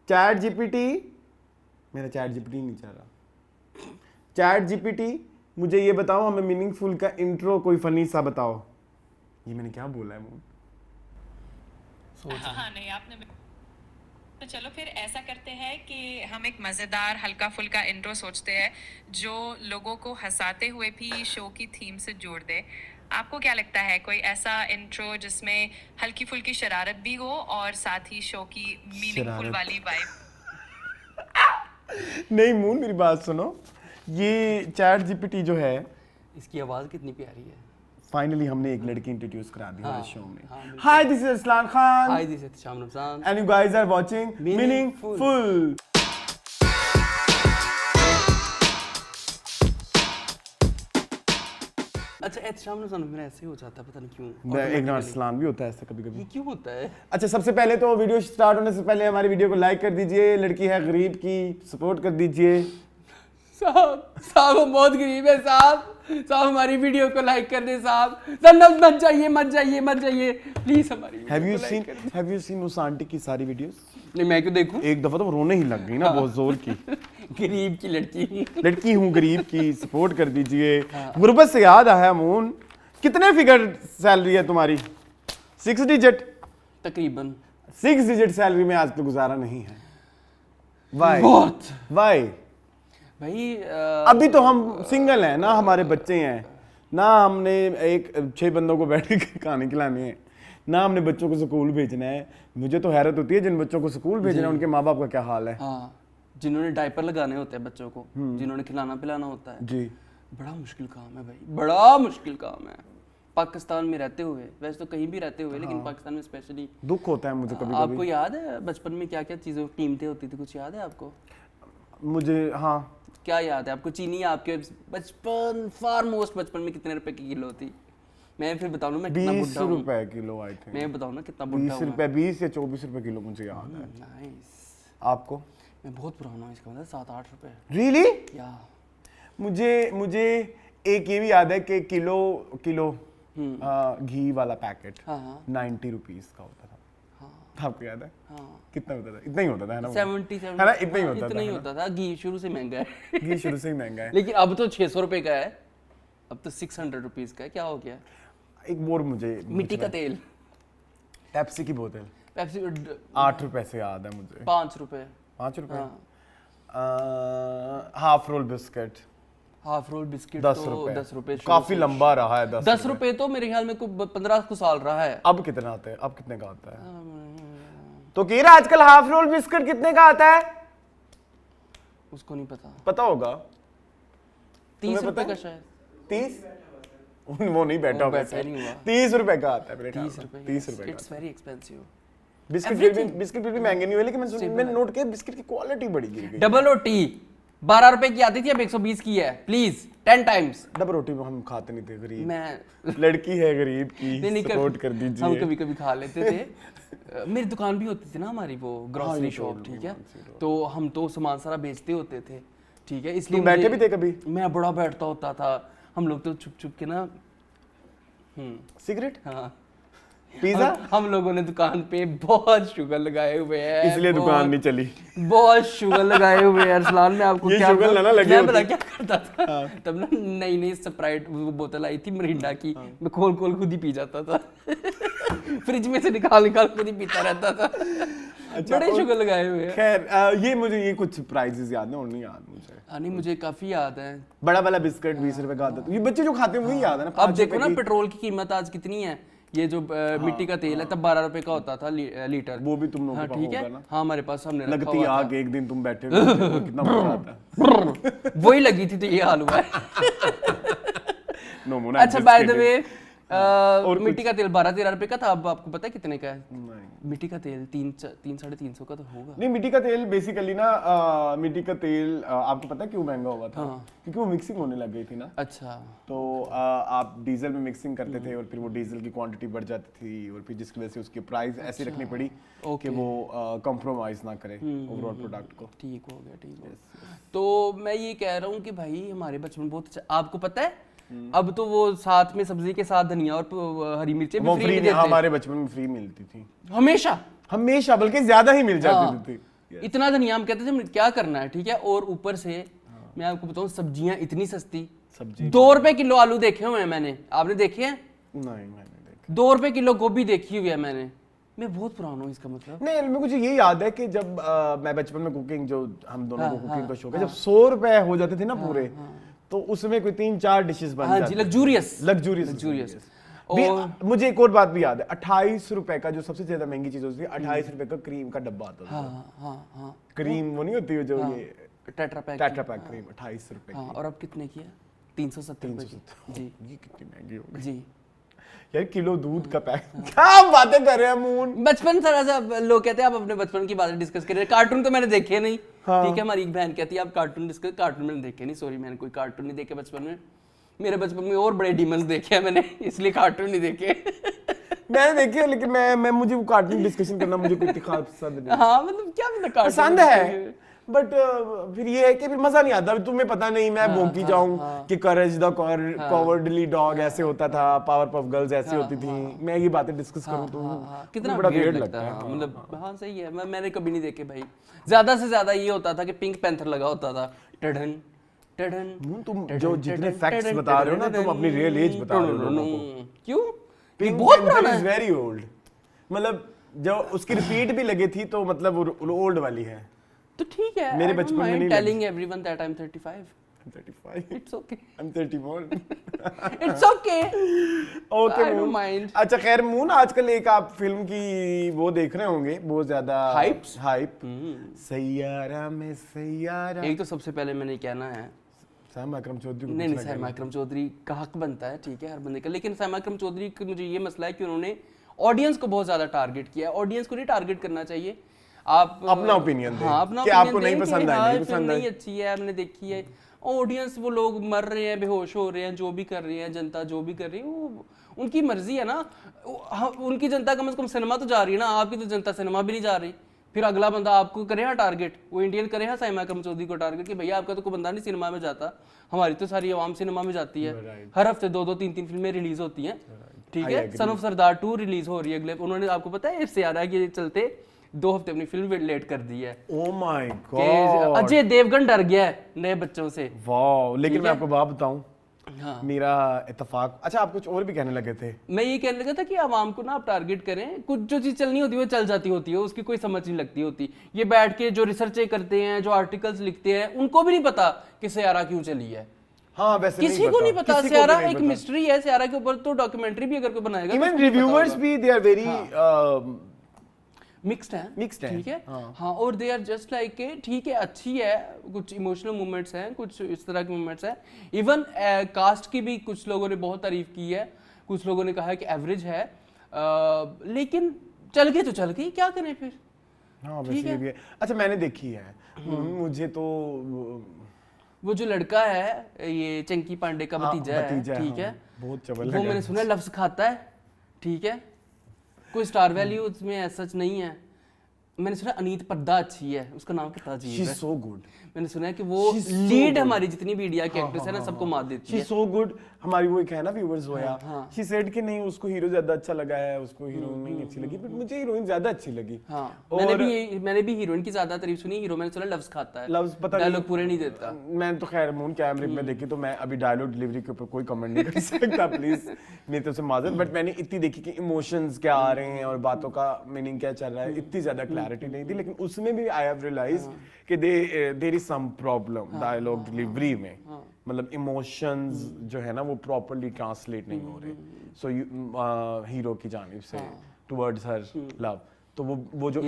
Chat GPT, मेरा chat GPT नहीं चल रहा। चैट जीपीटी मुझे ये बताओ, हमें मीनिंगफुल का इंट्रो कोई फनी सा बताओ। ये मैंने क्या बोला है मून? हाँ नहीं आपने, तो चलो फिर ऐसा करते हैं कि हम एक मजेदार हल्का फुल्का इंट्रो सोचते हैं जो लोगों को हंसाते हुए भी शो की थीम से जोड़ दे। आपको क्या लगता है कोई ऐसा इंट्रो जिसमें हल्की फुल्की शरारत भी हो और साथ ही शो की मीनिंगफुल वाली वाइब? नहीं मून, मेरी बात सुनो, ये चैट जीपीटी जो है, इसकी आवाज कितनी प्यारी है। फाइनली हमने एक लड़की इंट्रोड्यूस करा दी हमारे शो में। हाँ, hi this is Aslan Khan, hi this is Sham Ramzan and you guys are watching Meaningful. Meaningful. अच्छा एहतशाम रमजान मेरा ऐसे ही हो जाता है, पता नहीं क्यों। मैं एक ना असलान भी होता है ऐसा कभी कभी। ये क्यों होता है? अच्छा, सबसे पहले तो वीडियो स्टार्ट होने से पहले हमारी वीडियो को लाइक कर दीजिए। लड़की है गरीब की, सपोर्ट कर दीजिए। साहब हम बहुत गरीब है साहब हमारी वीडियो को लाइक कर दे साहब। जन्नत मत जाइए प्लीज हमारी वीडियो को हैव यू सीन उस आंटी की सारी वीडियोस? नहीं मैं क्यों देखूं? एक दफा तो रोने ही लग गई ना, बहुत जोर की। गरीब की लड़की हूँ गरीब की, सपोर्ट कर दीजिए। गुर्बत से याद आया मून, कितने फिगर सैलरी है तुम्हारी? 6 डिजिट? तकरीबन 6 डिजिट सैलरी में आज तो गुजारा नहीं है। वाई? बहुत वाई? भाई अभी तो हम सिंगल हैं ना, हमारे बच्चे हैं ना, हमने एक 6 बंदों को बैठ के खाने खिलाने हैं ना, हमने बच्चों को स्कूल भेजना है। मुझे तो हैरत होती है जिन बच्चों को स्कूल भेजना है उनके माँ बाप का क्या हाल है। हाँ, जिन्होंने डायपर लगाने होते हैं बच्चों को, जिन्होंने खिलाना पिलाना होता है जी, बड़ा मुश्किल काम है भाई, बड़ा मुश्किल काम है। पाकिस्तान में रहते हुए, वैसे तो कहीं भी रहते हुए, लेकिन पाकिस्तान में स्पेशली दुख होता है मुझे कभी आपको कभी। याद है बचपन में क्या क्या चीज़ें कीमतें होती थी? कुछ याद है आपको? मुझे हाँ, क्या याद है आपको? चीनी आपके बचपन फार मोस्ट बचपन में कितने रुपए की किलो थी? मैं फिर बताऊँ ना मैं कितना 20 बुढ़ा हूँ। रुपए किलो आई थिंक। मैं बताऊँ ना कितना बुढ़ा 20 हूँ मैं। रुपए, 20 या 24 रुपए किलो मुझे याद है। नाइस। आपको? मैं बहुत पुराना हूँ, इसका मतलब 7-8 रुपए। रियली? या मुझे एक ये भी याद है कि किलो घी वाला पैकेट हाँ 90 रुपीज का होता था। आपको याद है? हाँ कितना होता था? इतना ही होता था है ना? 70 है ना, इतना ही होता इतना था, ही है ना? होता था। घी शुरू से महंगा है घी शुरू से ही महंगा है। लेकिन अब तो 600 रुपए का है, अब तो 600 रुपीज का है। क्या हो गया? एक और मुझे मिट्टी का तेल, पेप्सी की बोतल पेप्सी 8 रुपए से याद है मुझे। 5 रुपए। 5 रुपए? हाँ। Half roll biscuit half roll biscuit 10 तो रुपए। 10 रुपए काफी लंबा रहा है 10 रुपए तो मेरे ख्याल में 15 को साल रहा है। अब कितना आता है? अब कितने का आता है? तो कीरा आजकल हाफ रोल बिस्किट कितने का आता है? उसको नहीं पता। पता होगा 30 रुपए पता का है? शायद। 30? वो नहीं बैठा होगा बैठा नहीं हुआ। 30 रुपए का आता है मेरे ख्याल 30 में। रुपए 30 रुपए का। It's very expensive. बिस्किट फिर भी महंगे नहीं हुए, लेकिन मैंने नोट किया बिस्किट की क्वालिटी बड़ी गिर गई। डबल रोटी 12 रुपए की आती थी, अब 120 की है। Please 10 times. डबल रोटी हम खाते नहीं थे, गरीब मैं लड़की है गरीब की, सपोर्ट कर हम दीजिए। कभी कभी खा लेते थे मेरी दुकान भी होती थी ना हमारी, वो ग्रोसरी शॉप, ठीक है, तो हम तो सामान सारा बेचते होते थे, ठीक है, इसलिए तुम बैठे भी थे कभी? मैं बड़ा बैठता होता था। हम लोग तो छुप छुप के ना सिगरेट, हाँ पिज्जा, हम लोगों ने दुकान पे बहुत शुगर लगाए हुए हैं, इसलिए दुकान नहीं चली। बहुत शुगर लगाए हुए हैं अरसलान में। आपको ये क्या शुगर ना लगे मैं होते। बता क्या करता था तब ना, नई नई स्प्राइट वो बोतल आई थी मिरिंडा की, मैं खोल खोल खुद ही पी जाता था फ्रिज में से निकाल खुद ही पीता रहता था। बड़े शुगर लगाए हुए हैं। खैर ये मुझे ये कुछ प्राइजेस याद है और नहीं याद मुझे। नहीं मुझे काफी याद है। बड़ा वाला बिस्किट 20 रुपए का आता था, ये बच्चे जो खाते हैं वही याद है ना। अब देखो ना पेट्रोल की कीमत आज कितनी है। ये जो मिट्टी का तेल है तब 12 रुपए का होता था लीटर। वो भी तुम लोगों हाँ के पास ठीक है होगा ना। हाँ हमारे पास हमने रखा लगती हुआ आग एक दिन तुम बैठे हुए थे, कितना मजा आता था। वही लगी थी तो ये हाल हुआ है। नो मोना। अच्छा बाय द वे मिट्टी का तेल 12-13 रुपए का था, अब आपको पता है कितने का है? मिट्टी का तेल 300-350 का तो होगा। नहीं, मिट्टी का तेल बेसिकली ना मिट्टी का तेल आपको पता है क्यों महंगा हुआ था? क्योंकि वो मिक्सिंग होने लग गई थी ना। अच्छा तो आप डीजल में मिक्सिंग करते थे और फिर वो डीजल की क्वांटिटी बढ़ जाती थी और फिर जिसकी वजह से उसकी प्राइस ऐसी रखनी पड़ी कि वो कॉम्प्रोमाइज ना करे ओवरऑल प्रोडक्ट को। ठीक हो गया, ठीक हो गया। तो मैं ये कह रहा हूँ कि भाई हमारे बचपन बहुत अच्छा। आपको पता है अब तो वो साथ में सब्जी के साथ धनिया और हरी मिर्चें भी फ्री में देते हैं। हमारे बचपन में फ्री मिलती थी हमेशा हमेशा, बल्कि ज्यादा ही मिल जाती थी। इतना धनिया हम कहते थे क्या करना है, ठीक है। और ऊपर से मैं आपको बताऊं सब्जियां इतनी सस्ती, सब्जी 2 रुपए किलो आलू देखे हुए हैं मैंने, आपने देखे हैं? नहीं मैंने देखा 2 रुपए किलो गोभी देखी हुई है मैंने। मैं बहुत पुराना हूँ इसका मतलब। नहीं। मुझे ये याद है कि जब मैं बचपन में कुकिंग, जो हम दोनों को कुकिंग का शौक है, जब 100 रुपए हो जाते थे ना पूरे, तो उसमें कोई 3-4 डिशेस बन हाँ जाती जी, लग्जूरियस। लग्जूरियस। मुझे एक और बात भी याद है, 28 रुपए का जो सबसे ज्यादा महंगी चीज होती है, 28 रुपए का क्रीम का डब्बा आता था। हाँ, क्रीम वो नहीं होती है जो ये टेट्रा पैक क्रीम, 28 रुपए हाँ। और अब कितने की है? 370 रुपए की जी। ये कितनी महंगी हो गई जी। यार, किलो दूध का पैक। क्या बातें कर रहे हैं मून। बचपन थोड़ा सा लोग कहते हैं आप अपने बचपन की बातें डिस्कस करें। कार्टून तो मैंने देखे नहीं, ठीक है। हमारी एक बहन कहती है आप कार्टून डिस्कस, कार्टून मैंने देखे नहीं, सॉरी मैंने कोई कार्टून नहीं देखे बचपन में। मेरे बचपन में और बड़े डीमंस देखे हैं मैंने, इसलिए कार्टून नहीं देखे। मैंने देखे, लेकिन मैं मुझे वो कार्टून डिस्कशन करना मुझे कोई खास पसंद नहीं। हाँ मतलब क्या मतलब कार्टून पसंद है, बट फिर ये है कि फिर मजा नहीं आता। तुम्हें पता नहीं, मैं भौंकी जाऊं कि करेज द कॉवर्डली डॉग ऐसे होता था, पावर पफ गर्ल्स ऐसे होती थी, मैं ये बातें डिस्कस करूं तो कितना बड़ा weird weird लगता है। मतलब हाँ सही है, मैंने कभी नहीं देखे भाई। ज्यादा से ज्यादा ये होता था कि पिंक पैंथर लगा होता था, टडन टडन। तुम जो जितने फैक्ट्स बता रहे हो ना, तुम अपनी रियल एज बता रहे हो लोगों को। क्यों? पिंक बहुत पुराना पैंथर है। इज वेरी ओल्ड, मतलब जो उसकी रिपीट भी लगी थी तो मतलब वो ओल्ड वाली है। तो ठीक है, मेरे बचपन में नहीं telling everyone that I am 35। 35 it's okay, I'm 31 it's okay, okay I don't moon. mind. अच्छा खैर मून, आजकल एक आप फिल्म की वो देख रहे होंगे, बहुत ज्यादा हाइप। सैयारा में सैयारा। एक तो सबसे पहले मैंने कहना है, सैम अकरम चौधरी को नहीं सैम अकरम चौधरी का हक बनता है, ठीक है, हर बंदे का। लेकिन सैम अकरम चौधरी का मुझे ये मसला है कि उन्होंने ऑडियंस को बहुत ज्यादा टारगेट किया है। ऑडियंस को नहीं टारगेट करना चाहिए। आप अपना ओपिनियन दें, हाँ, अपना कि opinion आपको दें नहीं कि पसंद हाँ, आई, नहीं फिल्म पसंद आई। नहीं अच्छी है, मैंने देखी है। ऑडियंस वो लोग मर रहे हैं, बेहोश हो रहे हैं, जो भी कर रहे हैं, जनता जो भी कर रही है वो उनकी मर्जी है ना। उनकी जनता कम से कम सिनेमा तो जा रही है ना, आपकी तो जनता सिनेमा भी नहीं जा रही। फिर अगला बंदा आपको करे हाँ टारगेट, वो इंडियन करे हाँ सैम अकरम चौधरी को टारगेट कि भैया आपका तो कोई बंदा नहीं सिनेमा में जाता, हमारी तो सारी आवाम सिनेमा में जाती है। हर हफ्ते 2-2 3-3 फिल्में रिलीज होती हैं, ठीक है। सन ऑफ सरदार 2 रिलीज हो रही है अगले, उन्होंने आपको पता है इससे आ रहा है कि चलते 2 हफ्ते अपनी फिल्म लेट कर दी है। Oh my god, Ajay Devgan डर गया है नए बच्चों से। वाओ। लेकिन मैं आपको बात बताऊं, हाँ। मेरा इत्तेफाक, अच्छा आप कुछ और भी कहने लगे थे। मैं ये कहने लगा था कि आवाम को ना आप टारगेट करें, कुछ जो चीज चलनी होती है वो चल जाती होती है, उसकी कोई समझ नहीं लगती होती। ये बैठ के जो रिसर्चें करते हैं, जो आर्टिकल्स लिखते हैं, उनको भी नहीं पता कि सयारा क्यों चली है। हाँ वैसे किसी को नहीं पता, किसी को सयारा भी नहीं एक पता। मिस्ट्री है। सयारा के ऊपर तो डॉक्यूमेंट्री भी अगर कोई बनाएगा, इवन रिव्यूअर्स भी दे आर वेरी मिक्स्ड है, Mixed है, ठीक है। हाँ, और दे आर जस्ट लाइक के ठीक है, अच्छी है, कुछ इमोशनल मोमेंट्स हैं, कुछ इस तरह के मोमेंट्स हैं। इवन कास्ट की भी कुछ लोगों ने बहुत तारीफ की है, कुछ लोगों ने कहा है कि एवरेज है, लेकिन चल गई तो चल गई, क्या करें फिर। हाँ वैसे ये भी है। अच्छा मैंने देखी है, मुझे तो वो जो लड़का है ये चंकी पांडे का भतीजा है, ठीक है, बहुत चबल वो मैंने सुना लफ्ज खाता है, ठीक है, कोई स्टार वैल्यू उसमें सच नहीं है। मैंने सुना अनीत पर्दा अच्छी है, उसका नाम कितना अजीब है। She is so good. मैंने सुना है कि वो लीड हमारी जितनी भी इंडिया की एक्ट्रेस है ना, सबको मार देती शी है। So good. हमारी वो एक है ना व्यूअर्स होया, शी सेड कि नहीं उसको हीरो ज्यादा अच्छा लगा है, उसको हीरोइन नहीं अच्छी लगी, बट मुझे हीरोइन ज्यादा अच्छी लगी। हाँ, मैंने भी हीरोइन की ज्यादा तारीफ सुनी। हीरो मैंने सुना लफ्ज खाता है, लफ्ज पता डायलॉग पूरे नहीं देता। मैं तो खैर मून कैमरे में देखी, तो मैं अभी डायलॉग डिलीवरी के ऊपर कोई कमेंट नहीं कर सकता, प्लीज मेरी तरफ से माजर। बट मैंने इतनी देखी कि इमोशंस क्या आ रहे हैं और बातों का मीनिंग क्या चल रहा है, इतनी ज्यादा क्लैरिटी नहीं थी। लेकिन उसमें भी आई हैव रियलाइज्ड कि there is some problem dialogue delivery में, मतलब इमोशंस जो है ना वो प्रॉपर्ली ट्रांसलेट नहीं हो रहे। सो हीरो की जानिब से टुवर्ड्स हर लव, तो वो जो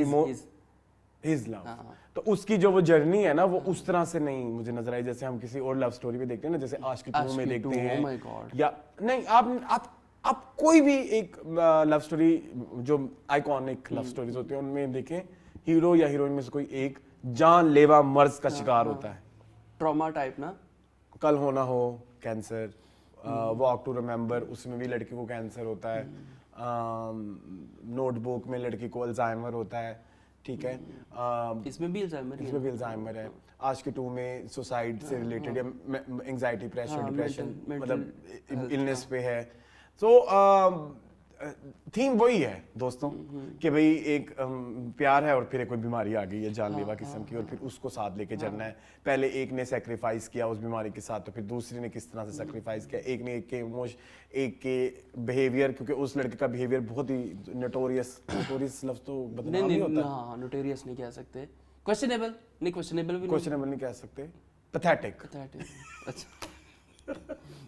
हिज लव, तो उसकी जो वो जर्नी है ना वो उस तरह से नहीं मुझे नजर आई जैसे हम किसी और लव स्टोरी में देखते हैं ना, जैसे आशिकी 2 में देखते हैं, या नहीं आप कोई भी एक लव स्टोरी जो आइकॉनिक लव स्टोरीज होती है उनमें देखें, हीरो या हीरोइन में से कोई एक जानलेवा मर्ज का शिकार होता है, ट्रॉमा टाइप ना। कल हो ना हो कैंसर, वॉक टू रिमेंबर उसमें भी लड़की को कैंसर होता है, नोटबुक में लड़की को अल्जाइमर होता है, ठीक है, इसमें भी अल्जाइमर है, आशिकी 2 में सुसाइड से रिलेटेड या एंजाइटी, प्रेशर, डिप्रेशन, मतलब इलनेस पे है। सो थीम वही है दोस्तों कि भाई एक प्यार है और फिर एक कोई बीमारी आ गई है जानलेवा किस्म की और फिर उसको साथ लेके चलना है। पहले एक ने सेक्रीफाइस किया उस बीमारी के साथ, तो फिर दूसरे ने किस तरह से सेक्रीफाइस किया, एक ने एक के बिहेवियर, क्योंकि उस लड़के का बिहेवियर बहुत ही नोटोरियस लफ्ज तो बदनाम नहीं होता, हाँ नोटेरियस नहीं कह सकते, क्वेश्चनेबल भी क्वेश्चनेबल नहीं कह सकते, पैथेटिक। अच्छा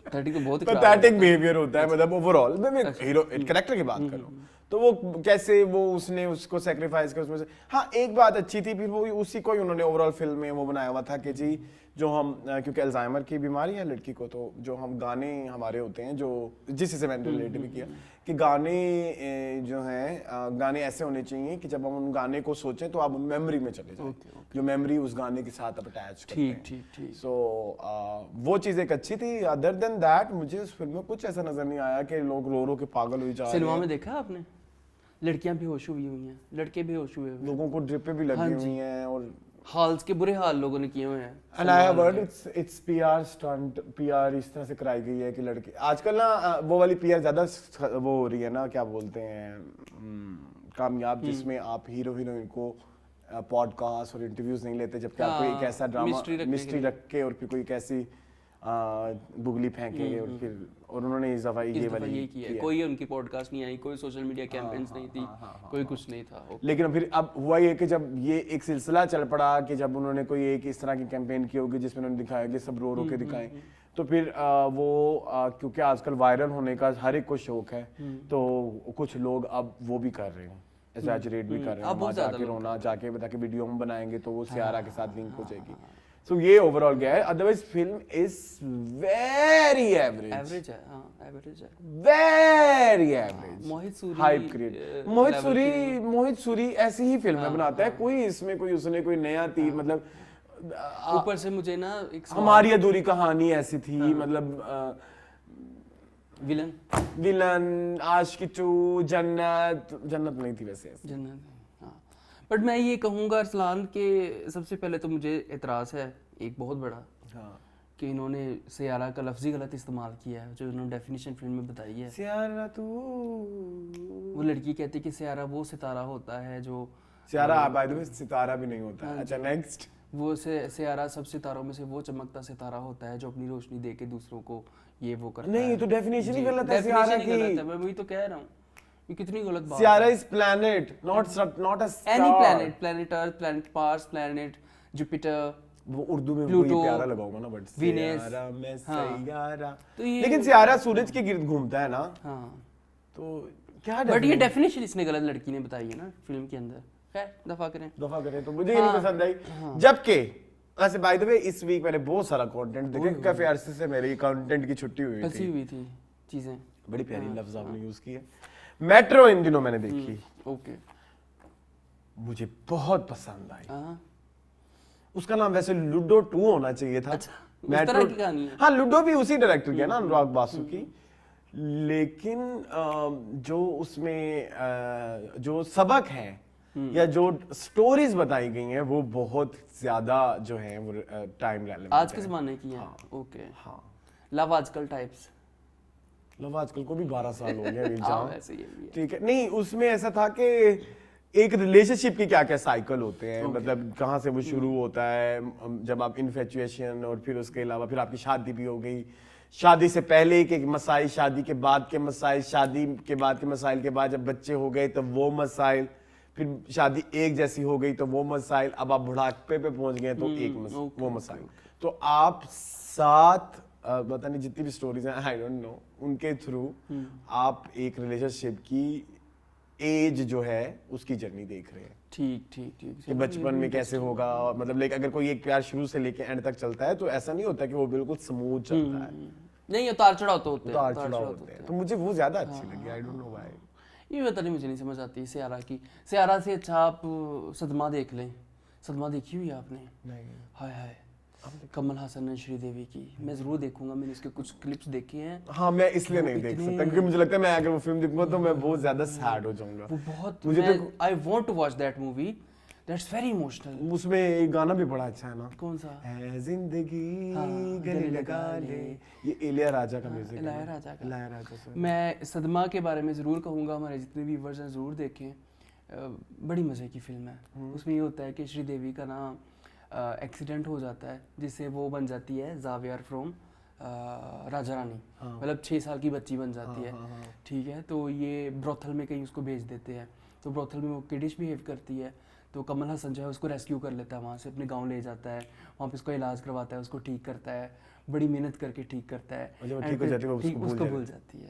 पैथेटिक तो बहुत पैथेटिक बिहेवियर होता है, मतलब ओवरऑल मैं हीरो कैरेक्टर की बात कर रहा हूँ, तो वो कैसे वो उसने उसको सेक्रीफाइस किया उसमें से। हाँ एक बात अच्छी थी, फिर वो उसी को ही उन्होंने ओवरऑल फिल्म में वो बनाया हुआ था कि जी जो हम क्योंकि अल्जाइमर की बीमारी है लड़की को, तो जो हम गाने हमारे होते हैं जो जिससे मैंने रिलेट भी किया कि गाने जो हैं गाने ऐसे होने चाहिए कि जब हम उन गाने को सोचें तो आप उन मेमोरी में चले जाएं, जो मेमोरी उस गाने के साथ अटैच करते हैं। ठीक। सो वो चीज़ एक अच्छी थी। अदर देन दैट मुझे उस फिल्म में कुछ ऐसा नजर नहीं आया कि लोग रो रो के पागल हो जा रहे हैं। सिनेमा में देखा आपने, लड़कियां बेहोश हुई हैं, लड़के बेहोश हुए हैं, लोगों को ड्रिपें भी लगी हुई हैं और हाल्स के बुरे हाल लोगों ने किए हुए हैं। And I have heard it's PR stunt, PR इस तरह से कराई गई है कि लड़के आजकल ना वो वाली PR ज्यादा वो हो रही है ना, क्या बोलते हैं कामयाब, जिसमें आप हीरो हीरोइन को पॉडकास्ट और इंटरव्यूज नहीं लेते, जबकि आपको एक ऐसा ड्रामा मिस्ट्री रख के और फिर कोई कैसी बुगली फेंकेंगे और फिर और उन्होंने इस दफा ये वाली ये किया है। कोई उनकी पॉडकास्ट नहीं आई, कोई सोशल मीडिया कैंपेन्स नहीं थी, कोई कुछ नहीं था। लेकिन फिर अब हुआ ये कि जब ये एक सिलसिला चल पड़ा कि जब उन्होंने कोई एक इस तरह की कैंपेन की होगी जिसमें उन्होंने दिखाया कि सब रो रो के दिखाएं, तो फिर वो क्योंकि आजकल वायरल होने का हर एक को शौक है, तो कुछ लोग अब वो भी कर रहे हैं, एग्जैजरेट भी कर रहे हैं, वहाँ जाके रोना, जाके बता के वीडियो हम बनाएंगे तो वो सियारा के साथ लिंक हो जाएगी। सो ये ओवरऑल गया है। Otherwise film is very average है, एवरेज है, वेरी एवरेज। मोहित सूरी हाइप क्रिएट, मोहित सूरी ऐसी ही फिल्में बनाता है, कोई इसमें कोई उसने कोई नया तीर मतलब ऊपर से मुझे ना एक हमारी अधूरी कहानी ऐसी थी, मतलब विलन आशिकी 2 जन्नत नहीं थी वैसे जन्नत। बट मैं ये कहूँगा अरसलान के सबसे पहले तो मुझे एतराज़ है एक बहुत बड़ा, कि इन्होंने सियारा का लफ्ज़ी गलत इस्तेमाल किया है, जो इन्होंने डेफिनेशन फिल्म में बताई है। सियारा तू, वो लड़की कहती है कि सियारा वो सितारा होता है जो सियारा बाय द वे सितारा भी नहीं होता। अच्छा नेक्स्ट, वो सियारा सब सितारों में से वो चमकता सितारा होता है जो अपनी रोशनी दे के दूसरों को ये वो करता है। नहीं तो डेफिनेशन ही गलत है सियारा की, मैं वही तो कह रहा हूँ, ये कितनी गलत बात है। सियारा is planet, not a star. Any planet, planet Earth, planet Mars, planet Jupiter, वो उर्दू में प्लूटो, प्यारा लगाऊंगा ना बट सियारा में सियारा, लेकिन सियारा सूरज के गिर्द घूमता है ना। हाँ तो क्या बट ये डेफिनेशन इसने गलत लड़की ने बताई है ना फिल्म के अंदर। खैर दफा करें तो मुझे ये नहीं पसंद आई। जबकि वैसे बाय द वे इस वीक मैंने बहुत सारा कंटेंट देखा, काफी अरसे से मेरी कंटेंट की छुट्टी हुई थी चीजें, बड़ी प्यारी लफ्ज आपने यूज किए। मेट्रो इन दिनों मैंने देखी, ओके, मुझे बहुत पसंद आई। उसका नाम वैसे लूडो 2 होना चाहिए था। मेट्रो की कहानी है। हाँ लूडो भी उसी डायरेक्टर की है ना, अनुराग बासु की, लेकिन जो उसमें जो सबक है या जो स्टोरीज बताई गई हैं वो बहुत ज्यादा जो है वो टाइम रेलेवेंट आज के जमाने की है। ओके हाँ, लव आजकल टाइप्स, लव आजकल को भी 12 साल हो गए वैसे ये भी है। ठीक है, नहीं उसमें ऐसा था कि एक रिलेशनशिप के क्या क्या साइकिल होते हैं, मतलब कहाँ से वो शुरू होता है, जब आप इन्फेचुएशन और फिर उसके अलावा फिर आपकी शादी भी हो गई, शादी से पहले के मसाइल, शादी के बाद के मसाइल, शादी के बाद के मसाइल के बाद जब बच्चे हो गए तो वो मसाइल, फिर शादी एक जैसी हो गई तो वो मसाइल, अब आप बुढ़ापे पे पहुंच गए तो वो मसाइल। तो आप साथ पता नहीं जितनी भी स्टोरीज हैं आई डोंट नो, उनके थ्रू आप एक रिलेशनशिप की एज जो है उसकी जर्नी देख रहे हैं। ठीक कि बचपन में कैसे होगा, मतलब लाइक अगर कोई एक प्यार शुरू से लेके एंड तक चलता है तो ऐसा नहीं होता कि वो बिल्कुल स्मूथ चलता है, नहीं उतार चढ़ाव तो होते हैं। तो मुझे वो ज्यादा अच्छी लगी, आई डोंट नो व्हाई। ये पता नहीं, मुझे नहीं समझ आती सियारा की। सियारा से अच्छा आप सदमा देख लें। सदमा देखी हुई आपने? नहीं। हाय हाय, कमल हासन और श्रीदेवी की, मैं जरूर देखूंगा, मैंने इसके कुछ क्लिप्स देखे हैं। हाँ मैं इसलिए नहीं देख सकता क्योंकि मुझे लगता है मैं अगर वो फिल्म देखूंगा तो मैं बहुत ज्यादा सैड हो जाऊंगा। वो बहुत, मुझे I want to watch that movie. That's very emotional. उसमें एक गाना भी बड़ा अच्छा है ना, कौन सा? है जिंदगी हाँ, गले लगा ले, ये इलिया राजा का म्यूजिक है। इलाया राजा का। इलिया राजा से। मैं सदमा के बारे में ज़रूर कहूँगा, हमारे जितने भी व्यूअर्स हैं ज़रूर देखें, बड़ी मज़े की फ़िल्म है। उसमें ये होता है कि श्रीदेवी का ना एक्सीडेंट हो जाता है, जिससे वो बन जाती है जावियर फ्रॉम राजा रानी, मतलब 6 साल की बच्ची बन जाती है। ठीक है, तो ये ब्रोथल में कहीं उसको भेज देते हैं, तो ब्रोथल में वो किडिश बिहेव करती है, तो कमल हसन जो है उसको रेस्क्यू कर लेता है, वहाँ से अपने गांव ले जाता है, वहाँ पे उसको इलाज करवाता है, उसको ठीक करता है, बड़ी मेहनत करके ठीक करता है, और जब वो ठीक हो जाती है, वो उसको भूल जाती है।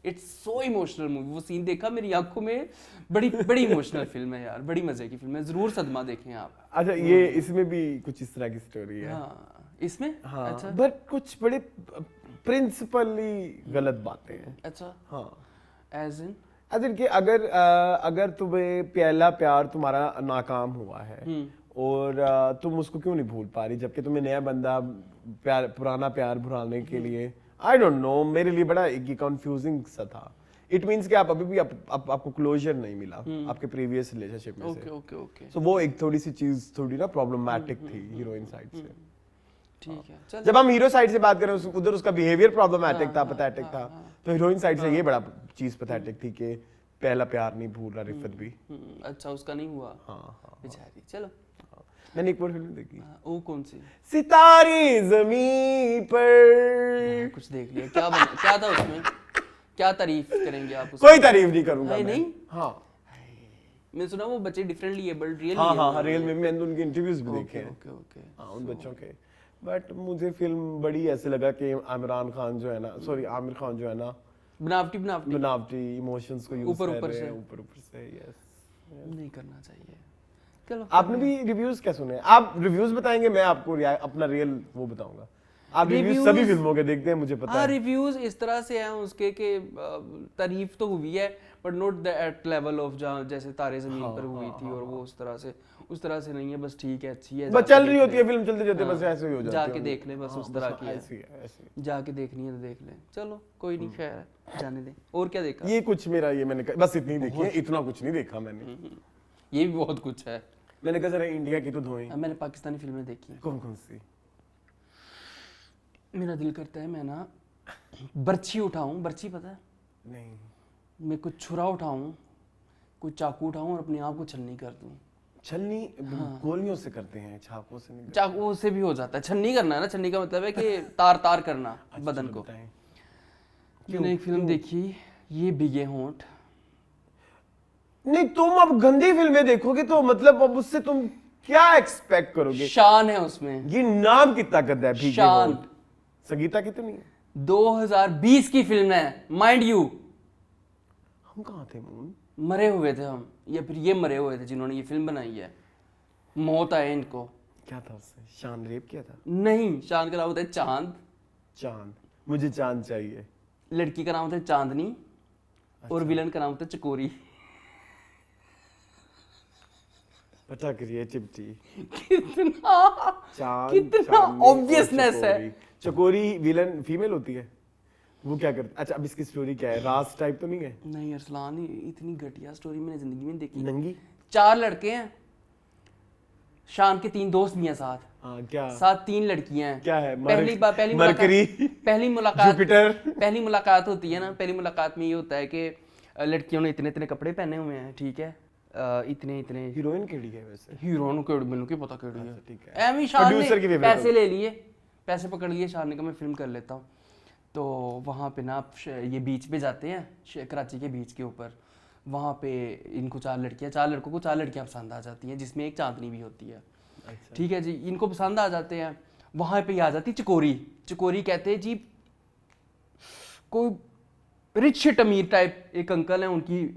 इट्स सो इमोशनल मूवी, वो सीन देखा मेरी आंखों में, बड़ी इमोशनल फिल्म है यार, बड़ी मजे की फिल्म है, जरूर सदमा देखें आप। अच्छा, ये इसमें भी कुछ इस तरह की स्टोरी है। हाँ, इसमें हाँ, अच्छा, बट कुछ बड़े प्रिंसिपली गलत बातें हैं। अच्छा, हाँ, एज इन कि अगर तुम्हें पहला प्यार तुम्हारा नाकाम हुआ है और तुम उसको क्यों नहीं भूल पा रही, जबकि तुम्हें नया बंदा पुराना प्यार भुलाने के लिए, आई डोंट नो, मेरे लिए बड़ा एक कंफ्यूजिंग सा था। इट मींस कि आप अभी भी आपको क्लोजर नहीं मिला आपके प्रीवियस रिलेशनशिप में से। ओके ओके, सो वो एक थोड़ी सी चीज थोड़ी ना प्रॉब्लमैटिक थी हीरोइन साइड से। ठीक है, चल। जब हम हीरो साइड से बात करें, उधर उसका बिहेवियर प्रॉब्लमैटिक था, पैथेटिक था, तो हीरोइन साइड से ये बड़ा चीज पैथेटिक थी कि पहला प्यार नहीं भूल रहा रिफत भी। अच्छा, उसका नहीं हुआ। हाँ, बेचारी। चलो, मैंने एक और फिल्म देखी, वो कौन सी? सितारे जमीन पर। कुछ देख लिया, क्या था उसमें, क्या तारीफ करेंगे आप उसकी? कोई तारीफ नहीं करूंगा मैं। नहीं? हाँ, मैंने सुना वो बच्चे डिफरेंटली एबल्ड, रियल हाँ, रियल में मैंने उनके इंटरव्यूज भी देखे हैं। ओके, हाँ, उन बच्चों के। बट मुझे फिल्म बड़ी ऐसे लगा कि आमिर खान जो है ना बनावटी इमोशंस को यूज कर रहे हैं ऊपर से। यस, नहीं करना चाहिए। चलो, आपने भी रिव्यूज क्या सुने? आप रिव्यूज बताएंगे, मैं आपको अपना रियल वो बताऊंगा। आप रिव्यूज सभी फिल्मों के देखते हैं, मुझे पता है। रिव्यूज इस तरह से हैं उसके कि तारीफ तो हुई है, but not at level of जैसे तारे जमीन पर हुई थी, और वो उस तरह से नहीं है, बस ठीक है, अच्छी है, बस चल रही होती है फिल्म, चलते जाते बस ऐसे ही हो जाती है। जाके देख ले, बस उस तरह की है, ऐसी जाके देखनी है तो देख ले। चलो, कोई नहीं, खैर है, जाने दे। और क्या देखा? ये कुछ मेरा मैंने बस इतनी देखी है, इतना कुछ नहीं देखा मैंने। ये भी बहुत कुछ है। मैंने कहा जरा इंडिया की तो धोएं। मैंने पाकिस्तानी फिल्में देखी हैं। कौन कौन सी? मेरा दिल करता है मैं ना बर्छी उठाऊं, बर्छी पता है? नहीं। मैं कुछ छुरा उठाऊं, कुछ चाकू उठाऊं और अपने आप को छलनी कर दूं। छलनी गोलियों से करते हैं, चाकू से नहीं। चाकू से भी हो जाता है, छन्नी करना है ना, छन्नी का मतलब है कि तार करना बदन को। मैंने एक फिल्म देखी, ये बिगे होंठ। नहीं, तुम अब गंदी फिल्में देखोगे तो मतलब अब उससे तुम क्या एक्सपेक्ट करोगे? शान है उसमें। ये नाम कितना गंदा है, भीगे शान। होंठ। संगीता की तो नहीं है? 2020 की फिल्म है, माइंड यू। हम कहाँ थे मून? मरे हुए थे हम, या फिर ये मरे हुए थे जिन्होंने ये फिल्म बनाई है। मौत आए इनको। क्या था उससे? शान रेप किया था? नहीं, शान का नाम होता है चांद। चांद, मुझे चांद चाहिए। लड़की का नाम होता है चांदनी, और विलन का नाम होता है चकोरी। पता करिए चिपटी। कितना ऑब्वियसनेस है। चकोरी विलन फीमेल होती है, वो क्या करती? अच्छा, अब इसकी स्टोरी क्या है? रास टाइप तो नहीं है? नहीं अरसलान, इतनी घटिया स्टोरी मैंने जिंदगी में देखी। नंगी? 4 लड़के हैं, शान के 3 दोस्त भी हैं साथ। हाँ, क्या साथ 3 लड़कियां हैं। क्या है? पहली मुलाकात जुपिटर। पहली मुलाकात होती है ना, पहली मुलाकात में ये होता है कि लड़कियों ने इतने इतने कपड़े पहने हुए हैं, ठीक है, इतने इतने। हीरोइन केड़ी है वैसे? हीरोइन को मैंने क्या पता केड़ी है, ठीक है। एमी शान प्रोड्यूसर की ने favorite पैसे ले लिए, पैसे पकड़ लिए, शान ने कहा मैं फिल्म कर लेता हूँ। तो वहाँ पे ना ये बीच पे जाते हैं, कराची के बीच के ऊपर। वहाँ पे इनको 4 लड़कों को 4 लड़कियाँ पसंद आ जाती हैं, जिसमें एक चांदनी भी होती है। अच्छा। ठीक है जी, इनको पसंद आ जाते हैं। वहाँ पे आ जाती चकोरी। चकोरी कहते हैं जी, कोई रिच अमीर टाइप एक अंकल है, उनकी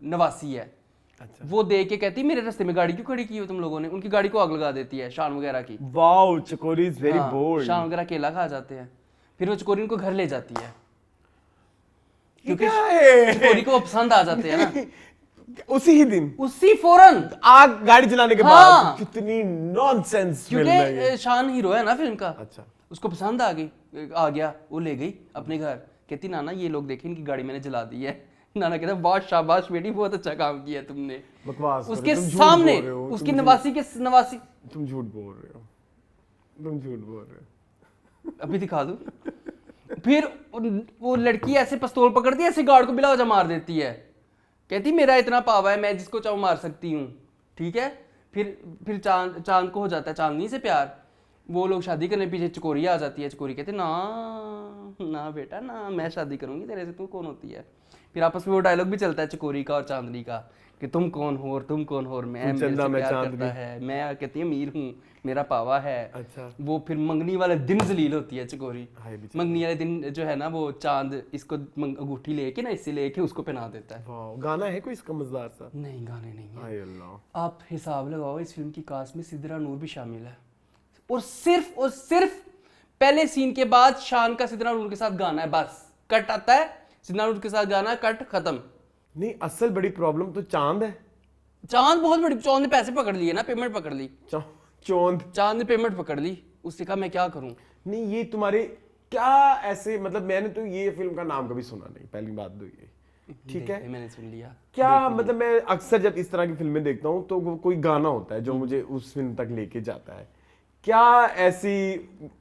नवासी है। अच्छा। वो देख के कहती मेरे रास्ते में गाड़ी क्यों खड़ी की हो तुम लोगों ने, उनकी गाड़ी को आग लगा देती है, शान वगैरह की। वाओ, चकोरी इज वेरी हाँ, बोल्ड। शान वगैरह केला खा जाते हैं, फिर वो चकोरी उनको घर ले जाती है, क्योंकि चकोरी को पसंद आ जाते हैं ना उसी ही दिन, उसी फौरन आग गाड़ी चलाने के हाँ। बाद। कितनी नॉनसेंस फिल्म है ये। क्योंकि शान हीरो है ना फिल्म का। अच्छा। उसको पसंद आ गया, वो ले गई अपने घर। कहती नाना ये लोग देखें, इनकी गाड़ी मैंने जला दी है, नाना कहता वाह शाबाश बेटी बहुत अच्छा काम किया तुमने। बकवास करो, उसके तुम झूठ सामने बोल रहे हो, उसकी तुम नवासी के नवासी तुम झूठ बोल रहे हो, तुम झूठ बोल रहे हो। अभी दिखा दूं। फिर वो लड़की ऐसे पिस्तौल पकड़ती है, ऐसे गार्ड को बिला वजह मार देती है, कहती मेरा इतना पावा है मैं जिसको चाहूं मार सकती हूँ, ठीक है। फिर चांद को हो जाता है चांदनी से प्यार, वो लोग शादी करने पीछे चकोरी आ जाती है, चकोरी कहती ना ना बेटा ना, मैं शादी करूंगी तेरे से, तू कौन होती है। फिर आपस में वो डायलॉग भी चलता है चकोरी का और चांदनी का कि तुम कौन हो और तुम कौन हो और मैं मेरे से प्यार करता है, मैं कहती है अमीर हूँ मेरा पावा है। अच्छा। वो फिर मंगनी वाले दिन जलील होती है चकोरी, मंगनी वाले दिन जो है ना वो चांद इसको अंगूठी लेके ना इससे लेके उसको पहना देता है। वाह, गाना है कोई इसका मजेदार सा? नहीं गाने नहीं है। हाय अल्लाह। आप हिसाब लगाओ इस फिल्म की कास्ट में सिद्रा नूर भी शामिल है और सिर्फ पहले सीन के बाद शान का सिद्रा नूर के साथ गाना है, बस कट आता है सिद्रा नूर के साथ गाना, कट खत्म। नहीं, असल बड़ी प्रॉब्लम तो चांद है। चांद बहुत बड़ी, चांद ने पैसे पकड़ लिए ना, पेमेंट पकड़ ली, चांद ने पेमेंट पकड़ ली, उससे कहा मैं क्या करूं। नहीं ये तुम्हारे क्या ऐसे, मतलब मैंने तो ये फिल्म का नाम कभी सुना नहीं, पहली बात तो ये, ठीक है मैंने सुन लिया क्या, मतलब मैं अक्सर जब इस तरह की फिल्में देखता हूँ तो कोई गाना होता है जो मुझे उस फिल्म तक लेके जाता है। क्या ऐसी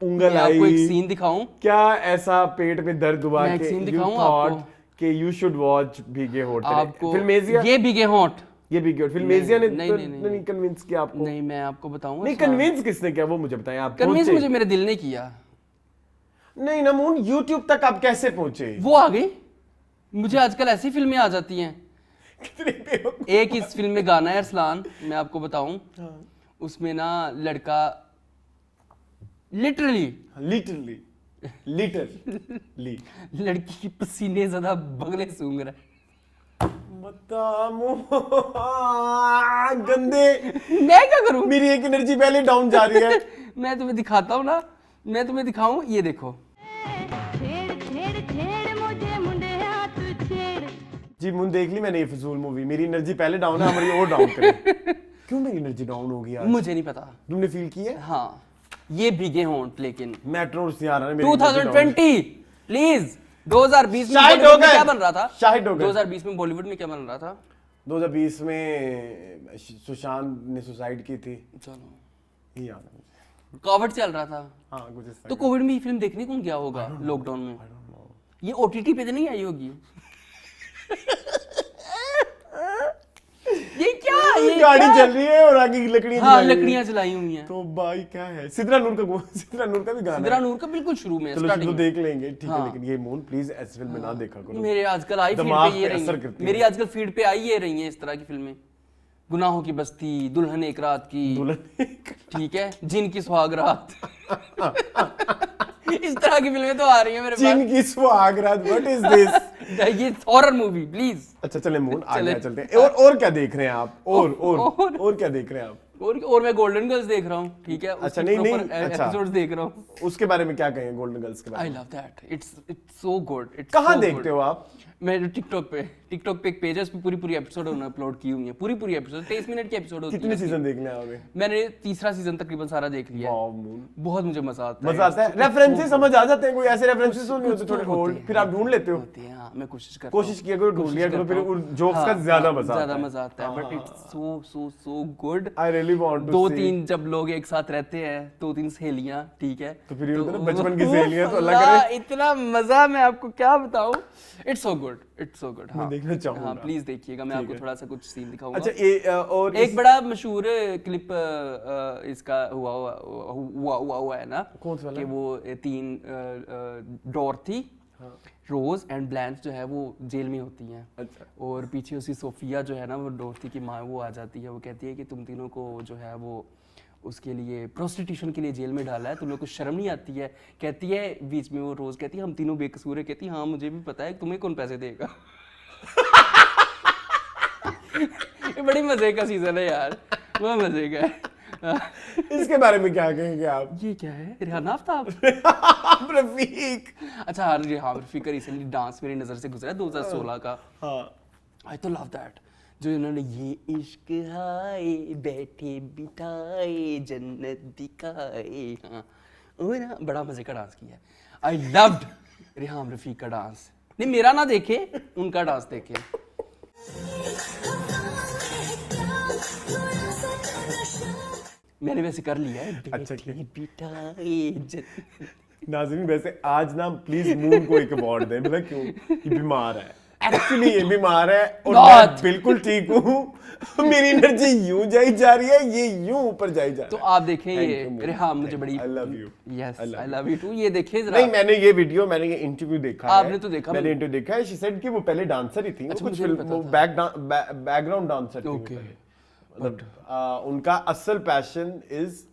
उंगल आई, आपको एक सीन दिखाऊं, क्या ऐसा पेट में दर्द हुआ मैं एक कि सीन यू दिखाऊं थॉट आपको? कि यू शुड वॉच भीगे होठ? आपको फिल्मेजिया, ये भीगे होठ, ये भीगे होठ फिल्मेजिया ने नहीं, तो नहीं, नहीं कन्विंस किया आपको? नहीं मैं आपको बताऊंगा। नहीं कन्विंस किसने किया वो मुझे बताएं आप। कन्विंस पहुंचे? मुझे मेरे दिल ने किया। नहीं नमून, यूट्यूब तक आप कैसे पहुंचे? वो आ गई, मुझे आजकल ऐसी फिल्में आ जाती हैं। कितने बेवकूफ। एक इस फिल्म में गाना है अरसलान, मैं आपको बताऊं, उसमें ना लड़का लिटरली लड़की की पसीने ज्यादा बगले सूंघ रहा है। गंदे, मैं क्या करूं, मेरी एक एनर्जी पहले डाउन जा रही है। मैं तुम्हें दिखाता हूं ना, मैं तुम्हें दिखाऊं, ये देखो। जी मुन देख ली मैंने ये फजूल मूवी, मेरी एनर्जी पहले डाउन है, हमारी और डाउन करे। क्यों मेरी एनर्जी डाउन हो गई आज? मुझे नहीं पता, तुमने फील किया है? हाँ ये भीगे होंठ, लेकिन मेट्रो से आ रहा है मेरी energy down। 2020 प्लीज, 2020 में शाहिद हो बॉलीवुड में गए। क्या बन रहा था? शाहिद हो गए। 2020 में बॉलीवुड में क्या बन रहा था? 2020 में सुशांत ने सुसाइड की थी, चलो ये याद है मुझे। कोविड चल रहा था, हाँ कुछ इस तो कोविड में ये फिल्म देखने कौन गया होगा लॉकडाउन में? ये ओटीटी पे तो नहीं आई होगी। ये क्या, ये गाड़ी क्या? चल रही है और आगे की लकड़ियां हाँ जलाई हुई हैं। लकड़ियां जलाई हुई हैं। तो भाई क्या है, सिद्रा नूर का भी गाना सिद्रा है। नूर का बिल्कुल शुरू में, चलो स्टार्टिंग तो में। देख लेंगे, ठीक है। हाँ। लेकिन ये मून प्लीज ऐसी फिल्म ना देखा करो। मेरे आजकल आई फीड दिमाग पे ये पे रही असर हैं, करती मेरी है। आजकल फीड पे आई ये रही हैं इस तरह की फिल्में, गुनाहों की बस्ती, दुल्हन एक रात की, ठीक है, जिन की सुहाग रात। इस तरह की फिल्में तो आ रही हैं मेरे जिन की सुहाग रात, व्हाट इज दिस? पास। ये हॉरर मूवी प्लीज। अच्छा चले मून आगे चले। चलते हैं। और क्या देख रहे हैं आप? और क्या देख रहे हैं आप? और मैं गोल्डन गर्ल्स देख रहा हूँ, ठीक है, अच्छा, नहीं, अच्छा। एपिसोड्स देख रहा हूँ। उसके बारे में क्या कहें गोल्डन गर्ल्स के बारे आई में? Love that, it's so good. कहाँ देखते हो आप? मैं टिकटॉक पे एक पेज है, उसमें पूरी एपिसोड उन्होंने अपलोड की हुई है, पूरी एपिसोड 23 मिनट की एपिसोड होती है। कितने सीजन देखने आओगे? मैंने तीसरा सीजन तकरीबन सारा देख लिया है। वाओ मून, बहुत मुझे मजा आता है। मजा आता है। रेफरेंसेस समझ आ जाते हैं? कोई ऐसे रेफरेंसेस नहीं होते थोड़े ओल्ड, फिर आप ढूंढ लेते हो? होती है, हाँ, मैं कोशिश करता कोशिश किया करो, ढूंढ लिया करो, फिर करता हूँ। उन जोक्स का ज्यादा मजा आता है। But it's so good. I really want to दो सी। तीन जब लोग एक साथ रहते हैं, 2-3 सहेलियां, ठीक है, तो फिर ये होता है ना, बचपन की सहेलियां तो अलग अल्लाह, रहे। इतना मजा, मैं आपको क्या बताऊं। It's so good. मैं देखना चाहूंगा। हाँ प्लीज देखिएगा, मैं आपको थोड़ा सा कुछ सीन दिखाऊंगा। अच्छा ये और एक बड़ा मशहूर क्लिप इसका हुआ है ना, कौन सा वाला? कि वो 3 डॉर्थी, रोज एंड ब्लैंच जो है वो जेल में होती हैं। अच्छा। और पीछे उसी सोफिया जो है ना, वो डॉर्थी की माँ, वो आ जाती है, वो कहती है कि तुम तीनों को जो है वो उसके लिए प्रोस्टिट्यूशन के लिए जेल में डाला है, तुम लोग को शर्म नहीं आती है? कहती है बीच में वो रोज कहती है हम तीनों बेकसूर है, कहती है हाँ मुझे भी पता है, तुम्हें कौन पैसे देगा। ये बड़ी मजे का सीजन है यार, बहुत मजे का है। इसके बारे में क्या कहेंगे आप? ये क्या है, रेहान आफ्ताब? रफीक। अच्छा हाँ, रेहान रफीक का रिसेंटली डांस मेरी नजर से गुजरा 2016 का। हाँ आई तो लव दैट, जो इन्होंने ये इश्क हाय बैठे बिठाए जन्नत दिखाए, हाँ, वो ना बड़ा मजे का डांस किया है। आई लव्ड रेहान रफीक का डांस, नहीं मेरा ना देखे, उनका डांस देखे। मैंने वैसे कर लिया है। अच्छा बेटा इज्जत। नाज़रीन वैसे आज ना प्लीज मून को एक अवार्ड दे, मतलब क्यों, ये बीमार है, एक्चुअली ये बीमार है और मैं बिल्कुल ठीक हूँ। मेरी एनर्जी यूं जाई जा रही है, ये यूं ऊपर जाई जा रही है। तो आप देखें ये रेहाम, मुझे बड़ी I love you. Yes I love you too. ये देखें जरा। नहीं मैंने ये वीडियो, मैंने ये इंटरव्यू देखा है। आपने तो देखा? मैंने इंटरव्यू देखा है। शी सेड कि वो पहले डांसर ही थी, अच्छा, वो कुछ मुझे नहीं पता वो था। बैकग्राउंड डांसर थी वो Okay. पहले। मतलब उनका असल पैशन इज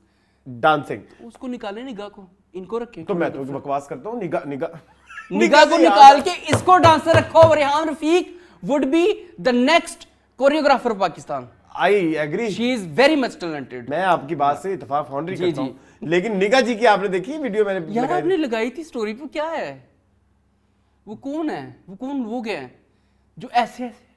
डांसिंग। उसको निकाले निगाह को, इनको रखें। तो मैं तो बकवास करता हूँ, निगाह को निकाल के इसको डांसर रखो। Rehan Rafiq would be the next choreographer Pakistan. I agree, she is very much talented. मैं आपकी बात से इत्तेफाक फाउंड्री जी, करता हूँ। लेकिन निगाह जी की आपने देखी वीडियो? मैंने यार आपने लगाई थी स्टोरी पे, क्या है वो, कौन है वो, कौन वो क्या है जो ऐसे ऐसे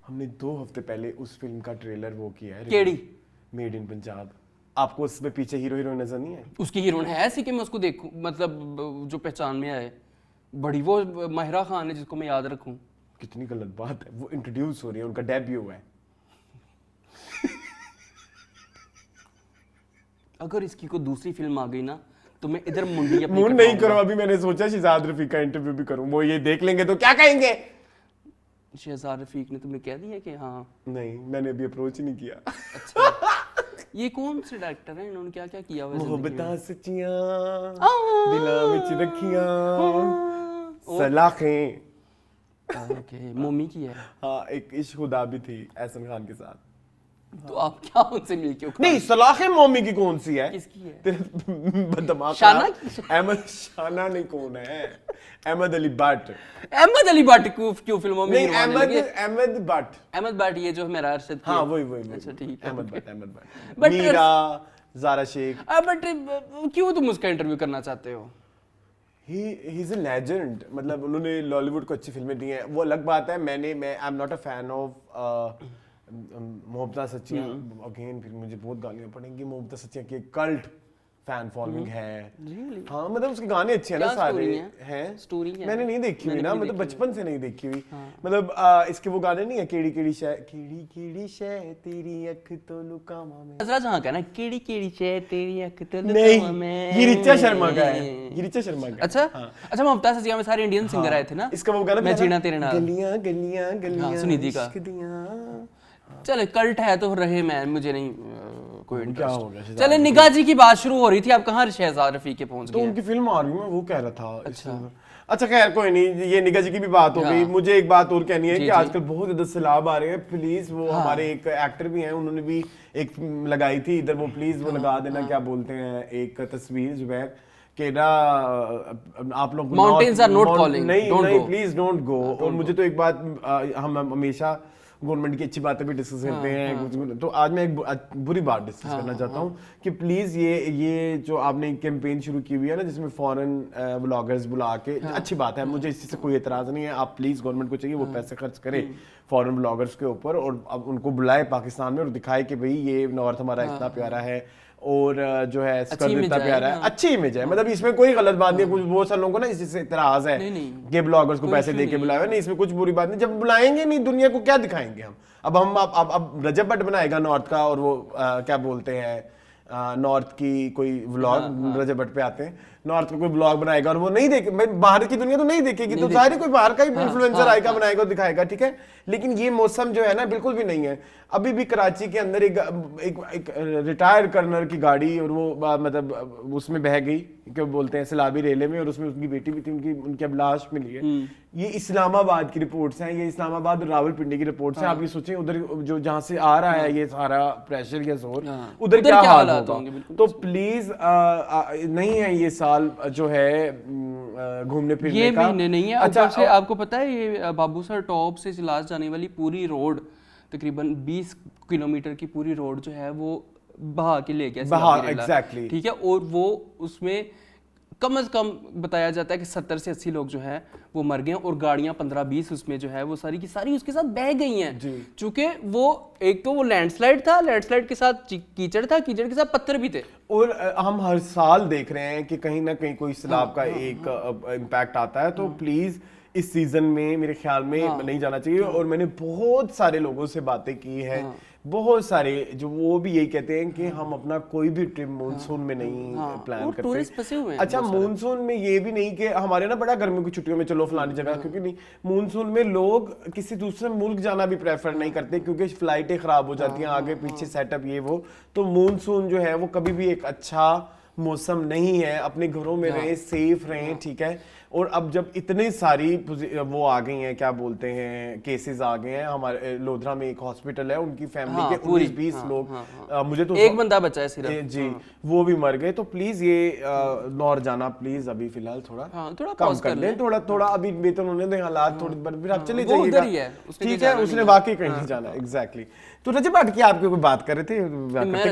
हमने 2 हफ्ते पहले उस फिल्म का ट्रेलर वो किया है, केड़ी मेड इन पंजाब। आपको उसमें पीछे हीरो हीरोइन नजर नहीं है? उसकी हीरोइन है ऐसी कि मैं उसको देखूं, मतलब जो पहचान में आए बड़ी, वो माहिरा खान है जिसको मैं याद रखूं। कितनी गलत बात है, वो इंट्रोड्यूस हो रही है, उनका डेब्यू है। अगर इसकी कोई दूसरी फिल्म आ गई ना तो मैं इधर मुंडी अपनी मून नहीं करो, अभी मैंने सोचा शहजाद रफीक का इंटरव्यू भी करूं, वो ये देख लेंगे तो क्या कहेंगे? शहजाद रफीक ने तुम्हें कह दिया कि हाँ? नहीं मैंने अभी अप्रोच ही नहीं किया। अच्छा ये कौन से डायरेक्टर हैं, इन्होंने क्या क्या किया हुआ है जिंदगी में? मोहब्बतां सच्चियां दिलां विच रखियां सलाखें। ओके मोमी की है। हाँ एक इश्क खुदा भी थी एहसन खान के साथ। तो आप क्या उनसे मिलके नहीं सलाखें मोमी की कौन सी है? किसकी है? तेरे दिमाग शाना खराब। अहमद शाना नहीं, कौन है? अहमद अली भट्ट। अहमद अली भट्ट क्यों फिल्मों में नहीं हीरो बनने लगे? अहमद भट्ट। अहमद भट्ट ये जो मेरा अरशद की हाँ है। वही अच्छा ठीक है। अहमद भट्ट But- मीरा, ज़ारा शेख। बट क्यों तुम उसका इंटरव्यू करना चाहते हो? ही इज अ लेजेंड, मतलब उन्होंने लॉलीवुड को अच्छी फिल्में दी हैं, वो अलग बात है। मैं I am not a fan of Mohabbatan Sachiyan. Again फिर मुझे बहुत गालियां पड़ेंगी। मोहब्बतां सच्चियां की कल्ट फैन फॉलोइंग है। Really? हाँ मतलब उसके गाने अच्छे हैं ना क्या सारे story है? हैं। Story है? मैंने नहीं देखी हुई मैंने ना, भी मतलब देखी बचपन से नहीं देखी हुई। मतलब इसके वो गाने नहीं है, केड़ी केड़ी शय तेरी अख तो लुकामा में। नजरा जहाँ का ना केड़ी केड़ी शे तेरी अख तो लुकामा नहीं में। ये रिचा शर्मा का है, ये रिचा शर्मा का है। अच्छा हाँ। अच्छा मोहब्बतां सच्चियां में सारे इंडियन सिंगर आए थे ना? इसका वो गाना मैं जीना तेरे नाल। गलियां गलियां गलियां सुनिधि का। इश्क दियां। चले कल्ट है तो रहे, मैं मुझे नहीं कोई क्या हो गया इंटरेस्ट। चले निगाह जी की बात शुरू हो रही थी, आप कहाँ शहजाद रफीक के पहुंच तो गए? उनकी फिल्म आ रही है, मैं वो कह रहा था। अच्छा खैर कोई नहीं, ये निगाह जी की भी बात हो गई। मुझे एक बात और कहनी है कि आजकल बहुत ज्यादा सैलाब आ रहे हैं। प्लीज वो हमारे एक एक्टर भी हैं, उन्होंने भी एक लगाई थी इधर, वो प्लीज वो लगा देना। क्या बोलते हैं एक तस्वीर जुबैर के ना, आप लोग Mountains are not calling, नहीं don't नहीं go. Please don't go. और मुझे तो एक बात, हम हमेशा गवर्नमेंट की अच्छी बातें भी डिस्कस करते हैं कुछ, तो आज मैं एक बुरी बात डिस्कस करना चाहता हूँ कि प्लीज ये जो आपने कैंपेन शुरू की हुई है ना, जिसमें फॉरेन व्लॉगर्स बुला के, अच्छी बात है, मुझे इसी से कोई एतराज नहीं है। आप प्लीज गवर्नमेंट को चाहिए वो पैसे खर्च करे फॉरेन व्लॉगर्स के ऊपर, और अब उनको बुलाए पाकिस्तान में और दिखाए कि भाई ये नॉर्थ हमारा इतना प्यारा है, और जो है स्कर्ट इतना प्यारा है, अच्छी इमेज है। मतलब इसमें कोई गलत बात नहीं है। कुछ बहुत सारे लोगों को ना इसी से इतराज है कि ब्लॉगर्स को पैसे दे के बुलाया। नहीं इसमें कुछ बुरी बात नहीं, जब बुलाएंगे नहीं दुनिया को क्या दिखाएंगे हम? अब रजब भट्ट बनाएगा नॉर्थ का, और वो क्या बोलते हैं नॉर्थ की कोई व्लॉग, रजब भट्ट पे आते हैं, नॉर्थ का कोई ब्लॉग बनाएगा और वो नहीं देखे, बाहर की दुनिया तो नहीं देखेगी, तो जाहिर है कोई बाहर का ही इन्फ्लुएंसर आएगा, बनाएगा और दिखाएगा, ठीक है। लेकिन ये मौसम जो है ना बिल्कुल भी नहीं है। अभी भी कराची के अंदर एक रिटायर कर्नल की गाड़ी, और वो मतलब उसमें बह गई, क्या बोलते हैं सैलाबी रेले में, और उसमें उसकी बेटी भी थी, उनकी अब लाश मिली है। ये इस्लामाबाद की रिपोर्ट्स हैं, ये इस्लामाबाद और रावलपिंडी की रिपोर्ट्स हैं। आप ये सोचें उधर जो जहाँ से आ रहा है ये सारा प्रेशर या जोर, उधर क्या हाल होगा। तो प्लीज नहीं है ये साल जो है घूमने फिरने ये का, महीने नहीं है। अच्छा से आपको पता है ये बाबू सर टॉप से सिलास जाने वाली पूरी रोड, तकरीबन 20 किलोमीटर की पूरी रोड जो है वो बहा के ले गया, एग्जैक्टली, ठीक है। और वो उसमें कम से कम बताया जाता है कि 70 से 80 लोग जो हैं वो मर गए हैं और गाड़ियां 15-20 उसमें जो है वो सारी की सारी उसके साथ बह गई हैं, चूंकि वो एक तो वो लैंडस्लाइड था, लैंडस्लाइड के साथ कीचड़ था, कीचड़ के साथ पत्थर भी थे। और हम हर साल देख रहे हैं कि कहीं ना कहीं कोई सैलाब का एक इम्पैक्ट आता है, तो प्लीज इस सीजन में मेरे ख्याल में नहीं जाना चाहिए। और मैंने बहुत सारे लोगों से बातें की है, बहुत सारे जो वो भी यही कहते हैं कि हम अपना कोई भी ट्रिप मानसून में नहीं प्लान करते। टूरिस्ट फंसे हुए हैं अच्छा, मानसून में ये भी नहीं कि हमारे ना बड़ा गर्मियों की छुट्टियों में चलो फलानी जगह, क्योंकि नहीं, मानसून में लोग किसी दूसरे मुल्क जाना भी प्रेफर नहीं करते क्योंकि फ्लाइटें खराब हो जाती हैं, आगे पीछे सेटअप ये वो। तो मानसून जो है वो कभी भी एक अच्छा मौसम नहीं है, अपने घरों में रहें, सेफ रहें, ठीक है। और अब जब इतनी सारी वो आ गई हैं, क्या बोलते हैं, केसेस आ गए हैं, हमारे लोधरा में एक हॉस्पिटल है, उनकी फैमिली के 19-20 लोग, मुझे तो एक बंदा बचा है सिर्फ जी, वो भी मर गए। तो प्लीज ये नॉर जाना प्लीज अभी फिलहाल थोड़ा कम कर लें, थोड़ा अभी बेहतर होने दें हालात, थोड़ी फिर आप चले जाइएगा, ठीक है। उसने वाकई कहीं नहीं जाना, एग्जैक्टली। तो रजब भाटिया आपके कोई बात कर रहे थे,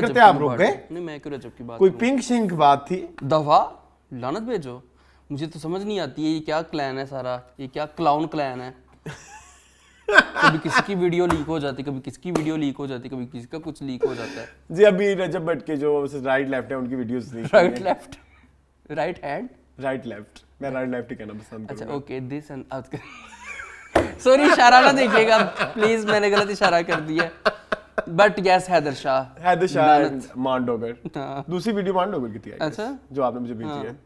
करते आप रुक गए? नहीं, मैं क्यों रजब की बात, कोई पिंक शिंक बात थी? दफा लानत भेजो, मुझे तो समझ नहीं आती है ये क्या क्लैन है सारा, ये क्या क्लाउन क्लैन है। कभी किसी की वीडियो लीक हो जाती, कभी किसकी वीडियो लीक हो जाती, कभी किसी का कुछ लीक हो जाता है। जी, अभी रजब भट्ट के जो राइट लेफ्ट है उनकी videos leak, right left, right hand, right left, मैं राइट लेफ्ट ही कहना पसंद करूंगा। करूंगा। अच्छा, ओके, दिस एंड सॉरी, इशारा ना देखिएगा प्लीज, मैंने गलत इशारा कर दिया। बट यस, हैदर शाह मान डोगर, दूसरी वीडियो मान डोगर की थी। अच्छा, जो आपने मुझे भेजी है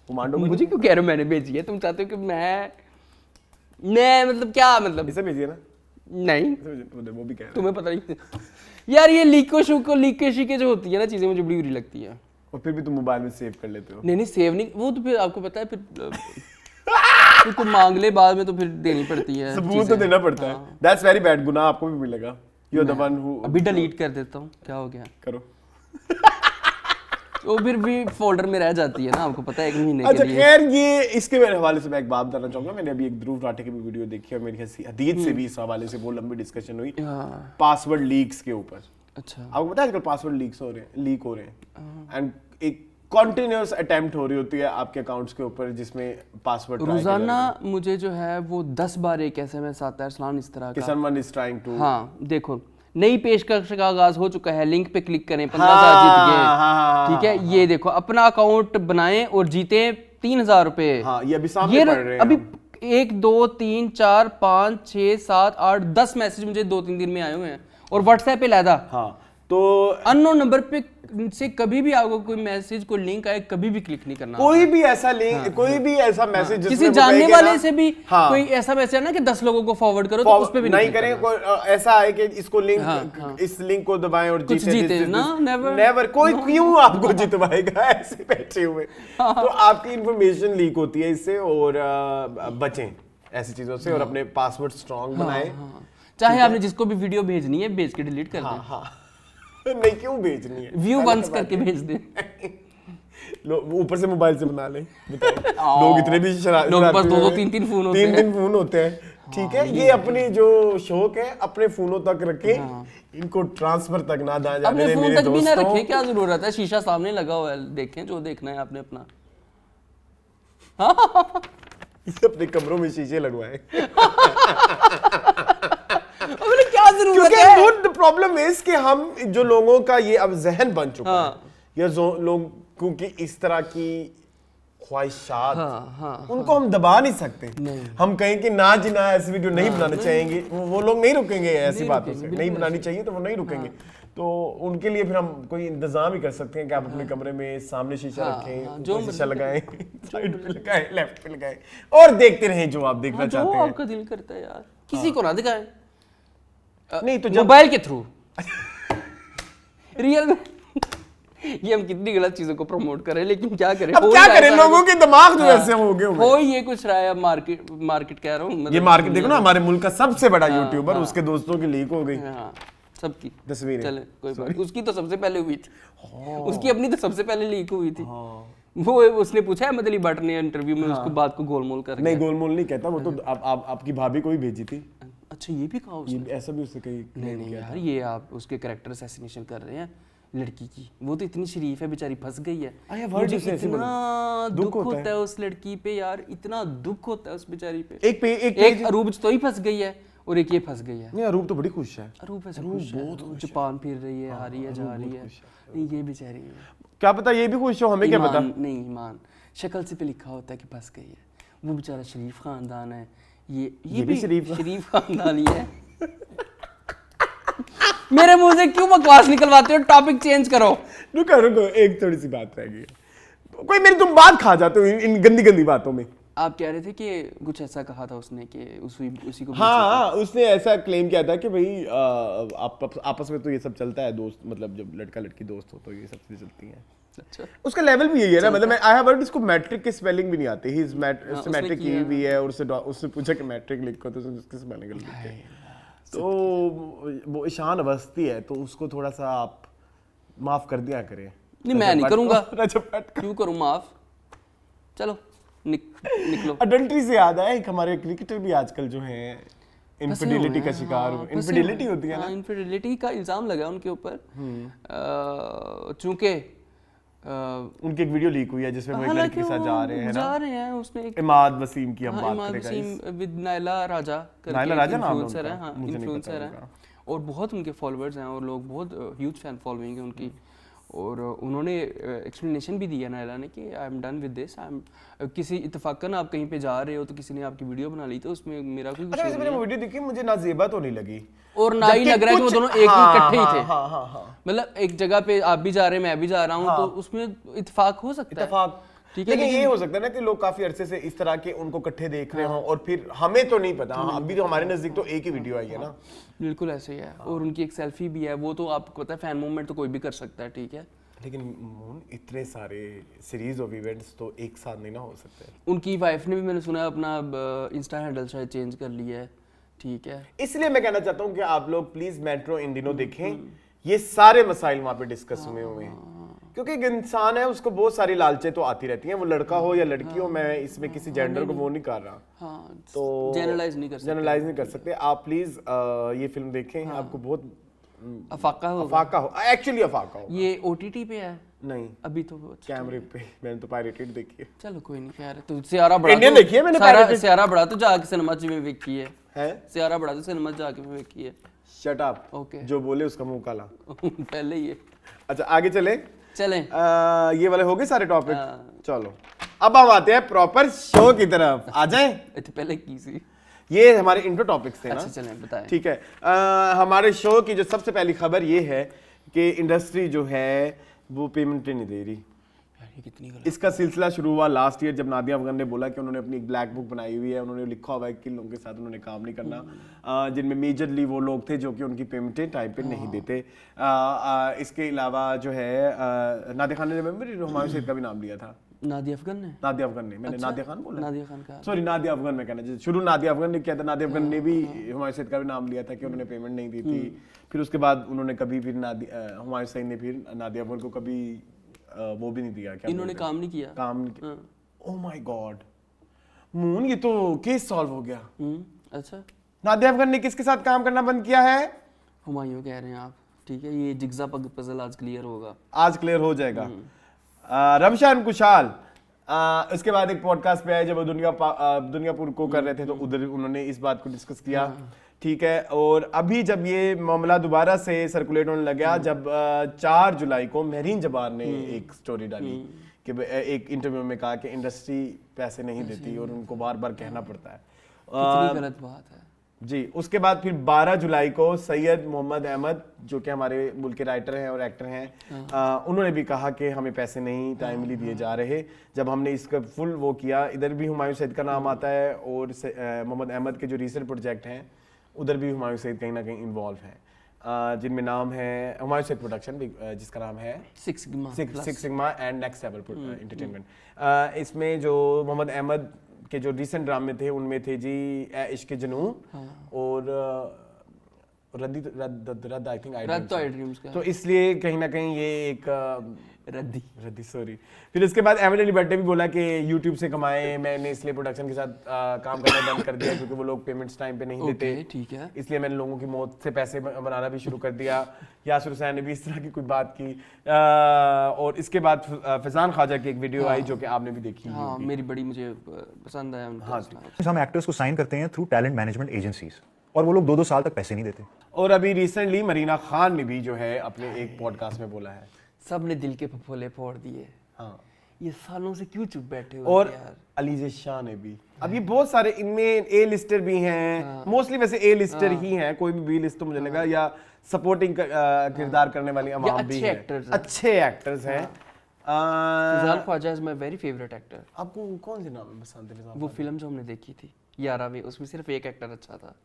वो मान डोगर। मुझे क्यों कह रहे हो मैंने भेजी है? तुम चाहते हो कि मैं मतलब क्या, मतलब इसे भेजी है ना? नहीं, वो भी कह रहा है, तुम्हें पता नहीं यार, ये लीकेशी के जो होती है ना चीजें, मुझे बड़ी बुरी लगती है। और फिर भी तुम मोबाइल में सेव कर लेते हो। नहीं, सेव नहीं, वो तो फिर आपको पता है फिर कोई मांग ले बाद में तो फिर देनी पड़ती है, सबूत तो देना पड़ता है। दैट्स वेरी बैड, गुनाह आपको भी मिलेगा। You are the one who, अभी डिलीट कर देता हूँ, क्या हो गया, करो। वो फिर भी फोल्डर में रह जाती है ना, आपको पता है, 1 महीने अच्छा, के लिए। खैर, ये इसके मेरे हवाले से मैं एक बात बताना चाहूंगा। मैंने अभी एक ध्रुव राठे की भी वीडियो देखी और मेरी हदीद से भी इस हवाले से वो लंबी डिस्कशन हुई पासवर्ड लीक्स के ऊपर। अच्छा, आपको पता है आजकल पासवर्ड लीक हो रहे हैं एंड एक कॉन्टिन्यूअस अटेम्प्ट हो रही होती है आपके अकाउंट्स के ऊपर जिसमें पासवर्ड रोजाना मुझे जो है वो 10 बार एक एसएमएस आता है सलान इस तरह का, someone is trying to, हाँ देखो नई पेशकश का आगाज हो चुका है, लिंक पे क्लिक करें, 15,000 जीत गए, ठीक है, ये देखो अपना अकाउंट बनाएं और जीते 3,000 रुपए। हाँ, ये अभी सामने पड़ रहे हैं। अभी 1 2 3 4 5 6 7 8 10 मैसेज मुझे 2-3 दिन में आए हुए हैं और व्हाट्सएप पे लैदा। हाँ, तो अननोन नंबर पे से कभी भी आपको कोई मैसेज, कोई लिंक आए, कभी भी क्लिक नहीं करना। कोई भी ऐसा लिंक, कोई भी ऐसा मैसेज किसी जानने वाले से भी कोई ऐसा मैसेज है ना कि 10 लोगों को फॉरवर्ड करो, तो उस पे भी नहीं करें। कोई ऐसा है कि इसको लिंक, इस लिंक को दबाएं और जीते ना, नेवर। कोई क्यों आपको जितवाएगा ऐसे बैठे हुए? तो आपकी इंफॉर्मेशन लीक होती है इससे, और बचें ऐसी चीजों से और अपने पासवर्ड स्ट्रांग बनाएं। चाहे आपने जिसको भी वीडियो भेजनी है भेज के डिलीट कर दें। हाँ, नहीं, क्यों भेजनी है, व्यू वंस करके भेज दे। ऊपर से मोबाइल से बना ले, लोग इतने भी लोग पास 2-2 3-3 फोन होते हैं, 3 फोन होते हैं, ठीक है। ये अपनी जो शौक है अपने फोनों तक रखें, इनको ट्रांसफर तक ना जाने अपने दें फोन मेरे तक भी ना दोस्तों। रखें, क्या जरूरत है, शीशा सामने लगा हुआ है, देखें जो देखना है आपने अपना। अपने कमरों में शीशे लगवाएं। क्या जरूरत है? द प्रॉब्लम इज कि हम जो लोगों का ये अब जहन बन चुका है, या जो लोगों की इस तरह की ख्वाहिशात, उनको हम दबा नहीं सकते। हम कहें कि ना जी ना, ऐसी वीडियो नहीं बनाना चाहेंगे, वो लोग नहीं रुकेंगे ऐसी बातों से, नहीं बनानी चाहिए तो वो नहीं रुकेंगे। तो उनके लिए फिर हम कोई इंतजाम ही कर सकते हैं कि आप अपने कमरे में सामने शीशा रखें, जो शीशा लगाएं, साइड पे लगाएं, लेफ्ट पे लगाएं और देखते रहें जो आप देखना चाहते हैं। जो आपका दिल करता है यार, किसी को ना दिखाएं। नहीं तो मोबाइल के थ्रू रियल में ये हम कितनी गलत चीजों को प्रमोट कर रहे हैं, लेकिन क्या करें, अब क्या करें, लोगों के दिमाग जो ऐसे हो गए हो ये कुछ रहा है। मार्केट कह रहा हूँ, ये मार्केट देखो ना, हमारे मुल्क का सबसे बड़ा यूट्यूबर, उसके दोस्तों की लीक हो गई सबकी तस्वीरें। चले कोई बात, उसकी तो सबसे पहले हुई थी, उसकी अपनी तो सबसे पहले लीक हुई थी। वो उसने पूछा है अहमद अली भट्ट ने इंटरव्यू में, उसको बात को गोलमोल कर, नहीं गोलमोल नहीं कहता वो, तो आपकी भाभी को ही भेजी थी। अच्छा, ये भी कहा उसने? ऐसा भी उसने कहीं नहीं यार, ये आप उसके कैरेक्टर असैसिनेशन कर रहे हैं। लड़की की, वो तो इतनी शरीफ है बेचारी, फंस गई है। I have heard मुझे उससे ऐसे इतना दुख होता होता है उस लड़की पे यार, इतना दुख होता है उस बेचारी पे। एक एक अरूब तो ही फंस गई है और एक ये फंस गई है। नहीं, अरूब तो बड़ी खुश है। अरूब ऐसे खुश है, वो जापान फिर रही है, आ रही है, जा रही है। नहीं ये बेचारी क्या पता ये भी खुश हो, हमें क्या पता। नहीं ईमान शक्ल से पे लिखा होता है कि फंस गई है। वो बेचारा शरीफ खानदान है, ये भी शरीफ खानदान ही है। मेरे मुंह से क्यों बकवास निकलवाते हो? टॉपिक चेंज करो। रुको, एक थोड़ी सी बात रह गई। कोई मेरी तुम बात खा जाते हो इन गंदी गंदी बातों में। आप कह रहे थे कि कुछ ऐसा कहा था उसने कि उसी को हाँ, उसने ऐसा क्लेम किया था कि भाई आपस में तो ये सब चलता है, दोस्त मतलब जब लड़का लड़की दोस्त हो तो ये सब चीजें चलती हैं। अच्छा, उसका लेवल भी यही है ना, मतलब मैं आई हैव हर्ड इसको मैट्रिक की स्पेलिंग भी नहीं आती। ही इज मैट्रिक की भी है और उससे पूछा कि मैट्रिक लिखो तो उसकी स्पेलिंग लिखी। तो वो ईशान अवस्थी है, तो उसको थोड़ा सा आप माफ कर दिया करें। नहीं मैं नहीं करूंगा। रजब क्यों करूं माफ? चलो निकलो। अडल्ट्री से याद आया, एक हमारे क्रिकेटर भी आजकल जो है इनफिडेलिटी का शिकार हुए। इनफिडेलिटी होती है ना, इनफिडेलिटी का इल्जाम लगा उनके ऊपर, चूंकि उनकी एक वीडियो लीक हुई है जिसमें वो एक लड़की के साथ जा रहे हैं ना, उसने एक इमाद वसीम की हम बात इमाद करेंगे वसीम विद नायला राजा इन्फ्लुएंसर है, हाँ इन्फ्लुएंसर है और बहुत उनके फॉलोअर्स हैं और लोग बहुत ह्यूज फैन फॉलोइंग है उनकी। और उन्होंने एक्सप्लेनेशन भी दिया नायला ने कि I am done with this, I am किसी इत्तेफाकन आप कहीं पे जा रहे हो तो किसी ने आपकी वीडियो बना ली तो उसमें मेरा कोई कुछ नहीं। मैंने वो वीडियो देखी, मुझे ना ज़ेबा तो नहीं लगी और ना ही लग रहा है कि वो दोनों एक ही इकट्ठे ही थे। मतलब एक जगह पे आप भी जा रहे हैं मैं भी जा रहा हूँ तो उसमें इत्तेफाक हो सकता है, ठीक है। लेकिन ये हो सकता है ना कि लोग काफी अरसे से इस तरह के उनको इकट्ठे देख रहे हों और फिर हमें तो नहीं पता। अभी तो हमारे नजदीक तो एक ही वीडियो आई है ना। बिल्कुल ऐसे ही है और उनकी एक सेल्फी भी है, वो तो आपको पता है फैन मूवमेंट तो कोई भी कर सकता है, ठीक है। लेकिन इतने सारे सीरीज ऑफ इवेंट्स तो एक साथ नहीं ना हो सकते। उनकी वाइफ ने भी मैंने सुना अपना इंस्टा हैंडल शायद चेंज कर लिया है, ठीक है। इसलिए मैं कहना चाहता हूँ कि आप लोग प्लीज मेट्रो इन दिनों देखें, ये सारे मसाइल वहाँ पे डिस्कस हुए हैं। क्योंकि एक इंसान है, उसको बहुत सारी लालचें तो आती रहती हैं, वो लड़का हो या लड़की हो, मैं इसमें किसी जेंडर को वो नहीं कर रहा, तो जनरलाइज नहीं कर सकते। आप प्लीज ये फिल्म देखें, आपको बहुत अफाका हो, एक्चुअली अफाका हो। ये ओटीटी पे है नहीं, अभी तो कैमरे पे, मैंने तो पायरेटेड देखी है। चलो कोई नहीं यार, तो सियारा बड़ा इंडियन देखी है मैंने, पायरेटेड। सियारा बड़ा तो जाके सिनेमा में देखी है सियारा बड़ा तो सिनेमा जाके देखी है। शट अप, ओके, जो बोले उसका मुंह काला। पहले ही है। अच्छा आगे चले ये वाले हो गए सारे टॉपिक। चलो अब हम आते हैं प्रॉपर शो की तरफ, आ जाएं। पहले की सी ये हमारे इंट्रो टॉपिक्स थे ना। अच्छा चलें बताएं। ठीक है, हमारे शो की जो सबसे पहली खबर ये है कि इंडस्ट्री जो है वो पेमेंट नहीं दे रही। कितनी गलत। इसका सिलसिला शुरू हुआ लास्ट ईयर जब नादिया अफगान ने बोला कि उन्होंने अपनी एक ब्लैक बुक बनाई हुई है, उन्होंने लिखा हुआ है कि लोगों के साथ उन्होंने काम नहीं करना, जिनमें मेजरली वो लोग थे जो कि उनकी पेमेंटें टाइम पे नहीं देते। इसके अलावा जो है नादिया खान ने हुमायूं सईद का भी नाम लिया था। नादिया अफगान ने मैंने अच्छा? नादिया खान बोला, नादिया खान का, सॉरी नादिया अफगान में कहना, शुरू नादिया अफगान ने किया था। नादिया अफगान ने भी हुमायूं सईद का भी नाम लिया था कि उन्होंने पेमेंट नहीं दी थी। फिर उसके बाद उन्होंने कभी फिर हुमायूं सईद ने फिर नादिया अफगान को कभी वो भी नहीं दिया, क्या इन्होंने काम नहीं किया। ओह माय गॉड मून, ये तो केस सॉल्व हो गया। अच्छा, नादिया अफगान ने किसके साथ काम करना बंद किया है? हुमायूं कह रहे हैं आप, ठीक है। ये जिग्जा पजल आज क्लियर होगा, आज क्लियर हो जाएगा। रमशान कुशाल उसके बाद एक पॉडकास्ट पे आए जब वो दुनियापुर को कर रहे थे, तो उधर उन्होंने इस बात को डिस्कस किया, ठीक है। और अभी जब ये मामला दोबारा से सर्कुलेट होने लगा, जब 4 जुलाई को महरीन जबान ने एक स्टोरी डाली कि एक इंटरव्यू में कहा कि इंडस्ट्री पैसे नहीं देती और उनको बार बार कहना पड़ता है। कितनी गलत बात है जी। उसके बाद फिर 12 जुलाई को सैयद मोहम्मद अहमद जो कि हमारे मुल्क के राइटर हैं और एक्टर हैं, उन्होंने भी कहा कि हमें पैसे नहीं टाइमली दिए जा रहे। जब हमने इसका फुल वो किया, इधर भी हुमायूं सईद का नाम आता है और मोहम्मद अहमद के जो रीसेंट प्रोजेक्ट हैं उधर भी हुमायूं सईद कहीं ना कहीं इन्वॉल्व हैं, जिनमें नाम है हुमायूं सईद प्रोडक्शन जिसका नाम है six sigma and next level entertainment. इसमें जो मोहम्मद अहमद के जो रिसेंट ड्रामे थे उनमें थे जी इश्क जुनून और रद्द आई थिंक रद्द तो आई ड्रीम्स का तो इसलिए कहीं ना कहीं ये एक रद्दी सॉरी। फिर उसके बाद एमिली बट्टे भी बोला कि YouTube से कमाए, मैंने इसलिए प्रोडक्शन के साथ काम करना बंद कर दिया क्योंकि वो लोग पेमेंट्स टाइम पे नहीं देते। ठीक है, इसलिए मैंने लोगों की मौत से पैसे बनाना भी शुरू कर दिया। यासिर हुसैन ने भी इस तरह की कोई बात की। और इसके बाद फैजान ख्वाजा की एक वीडियो आई जो कि आपने भी देखी। हाँ मेरी बड़ी मुझे पसंद आया उनका। हम एक्टर्स को साइन करते हैं थ्रू टैलेंट मैनेजमेंट एजेंसीज और वो लोग 2-2 साल तक पैसे नहीं देते। और अभी रिसेंटली मरीना खान ने भी जो है अपने एक पॉडकास्ट में बोला है, सब ने दिल के फफोले फोड़ दिए। हाँ, ये सालों से क्यों चुप बैठे हो और यार। अलीज़ा शाह ने भी। अब ये बहुत सारे इनमें ए लिस्टर भी हैं, मोस्टली वैसे ए लिस्टर ही हैं, कोई भी बी लिस्ट तो मुझे लगा, या सपोर्टिंग किरदार करने वाली अवाम भी अच्छे हैं, actors हैं। अच्छे एक्टर्स हैं। Faizan Khawaja is my very favourite actor. आपको कौन से नाम पसंद है फिजान? वो फिल्म जो हमने देखी थी 11वीं, उसमें सिर्फ एक एक्टर अच्छा था,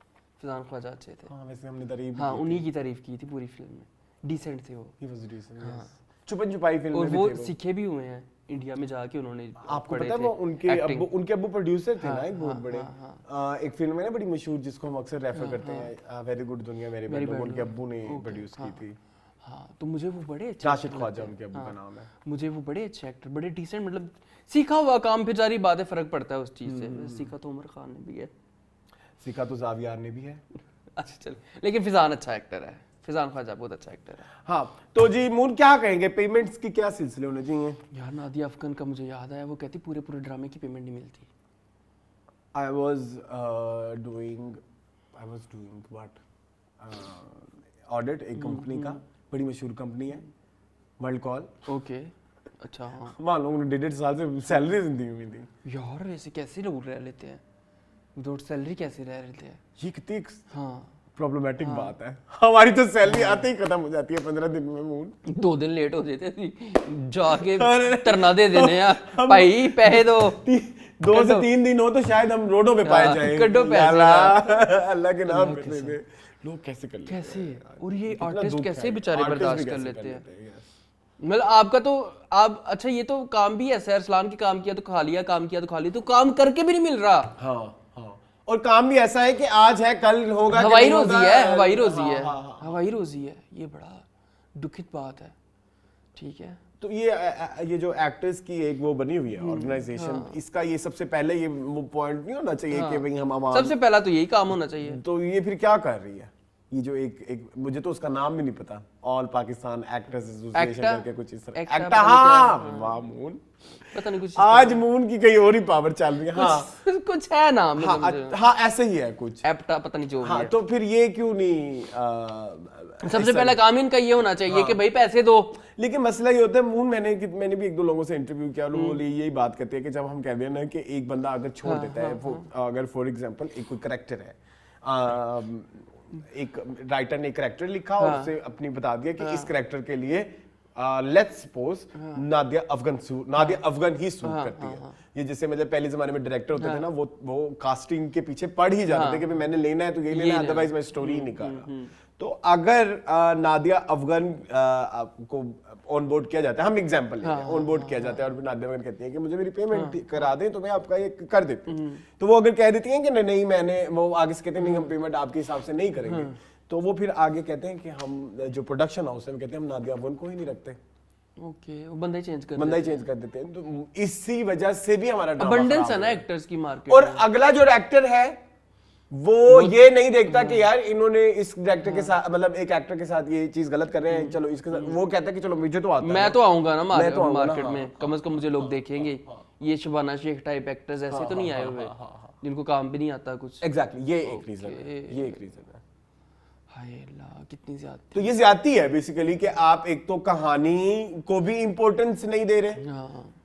फिजान ख्वाजा अच्छे थे। हाँ वैसे हमने तारीफ हाँ उन्हीं की तारीफ की थी पूरी फिल्म में, डिसेंट थे वो। He was decent, yes. Chupan Chupai film और में भी वो थे वो। सीखे भी हुए हैं इंडिया में जाके, उन्होंने आपको पढ़े पता है थे वो acting। उनके अब्बू प्रोड्यूसर थे ना, एक बहुत हाँ, बड़े। एक फिल्म है ना बड़ी मशहूर जिसको हम अक्सर रेफर करते हैं, वेरी गुड दुनिया मेरे बैड लोग, उनके अब्बू ने प्रोड्यूस की थी। हाँ तो मुझे वो बड़े अच्छे राशिद ख्वाजा उनके अब्बू का नाम है। मुझे वो बड़े अच्छे एक्टर, बड़े डिसेंट, मतलब सीखा हुआ काम, फिर जारी बात है, फर्क पड़ता है उस चीज से। सीखा तो उमर खान ने भी है, सीखा तो जावियार ने भी है। अच्छा चल, लेकिन फिजान अच्छा एक्टर है, फिजान ख्वाजा बहुत अच्छा एक्टर है। हाँ तो जी मून क्या कहेंगे, पेमेंट्स की क्या सिलसिले होने चाहिए? यार नादिया अफगान का मुझे याद आया, वो कहती पूरे ड्रामे की पेमेंट नहीं मिलती। I was doing what audit एक कंपनी का, बड़ी मशहूर कंपनी है, वर्ल्ड कॉल। ओके अच्छा हाँ। वहाँ लोगों ने 1.5 साल से सैलरी दी हुई थी। यार वैसे कैसे लोग रह लेते हैं विदाउट सैलरी, कैसे रह लेते हैं? ये कितनी हाँ प्रॉब्लमेटिक बात है। हमारी तो सैलरी आते ही खत्म हो जाती है 15 दिन में मून। 2 दिन लेट हो जाते थे, जाके धरना दे देने यार, भाई पैसे दो। 2 से 3 दिन हो तो शायद हम रोडों पे पाए जाए। कड्डो पैसे अल्लाह के नाम पे दे दे। लोग कैसे कर लेते हैं कैसे, यार? और ये कितना आर्टिस्ट दुख कैसे है। बेचारे Artist भी बर्दाश्त कर कैसे लेते हैं? yes। मतलब आपका तो आप अच्छा, ये तो काम भी ऐसा है, अरसलान की काम किया तो खा लिया, काम किया तो खा लिया, तो काम करके भी नहीं मिल रहा। हाँ हाँ, और काम भी ऐसा है कि आज है कल होगा, हवाई रोजी है, हवाई रोजी है, हवाई रोजी है, ये बड़ा दुखित बात है। ठीक है, तो ये जो एक्टर्स की एक वो बनी हुई है ऑर्गेनाइजेशन, इसका ये सबसे पहले ये वो पॉइंट नहीं होना चाहिए कि भाई हम आवाम, सबसे पहला तो यही काम होना चाहिए। तो ये फिर क्या कर रही है? ये जो एक मुझे तो उसका नाम भी नहीं पता, ऑल पाकिस्तान एक्टर्स एसोसिएशन करके कुछ इस तरह। एक्टा, हाँ वाह मून, पता नहीं कुछ आज मून की कहीं और ही पावर चल रही है। हाँ कुछ है नाम, हाँ ऐसे ही है कुछ, एप्टा पता नहीं जो भी हाँ। है। तो फिर ये क्यों नहीं सबसे पहला काम इनका ये होना चाहिए कि भाई पैसे दो। लेकिन मसला ये होता है मून, मैंने भी 1-2 लोगों से इंटरव्यू किया, लोग बोले यही बात करते हैं कि जब हम कहते हैं ना कि एक बंदा अगर छोड़ देता है, अगर फॉर एग्जांपल एक कोई कैरेक्टर है, एक राइटर ने एक कैरेक्टर लिखा और उसे अपनी बता दिया कि इस कैरेक्टर के लिए let's suppose Nadia Afghan he suit करती है। ये जैसे मतलब पहले जमाने में डायरेक्टर होते थे ना, वो कास्टिंग के पीछे पड़ ही जाते थे कि मैंने लेना है तो यही लेना है, अदरवाइज मैं स्टोरी ही नहीं कर रहा। तो अगर नादिया अफगान को ऑन बोर्ड किया जाता है, हम एग्जांपल लेते हैं, ऑन बोर्ड किया जाता है और फिर नादिया अफगान कहती है कि मुझे मेरी पेमेंट करा दें तो मैं आपका ये कर देती हूँ, तो वो अगर कह देती हैं कि नहीं मैंने, वो आगे से कहते हैं नहीं हम पेमेंट आपके हिसाब से नहीं करेंगे, तो वो फिर आगे कहते हैं कि हम जो प्रोडक्शन हाउस है वो कहते हैं हम नादिया अफगान को ही नहीं रखते, ओके वो बंदा ही चेंज कर देते हैं। तो इसी वजह से भी हमारा अबंडेंस है ना एक्टर्स की मार्केट। और अगला जो एक्टर है वो ये नहीं देखता कि यार इन्होंने इस डायरेक्टर के साथ, मतलब एक एक्टर के साथ ये चीज गलत कर रहे हैं, चलो इसके साथ, वो कहता है कि चलो मुझे तो आता है, मैं तो आऊंगा ना मार्केट में, कम से कम मुझे लोग देखेंगे। ये शबाना शेख टाइप एक्टर्स ऐसे तो नहीं आए हुए जिनको काम भी नहीं आता कुछ। एग्जैक्टली, ये एक रीजन है। हाय अल्लाह कितनी ज्यादती। तो ये ज्यादती है बेसिकली कि आप एक तो कहानी को भी इम्पोर्टेंस नहीं दे रहे,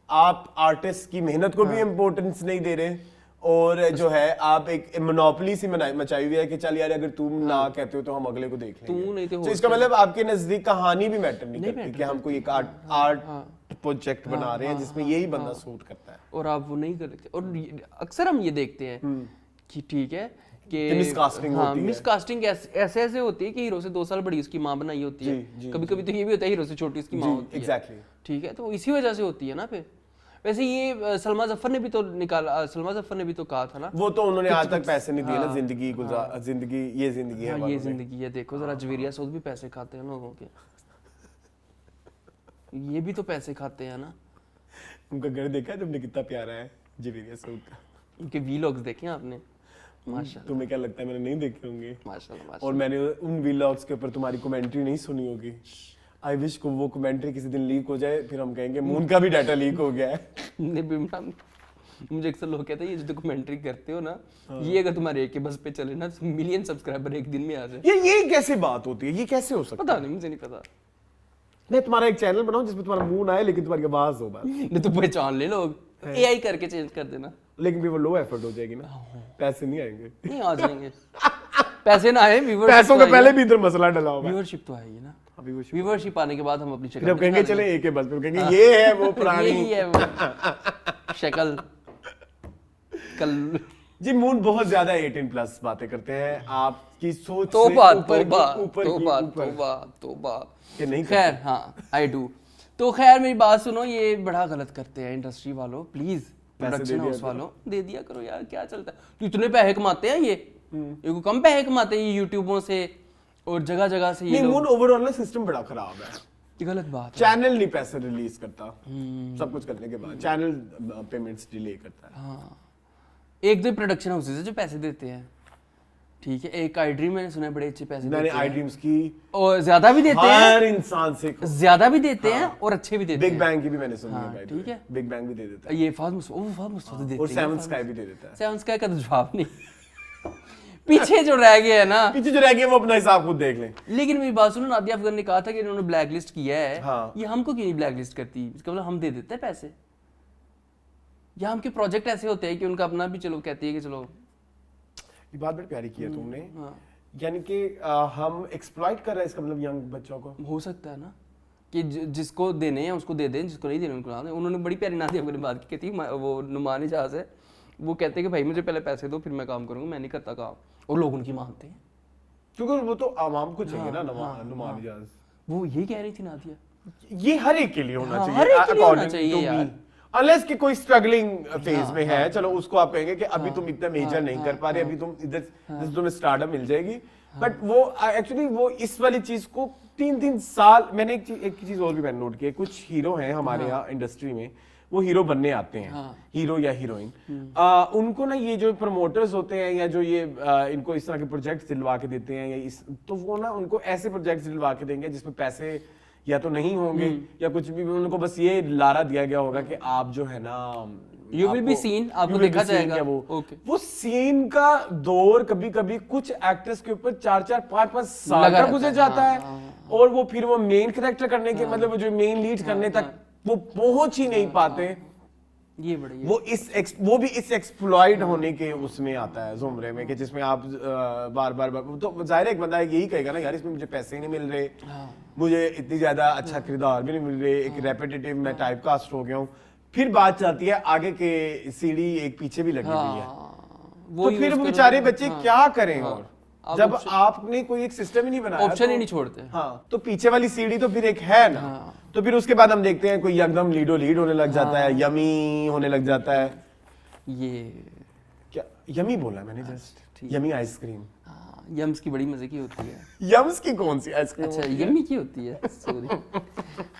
आप आर्टिस्ट की मेहनत को भी इम्पोर्टेंस नहीं दे रहे, और जो है आप एक मोनोपोली सी मचाई हुई है कि चल यार अगर तुम ना कहते हो तो हम अगले को देख लेंगे। तो इसका मतलब आपके नजदीक कहानी भी मैटर नहीं करती कि हम कोई एक आर्ट प्रोजेक्ट बना रहे हैं जिसमें यही बंदा सूट करता है, और आप वो नहीं करते। और अक्सर हम ये देखते हैं कि ठीक है कि मिसकास्टिंग होती है। मिसकास्टिंग ऐसे होती है कि हीरो से 2 साल बड़ी उसकी माँ बनाई होती है, कभी कभी तो ये भी होता है हीरो से छोटी उसकी माँ होती है। एग्जैक्टली, ठीक है, तो इसी वजह से होती है ना। फिर वैसे ये सलमा जफर ने भी तो निकाला, सलमा जफर ने भी तो कहा था ना, वो तो उन्होंने आज तक पैसे नहीं दिए ना, जिंदगी ये जिंदगी है हाँ, ये वालों में। जिंदगी है, देखो जरा जवेरिया सूद भी पैसे खाते हैं लोगों के, ये भी तो पैसे खाते हैं ना। उनका घर देखा है तुमने, कितना प्यारा है जवेरिया सूद का। उनके वीलॉग्स देखे हैं आपने? माशाल्लाह तुम्हें क्या लगता है मैंने नहीं देखे होंगे? माशाल्लाह और मैंने उन व्लॉग्स के ऊपर तुम्हारी कमेंट्री नहीं सुनी होगी। आई विश को वो कमेंट्री किसी दिन लीक हो जाए, फिर हम कहेंगे मून का भी डाटा लीक हो गया है। नहीं बिमरान, मुझे अक्सर लोग कहते हैं ये जो डॉक्यूमेंट्री करते हो ना, ये अगर तुम्हारे एक के बस पे चले ना, तो मिलियन सब्सक्राइबर एक दिन में आ जाए। ये कैसे बात होती है? ये कैसे हो सकता पता नहीं, मुझे नहीं पता। मैं तुम्हारा एक चैनल बनाऊं जिसमें तुम्हारा मून आए लेकिन तुम्हारी आवाज हो बस। नहीं तो पहचान ले लोग, एआई करके चेंज कर देना। लेकिन भी वो लो एफर्ट हो जाएगी ना, पैसे नहीं आएंगे। नहीं आ जाएंगे, पैसे ना आए, व्यूअरशिप पैसों का पहले भी इधर मसला डला हुआ है। व्यूअरशिप तो आएगी ना, अभी वो व्यूअरशिप आने के बाद हम अपनी फिर शक्ल अब कहेंगे चले एक के बस, फिर कहेंगे ये है वो पुरानी। यही है वो शक्ल कल। जी मून बहुत ज्यादा 18+ बातें करते हैं, आपकी सोच तौबा से ऊपर तौबा की ऊपर तौबा की ऊपर तौबा तौबा। ये नहीं खैर हाँ, आई डू। तो खैर मेरी बात सुनो, ये बड़ा गलत करते हैं इंडस्ट्री वालों, प्लीज प्रोडक्शन हाउस वालों, दे दिया करो यार, क्या चलता है? तो इतने पैसे कमाते हैं ये को कम पैसे कमाते हैं ये यूट्यूबों से और जगह जगह से ये नहीं, लोग। मून ओवरऑल ना सिस्टम बड़ा खराब है। ये गलत बात है। चैनल नहीं पैसे रिलीज करता, सब कुछ करने के बाद चैनल पेमेंट्स डिले करता है। हाँ, एक दो प्रोडक्शन हाउसेज है जो पैसे देते हैं, ठीक है। एक आई ड्रीम मैंने सुना है बड़े अच्छे पैसे मैंने देते आई हैं, ड्रीम्स की और ज्यादा भी देते हैं, हर इंसान से ज्यादा भी देते हैं और अच्छे भी देते बिग हैं। बैंग की भी मैंने सुनी हाँ, है भाई, ठीक है। बिग बैंग भी दे देता है ये फास्ट मुस्तफा देते और हैं। सेवन स्काई भी दे देता है। सेवन स्काई का तो जवाब नहीं। पीछे जो रह गया है ना, पीछे जो रह गया वो अपना हिसाब खुद देख लें। लेकिन मेरी बात सुनो, नादिया अफगान ने कहा था कि इन्होंने ब्लैक लिस्ट किया है, हाँ। ये हमको क्यों नहीं ब्लैक लिस्ट करती? इसका मतलब हम दे देते हैं पैसे, या हमके प्रोजेक्ट ऐसे होते हैं कि उनका अपना भी चलो कहती है कि चलो। ये बात बड़ी प्यारी की है तुमने, हाँ, यानी कि हम एक्सप्लॉइट कर रहे हैं इसका मतलब यंग बच्चों को। हो सकता है ना कि जिसको देने हैं उसको दे दें, जिसको नहीं देने उनको ना दें। उन्होंने बड़ी प्यारी नादिया अफगान ने बात की थी, वो नुमानी जहाज है, वो कहते हैं कि भाई मुझे पहले पैसे दो फिर मैं काम करूंगा, मैं नहीं करता काम, और लोग उनकी मानते हैं। क्योंकि वो तो आवाम को चाहिए ना नुमान इजाज। वो यही कह रही थी नादिया, ये हर एक के लिए होना हाँ, चाहिए, हर एक के लिए होना according चाहिए to यार। me। Unless कि कोई स्ट्रगलिंग फेज में है, चलो उसको आप कहेंगे कि अभी तुम इतना मेजर नहीं कर पा रहे, अभी तुम इधर तुम्हें स्टार्टअप मिल जाएगी। बट वो एक्चुअली वो इस वाली चीज को 3-3 साल, मैंने एक चीज और भी मैंने नोट की है, कुछ हीरो हैं हमारे यहाँ इंडस्ट्री में, वो हीरो बनने आते हैं, हीरो या हीरोइन, उनको ना ये जो प्रमोटर्स होते हैं या जो ये इनको इस तरह के प्रोजेक्ट दिलवा के देते हैं, या तो वो ना उनको ऐसे प्रोजेक्ट दिलवा के देंगे जिसमें पैसे या तो नहीं होंगे या कुछ भी, उनको बस ये लारा दिया गया होगा कि आप जो है ना You will be seen, आपको देखा जाएगा। वो सीन का दौर कभी कभी कुछ एक्टर्स के ऊपर 4-4, 5-5 साल का गुजर जाता है, और वो फिर वो मेन कैरेक्टर करने के मतलब जो मेन लीड करने तक वो पहुंच ही नहीं पाते। ये बड़ी वो भी इस एक्सप्लॉइट होने के उसमें आता है जुमरे में, कि जिसमें आप बार बार तो जाहिर है एक बंदा यही कहेगा ना, यार इसमें मुझे पैसे ही नहीं मिल रहे, मुझे इतनी ज्यादा अच्छा किरदार भी नहीं मिल रहे, एक रेपिटेटिव मैं टाइप कास्ट हो गया हूँ। फिर बात चाहती है आगे के सीढ़ी एक पीछे भी लगी हुई है, तो फिर वो बेचारे बच्चे क्या करें, और जब आपने कोई एक सिस्टम ही नहीं बनाया, ऑप्शन ही नहीं छोड़ते। हाँ, तो पीछे वाली सीढ़ी तो फिर एक है ना, तो फिर उसके बाद हम देखते हैं कोई एकदम लीड होने लग जाता है, यमी होने लग जाता है। ये क्या यमी बोला मैंने? Just yummy ice cream. यम्स की बड़ी मजे की होती है। यम्स की कौन सी आइसक्रीम? अच्छा, यम्मी की होती है, सॉरी।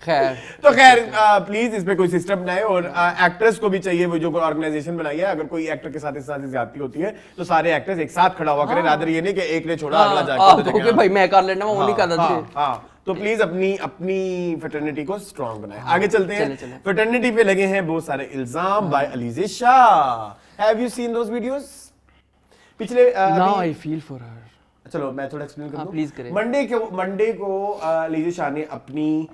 खैर तो खैर प्लीज इसमें कोई सिस्टम बनाए, और एक्टर्स को भी चाहिए, वो जो कोई ऑर्गेनाइजेशन बनाई है, अगर कोई एक्टर के साथ इस साथ ज्यादती होती है तो सारे एक्टर्स एक साथ खड़ा हुआ करें, रादर ये नहीं कि एक ने छोड़ा अगला जाके ओके भाई मैं कर लेना, वो नहीं कर देते। हाँ, तो प्लीज अपनी फ्रेटर्निटी को स्ट्रांग बनाए। आगे चलते हैं। फ्रेटर्निटी पे लगे हैं बहुत सारे इल्जाम by Aliza Shah. Have you seen those videos? पिछले now I feel for her. चलो मैं थोड़ा एक्सप्लेन कर दूं। प्लीज करें। मंडे को अलीज़ा शाह ने अपनी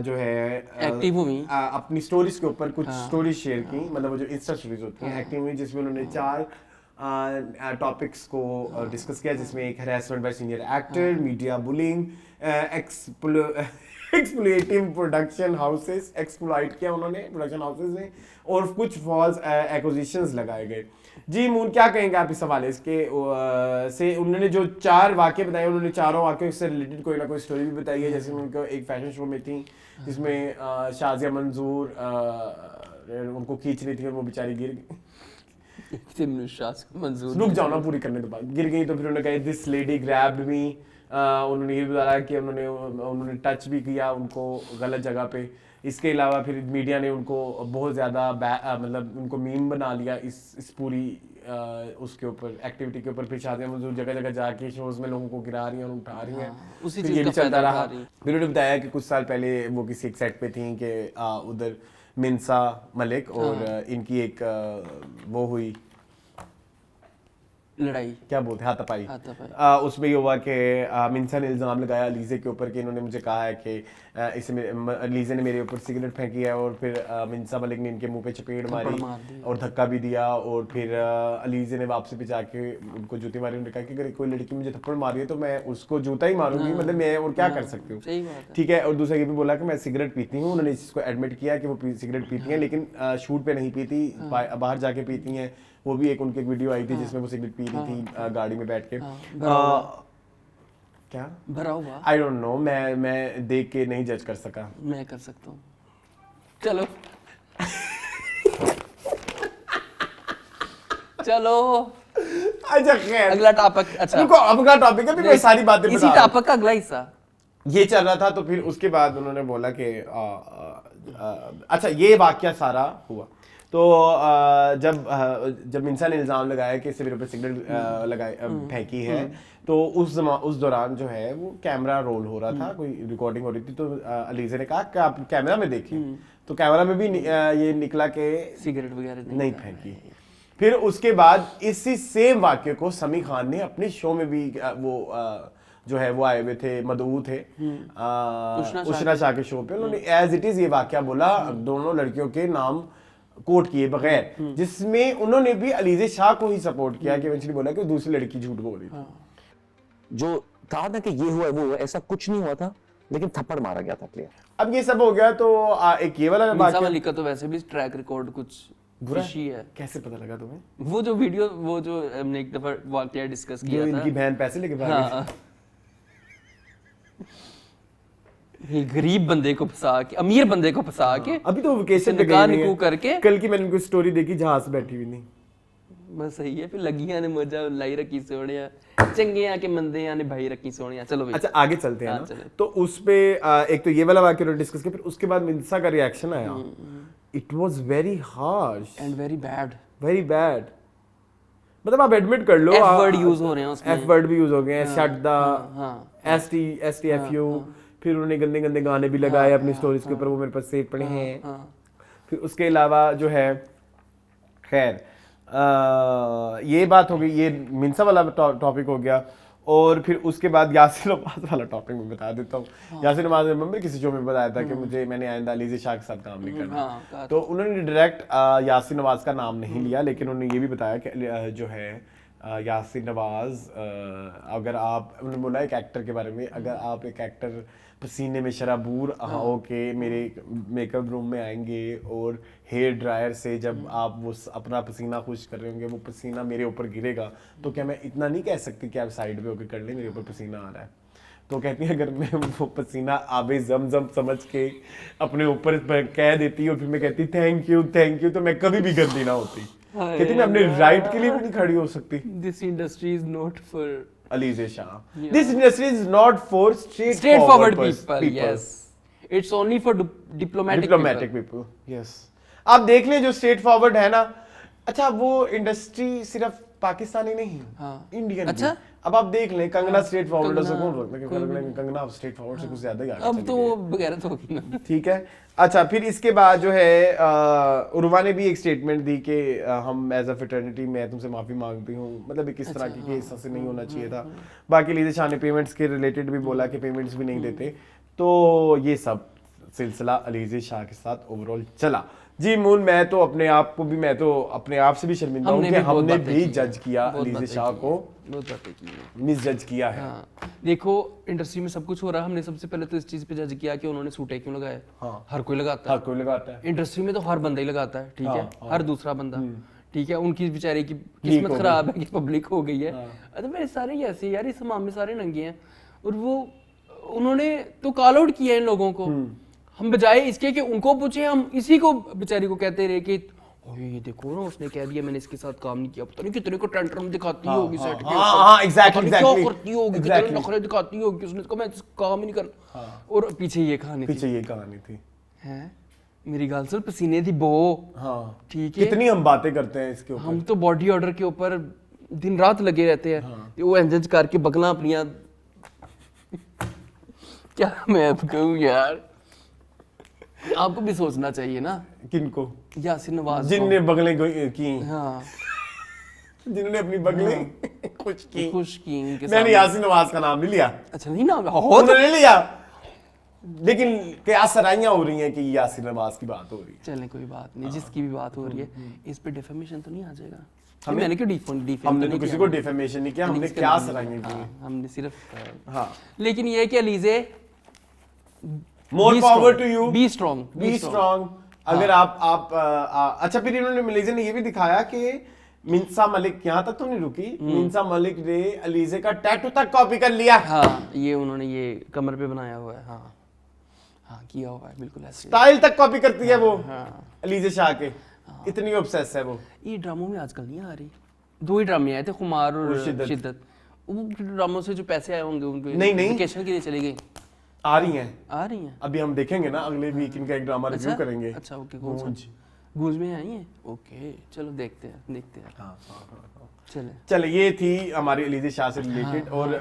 जो है एक्टिव हुई अपनी स्टोरीज के ऊपर कुछ स्टोरीज शेयर की, मतलब वो जो इंस्टा स्टोरीज होती हैं एक्टिव हुई, जिसमें उन्होंने 4 टॉपिक्स को डिस्कस किया, जिसमें एक harassment by senior actor, media bullying, exploitive production houses, exploit किया उन्होंने प्रोडक्शन हाउसेस ने, और कुछ फॉल्स एक्विजिशंस लगाए गए। जी मून क्या कहेंगे आप इस हवाले से? उन्होंने जो 4 वाक़े बताए, उन्होंने चारों वाक़े से रिलेटेड कोई ना कोई स्टोरी भी बताई है, जैसे उनको एक फैशन शो में थी जिसमें शाजिया मंजूर उनको खींच रही थी और वो बेचारी गिर गई। तिमनु शाह मंजूर रुक जाओ ना, पूरी करने के बाद गिर गई। तो फिर उन्होंने कहा दिस लेडी ग्रैब्ड मी, उन्होंने ये बताया कि उन्होंने टच भी किया उनको गलत जगह पे। इसके अलावा फिर मीडिया ने उनको बहुत ज़्यादा मतलब उनको मीम बना लिया इस पूरी उसके ऊपर एक्टिविटी के ऊपर। फिर शादियाँ जो जगह जगह जाके शोज में लोगों को गिरा रही हैं और उठा रही हैं। उसी फिर चीज़ ये भी का चलता फायदा रहा। उठा रही। फिर उन्होंने बताया कि कुछ साल पहले वो किसी एक सेट पे थी कि उधर मिन्सा मलिक और इनकी एक वो हुई, लड़ाई क्या बोलते हैं, हाथापाई। हाथापाई। उसमें ये हुआ कि मिन्सा ने इल्ज़ाम लगाया अलीज़े के ऊपर कि इन्होंने मुझे कहा है कि अलीज़े ने मेरे ऊपर सिगरेट फेंकी है, और फिर मिन्सा मलिक ने इनके मुंह पे चपेट मारी और धक्का भी दिया। और फिर अलीज़े ने वापसी पे जाके उनको जूती मारी। उन्होंने कहा कि अगर कोई लड़की मुझे थप्पड़ मारी है तो मैं उसको जूता ही मारूंगी, मतलब मैं और क्या कर सकती हूँ, ठीक है। और दूसरा ये भी बोला कि मैं सिगरेट पीती हूँ। उन्होंने इसको एडमिट किया कि वो सिगरेट पीती हैं, लेकिन शूट पे नहीं पीती, बाहर जाके पीती हैं। वो भी एक वीडियो आई थी जिसमें वो सिगरेट पी रही थी गाड़ी में बैठ के। क्या भरा हुआ, आई डोंट नो, मैं देख के नहीं जज कर सका। मैं कर सकता हूँ। चलो चलो अच्छा खैर, अगला टॉपिक। अच्छा रुको, अगला टॉपिक है, मैं सारी बातें इसी बता रहा हूं। टॉपिक का अगला हिस्सा ये चल रहा था। तो फिर उसके बाद उन्होंने बोला कि अच्छा ये वाकया सारा हुआ। तो जब मिन्सा ने इल्ज़ाम लगाया कि इससे मेरे ऊपर सिगरेट फेंकी है, तो उस दौरान जो है वो कैमरा रोल हो रहा था, कोई रिकॉर्डिंग हो रही थी। तो अलीज़े ने कहा कि आप कैमरा में देखिए, तो कैमरा में भी ये निकला कि सिगरेट वगैरह नहीं फेंकी। फिर उसके बाद इसी सेम वाक्य को समी खान ने अपने शो में भी वो जो है वो आए हुए थे, मदऊ थे उशना शाह के शो पे। उन्होंने एज इट इज ये वाक्या बोला, दोनों लड़कियों के नाम कोट किए बगैर, जिसमें उन्होंने भी अलीज़े शाह को ही सपोर्ट किया कि इवेंचुअली बोला कि दूसरी लड़की झूठ बोल रही थी। जो था ना कि ये हुआ वो हुआ, ऐसा कुछ नहीं हुआ था, लेकिन थप्पड़ मारा गया था प्लेयर। अब ये सब हो गया तो एक ये वाला मिन्सा मलिक का तो वैसे भी ट्रैक रिकॉर्ड कुछ खुशी है। कैसे पता लगा तुम्हें? वो जो वीडियो, वो जो हमने एक दफा वाकया डिस्कस किया था, इनकी बहन पैसे लेके भाग गई। हाँ। ये गरीब बंदे को फंसा के, अमीर बंदे को फंसा के, अभी तो वेकेशन पे दुकान गई निकू है। करके। कल की मैंने उनको स्टोरी देखी, जहां से बैठी हुई नहीं। बस सही है। फिर लगियां ने मजा लाई रखी सोनिया, चंगे आके मंदे आने भाई रखी सोनिया। चलो भाई, अच्छा आगे चलते हैं हाँ, ना। चले। तो उस पे एक तो ये वाला वाक्य डिस्कस किया, फिर उसके बाद मिन्सा का रिएक्शन आया। It was very harsh and very bad, very bad. मतलब आप एडमिट कर लो, एफ वर्ड यूज हो रहे हैं उसमें, एफ वर्ड भी यूज हो गए हैं, शट द, हाँ, STFU। फिर उन्होंने गंदे गंदे गाने भी लगाए अपनी स्टोरीज के ऊपर, वो मेरे पास सेव पड़े हैं। फिर उसके अलावा जो है, खैर ये बात हो गई, ये मिन्सा वाला टॉपिक हो गया। और फिर उसके बाद यासिर नवाज वाला टॉपिक मैं बता देता हूँ। यासिर नवाज ने मैंने किसी शो में बताया था कि मुझे, मैंने आइंदा अलीज़े शाह के साथ काम नहीं करना। तो उन्होंने डायरेक्ट यासिर नवाज का नाम नहीं लिया, लेकिन उन्होंने ये भी बताया कि जो है यासिर नवाज, अगर आप, उन्होंने बोला एक एक्टर के बारे में, अगर आप एक एक्टर पसीने में शराबूर होके मेरे मेकअप रूम में आएंगे और हेयर ड्रायर से जब आप वो अपना पसीना खुश कर रहे होंगे, वो पसीना मेरे ऊपर गिरेगा, तो क्या मैं इतना नहीं कह सकती कि आप साइड पे होके कर ले, मेरे ऊपर पसीना आ रहा है। तो कहती है अगर मैं वो पसीना आबे ज़मज़म समझ के अपने ऊपर कह देती और फिर मैं कहती थैंक यू तो मैं कभी भी गंदी ना होती। कहती मैं अपने राइट के लिए भी नहीं खड़ी हो सकती। This industry is not for Alizeh Shah, this industry is not for straightforward people, yes, it's only for diplomatic people, yes। आप देख लें जो स्ट्रेट फॉरवर्ड है ना, अच्छा वो इंडस्ट्री सिर्फ पाकिस्तानी नहीं, इंडियन अच्छा? भी। अब आप देख लें, कंगना स्ट्रेट फॉरवर्ड है, कौन रोकता है? कंगना स्ट्रेट फॉरवर्ड से कुछ ज्यादा ही आगे अब चली तो गई। बगैर तो होगी ना। ठीक है। अच्छा फिर इसके बाद जो है उर्वा ने भी एक स्टेटमेंट दी कि हम एज अ फ्रेटर्निटी मैं तुमसे माफी मांगती हूँ, मतलब एक इस तरह की केस से नहीं होना चाहिए था। बाकी अलीज़े शाह ने पेमेंट्स के रिलेटेड भी बोला कि पेमेंट्स भी नहीं देते। तो ये सब सिलसिला अलीज़े शाह के साथ ओवरऑल चला। जी मून, मैं तो अपने आप से भी शर्मिंदा हूँ कि हमने भी जज किया अलीज़े शाह को, बहुत बातें की हैं। मिस जज किया है। हाँ, देखो इंडस्ट्री में सब कुछ हो रहा है, हमने सबसे पहले तो इस चीज पे जज किया कि उन्होंने सूटे क्यों लगाए। हाँ। हर कोई लगाता है, हर कोई लगाता है इंडस्ट्री में तो हर बंदा ही लगाता है, ठीक है, हाँ। हर दूसरा बंदा, ठीक है। उनकी बेचारे की किस्मत खराब है कि पब्लिक हो गई है। अरे मेरे सारे ही ऐसे यार, इस मामले सारे नंगे हैं। और वो उन्होंने तो कॉल आउट किया इन लोगों को, हम बजाय इसके कि उनको पूछे, हम इसी को बेचारी को कहते रहे कि ओए ये देखो ना उसने कह दिया मैंने इसके साथ काम नहीं किया, पता नहीं कितने को टेंट्रम दिखाती होगी सेट के ऊपर, एग्जैक्टली क्या करती होगी, कितने नखरे दिखाती होगी, उसने कहा मैं काम ही नहीं करना। और पीछे ये कहानी थी। पीछे ये कहानी थी। हैं मेरी गाल सुन, पसीने थी बो। हाँ ठीक है, कितनी हम बातें करते हैं इसके ऊपर। हम तो बॉडी ऑर्डर के ऊपर दिन रात लगे रहते हैं। वो इंजन करके बगला अपनिया क्या मैं अब कहूँ यार, आपको भी सोचना चाहिए ना। किनको? यासिर नवाज जिनने बगलें की, हाँ जिन्होंने अपनी बगलें खुश की। खुश की इनके मैंने सामने। यासिर नवाज का नाम नहीं लिया, अच्छा नहीं ना हो उन्होंने लिया, लेकिन क्या सराइयां हो रही हैं कि यासिर नवाज की बात हो रही है। चलें कोई बात नहीं, जिसकी भी बात हो रही है इस पे डिफेमेशन तो नहीं आ जाएगा। मैंने क्यों डिफेम हमने तो किसी को डिफेमेशन नहीं किया, हमने क्या सराइयां की। हमने सिर्फ हाँ लेकिन ये कि Alizeh more power to you, be strong, be strong. अगर आप अच्छा फिर इन्होंने मलेज़े ने ये भी दिखाया कि मिंसा मलिक, यहाँ तक तो नहीं रुकी, मिंसा मलिक ने अलीज़े का टैटू तक कॉपी कर लिया। हाँ ये उन्होंने ये कमर पे बनाया हुआ है। हाँ हाँ किया हुआ है बिल्कुल ऐसे। स्टाइल तक कॉपी करती है वो हाँ अलीज़े शाह के, इतनी ऑब्सेस है वो। ये ड्रामों में आजकल नहीं आ रही। 2 ही ड्रामे आए थे, खुमार और शिद्दत। वो ड्रामों से जो पैसे आए होंगे उनके नहीं। वेकेशन के लिए चली गई। आ रही हैं, आ रही हैं। अभी हम देखेंगे ना अगले वीक इनका एक ड्रामा रिव्यू करेंगे। अच्छा ओके, गूंज में आई हैं। ओके चलो देखते हैं। चले चले ये थी हमारी अलीज़े शाह से रिलेटेड। और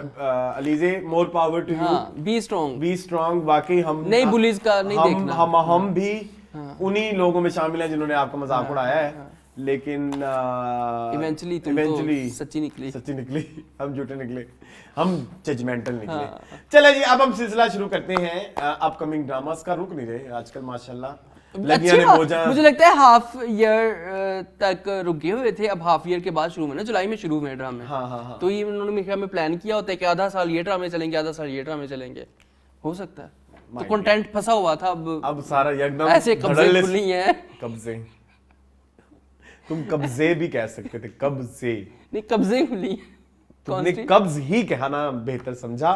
Alizeh more power to you, हाँ बी स्ट्रॉन्ग। Be strong. वाकई हम नहीं बुलीज का नहीं देखना। हम भी उन्हीं लोगों में शामिल हैं जिन्होंने आपका मजाक उड़ाया है, लेकिन इवेंचुअली तो सच्ची निकली, हम झूठे निकले, हम जजमेंटल निकले। चले जी अब हम सिलसिला शुरू करते हैं अपकमिंग ड्रामास का। रुक नहीं रहे आजकल माशाल्लाह, लगियां ने बोझा। मुझे लगता है हाफ ईयर तक रुके हुए थे, अब हाफ ईयर के बाद शुरू में ना, जुलाई में शुरू हुए ड्रामे। हाँ। तो ये उन्होंने मेरे ख्याल में प्लान किया होता है कि आधा साल ये ड्रामे चलेंगे, आधा साल ये ड्रामे चलेंगे, हो सकता है। तो कंटेंट फंसा हुआ था, अब सारा एकदम ऐसे कब्जे खुली हैं। कब्जे, तुम कब्जे भी कह सकते थे, कब्जे नहीं कब्जे खुली हैं। तुमने कब्ज ही कहना बेहतर समझा।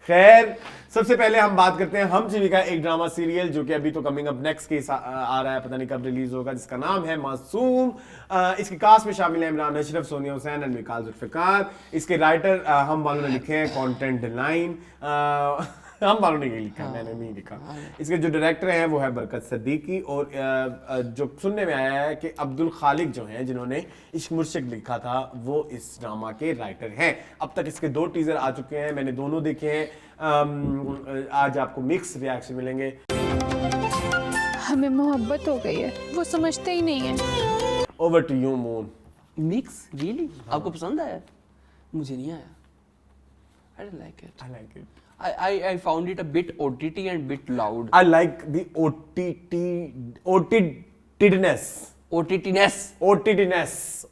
खैर सबसे पहले हम बात करते हैं हम टीवी का एक ड्रामा सीरियल जो कि अभी तो कमिंग अप नेक्स्ट केस आ रहा है, पता नहीं कब रिलीज होगा, जिसका नाम है मासूम। इसके कास्ट में शामिल है इमरान अशरफ, सोनिया हुसैन, अनमिकाल जुल्फिकार। इसके राइटर हम वालों ने लिखे हैं कंटेंट लाइन, हम वालों ने ये लिखा, मैंने नहीं लिखा। इसके जो डायरेक्टर हैं वो है बरकत सद्दीकी, और जो सुनने में आया है कि अब्दुल खालिक जो हैं जिन्होंने इश्क मुर्शिद लिखा था वो इस ड्रामा के राइटर हैं। अब तक इसके 2 टीजर आ चुके हैं, मैंने दोनों देखे हैं। आज आपको मिक्स रिएक्शन मिलेंगे। हमें मोहब्बत हो गई है, वो समझते ही नहीं है। Over to you moon. Mix really आपको पसंद आया? मुझे नहीं आया। I didn't like it. I like it. I found it a bit OTT and bit loud. I like the OTTness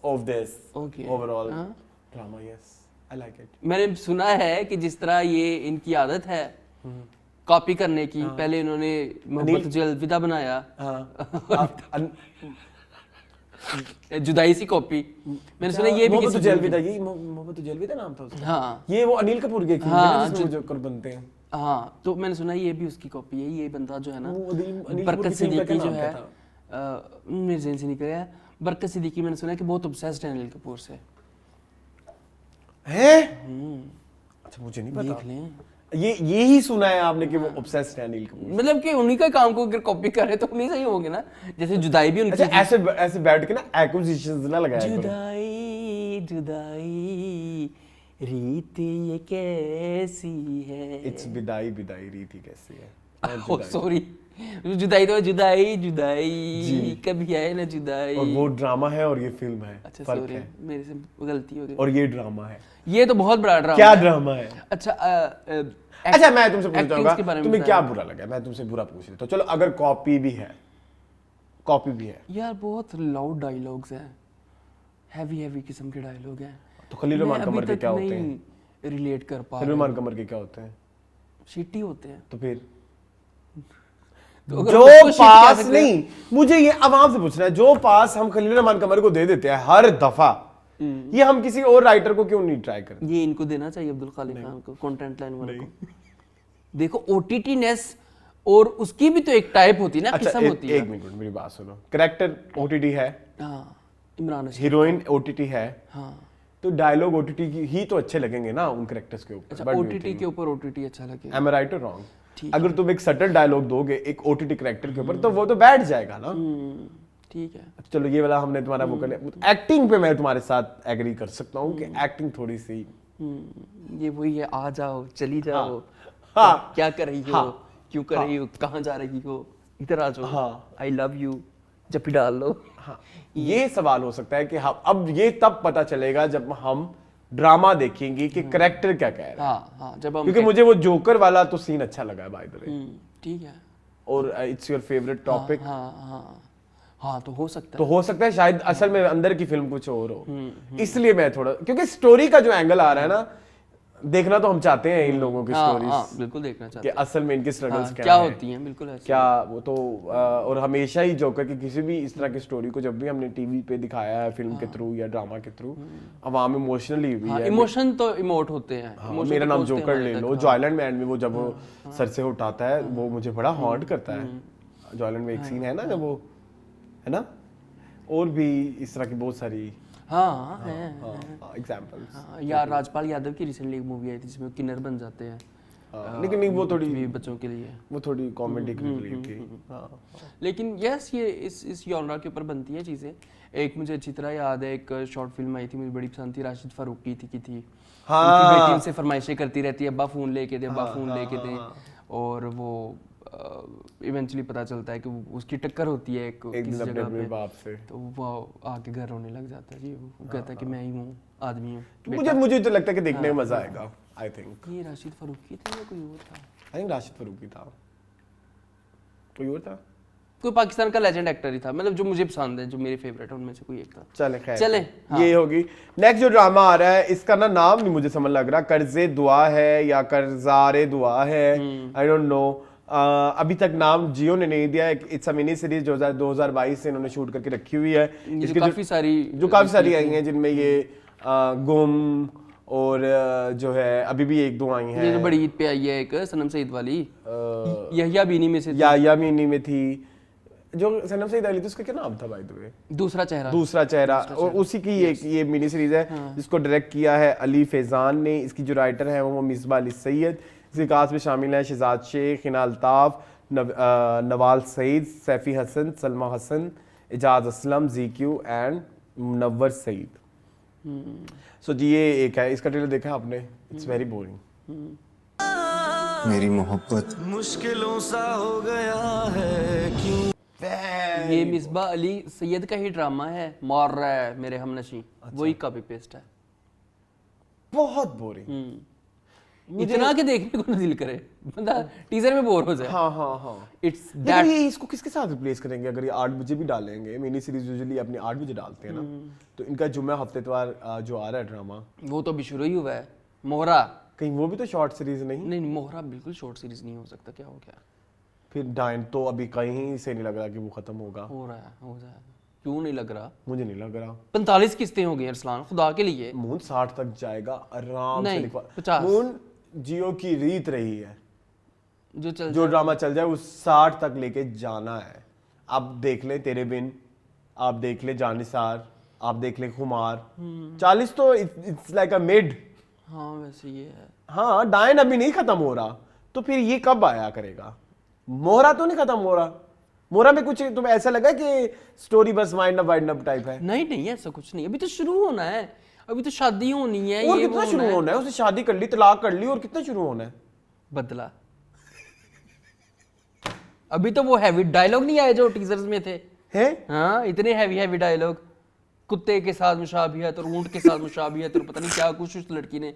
of this Okay. overall हाँ? drama. Yes, I like it. मैंने सुना है कि जिस तरह ये इनकी आदत है कॉपी करने की, पहले इन्होंने मोहब्बत तुझे अलविदा बनाया, जुदाई सी कॉपी। मैंने सुना ये भी मोहब्बत किसी तुझे अलविदा, ये मोहब्बत तुझे अलविदा नाम था उसका। हाँ ये वो अनिल कपूर के फिल्म हाँ, है ना जिसमें जो कर बनते हैं। हाँ तो मैंने सुना ये भी उसकी कॉपी है। ये बंदा जो है ना वो अनिल कपूर बरकत की फिल्म का सिद्दीकी क्या जो नाम है था? मेरे ज़हन से निकल गया। बरकत सिद्दीकी मैंने सुना है कि बहुत ऑब्सेस्ड है अनिल कपूर से। हैं? अच्छा मुझे नहीं देख पता। लें, ये ही सुना है आपने कि वो ऑब्सेस्ड है अनिल कपूर। मतलब कि उन्हीं का काम को अगर कॉपी करे तो उन्हीं से ही होंगे ना। जैसे जुदाई भी उनकी। अच्छा ऐसे बैठ के ना एक्विजिशंस ना लगाया करो। जुदाई जुदाई रीत ये कैसी है। इट्स बिदाई रीति कैसी है? सॉरी जुदाई तो जुदाई जुदाई कभी आए ना जुदाई। और वो ड्रामा है और ये फिल्म है। अच्छा फर्क सॉरी है। मेरे से गलती हो गई। और ये ड्रामा है। ये तो बहुत बड़ा ड्रामा क्या है। ड्रामा है? अच्छा अच्छा मैं तुमसे पूछना actings के बारे चाहूंगा में तुम्हें बताया। क्या बुरा लगा? मैं तुमसे बुरा पूछ लेता हूं। चलो अगर कॉपी भी है यार बहुत लाउड डायलॉग्स हैं, हैवी किस्म के डायलॉग हैं। तो खलील रहमान कमर के क्या होते हैं? रिलेट कर पा खलील रहमान कमर के क्या होते हैं? शिटी होते हैं। तो फिर तो अगर जो उसको shit कह पास सकते हैं- नहीं, मुझे ये आवाम से पूछना है, जो पास हम खलील रहमान कमर को दे देते हैं हर दफा, ये हम किसी और राइटर को क्यों नहीं ट्राई करते? ये इनको देना चाहिए अब्दुल खालिक खान को, कंटेंट लाइन वाले को। देखो ओटीटी नेस और उसकी भी तो एक टाइप होती है ना, अच्छा किस्म होती है। एक मिनट मेरी बात सुनो, कैरेक्टर ओटीटी है, हाँ, इमरान हाशमी। हीरोइन ओटीटी है, हाँ, तो डायलॉग ओटीटी की ही तो अच्छे लगेंगे ना उन कैरेक्टर्स के ऊपर। अच्छा ओटीटी के ऊपर ओटीटी अच्छा लगे। एम आई राइट और रॉन्ग? ठीक अगर तुम एक सटल डायलॉग दोगे एक ओटीटी कैरेक्टर के ऊपर तो वो तो बैठ जाएगा ना। ठीक है। चलो ये वाला हमने तुम्हारा वो कर लिया। एक्टिंग पे मैं तुम्हारे साथ एग्री कर सकता हूँ कि एक्टिंग थोड़ी सी ये वही है, आ जाओ चली जाओ, हाँ। क्या कर रही हो, क्यों कर रही हो, कहाँ जा रही हो, इधर आ जाओ, हाँ। आई लव यू, जप्पी डाल लो। हाँ, ये सवाल हो सकता है कि हम अब ये तब पता चलेगा जब हम ड्रामा देखेंगे कि करेक्टर क्या कह रहा है। हाँ हाँ, जब हम क्योंकि मुझे वो जोकर वाला तो सीन अच्छा लगा है बाय द वे। ठीक है। और इट्स योर फेवरेट टॉपिक, हाँ हाँ हाँ, तो हो सकता तो है। हो सकता है शायद असल में अंदर की फिल्म कुछ और हो। इसलिए मैं थोड़ा, क्योंकि स्टोरी का जो एंगल आ रहा है ना, देखना तो हम चाहते हैं इन लोगों की हाँ स्टोरीज हाँ, बिल्कुल देखना कि चाहते हैं। असल में इनकी स्ट्रगल्स हाँ, क्या क्या हैं, होती हैं, बिल्कुल ऐसे। क्या वो तो और हमेशा ही जोकर की किसी भी इस तरह की स्टोरी को जब भी हमने टीवी पे दिखाया है फिल्म के थ्रू या ड्रामा के थ्रू, अवाम इमोशनली हुई हाँ, है। इमोशन तो इमोट होते हैं। हाँ, emotion मेरा तो नाम पहुंचते हैं जोकर हमारे ले तक, लो, हाँ। जो आइलैंड मैन में वो जब वो सर से उठाता है वो मुझे बड़ा हॉन्ट करता है। जो आइलैंड में एक सीन है ना जब वो, है ना, और भी इस तरह की बहुत सारी हाँ है। एग्जांपल्स। हाँ, यार राजपाल यादव की रिसेंटली एक मूवी आई थी जिसमें वो किन्नर बन जाते हैं। लेकिन नहीं वो थोड़ी भी बच्चों के लिए। वो थोड़ी कॉमेडी के लिए थी। हाँ। लेकिन यस, ये इस जॉनरा के ऊपर बनती है चीज़ें। एक मुझे अच्छी तरह याद है, एक शॉर्ट फिल्म आई थी, मुझे बड़ी पसंद थी, राशिद फारूकी की थी। हाँ। उनकी बेटी उनसे फरमाइशें करती रहती है, अब्बा फ़ोन लेके दे, अब्बा फ़ोन लेके दे, और वो इवेंचुअली पता चलता है कि उसकी टक्कर होती है एक किसी दिन अपने जगह अपने पे, बाप से। तो वो आके घर रोने लग जाता है जी। वो कहता है कि मैं ही हूँ, आदमी हूँ। मुझे तो लगता है कि देखने में मजा आएगा। आई थिंक ये राशिद फारूकी था या कोई और था? आई थिंक राशिद फारूकी था, कोई और था, कोई पाकिस्तान का लेजेंड एक्टर ही था, मतलब जो मुझे पसंद है, जो मेरे फेवरेट है उनमें से कोई एक था। चले खैर चले, हाँ। ये होगी। नेक्स्ट जो ड्रामा आ रहा है इसका ना नाम नहीं मुझे समझ लग रहा, कर्जे दुआ है या कर्जारे दुआ है, आई डोंट नो। अभी तक नाम जियो ने नहीं दिया है। इट्स अ मिनी सीरीज 2022 से इन्होंने शूट करके रखी हुई है। इसकी काफी सारी आई हैं जिनमें ये गुम और जो है अभी भी एक दो आई हैं। ये जो बड़ी ईद पे आई है एक सनम सईद वाली, यहिया बीनी में से थी। या मीनी में थी जो सनम सईद अली थी, उसका क्या नाम था बाय द वे? दूसरा चेहरा। और उसी की ये मिनी सीरीज है जिसको डायरेक्ट किया है अली फैजान ने। इसकी जो राइटर है वो मिसबा अली सैयद। इसके कास्ट में शामिल है शहजाद शेख, हिना अल्ताफ, नवाल सईद, सैफी हसन, सलमा हसन, एजाज असलम, जीक्यू एंड मुनव्वर सईद। सो जी ये एक है, इसका ट्रेलर देखा आपने? It's very boring. मेरी मोहब्बत मुश्किलों सा हो गया है क्यों। ये मिसबा अली सैयद का ही ड्रामा है, मार रहा है मेरे हमनशी, वही कॉपी पेस्ट है। बहुत बोरिंग। इतना के देखने को ना दिल करे, बंदा टीजर में बोर हो जाए। हाँ। इट्स लेकिन दैट। ये इसको किसके साथ रिप्लेस करेंगे? अगर ये 8 बजे भी डालेंगे, मिनी सीरीज यूजुअली अपने 8 बजे डालते हैं ना, तो इनका जुम्मा हफ्तेवार जो आ रहा है ड्रामा, वो तो अभी शुरू ही हुआ है। मोहरा कहीं वो भी तो शॉर्ट सीरीज नहीं? नहीं, मोहरा बिल्कुल शॉर्ट सीरीज नहीं हो सकता। क्या हो गया? फिर डाइन तो अभी कहीं से नहीं लग रहा कि वो खत्म होगा। हो रहा है, हो जाएगा। क्यों नहीं लग रहा? मुझे नहीं लग रहा। 45 किस्तें हो गई अरसलान, खुदा के लिए। मून 60 तक जाएगा आराम से। नहीं, लिखवा 50। मून जियो की रीत रही है, जो ड्रामा चल जाए वो 60 तक लेके जाना है। आप देख ले तेरे बिन, आप देख ले जानिसार, आप देख ले खुमार। 40 तो इट्स लाइक अ मिड। हाँ वैसे ये है। हाँ, डायन अभी नहीं खत्म हो रहा, तो फिर ये कब आया करेगा? मोहरा तो नहीं खत्म हो रहा। मोहरा में कुछ तुम्हें ऐसा लगा कि स्टोरी बस वाइंड अप टाइप है? नहीं ऐसा कुछ नहीं, अभी तो शुरू होना है, अभी तो शादी होनी है। और ये कितना शुरू होना है? उसने शादी कर ली, तलाक कर ली, और कितना शुरू होना है? बदला। अभी तो वो हैवी डायलॉग नहीं आए जो टीजर्स में थे। हैं? हाँ, इतने हैवी डायलॉग, कुत्ते के साथ मुशाबिहत और ऊंट के साथ मुशाबिहत और पता नहीं क्या कुछ उस लड़की ने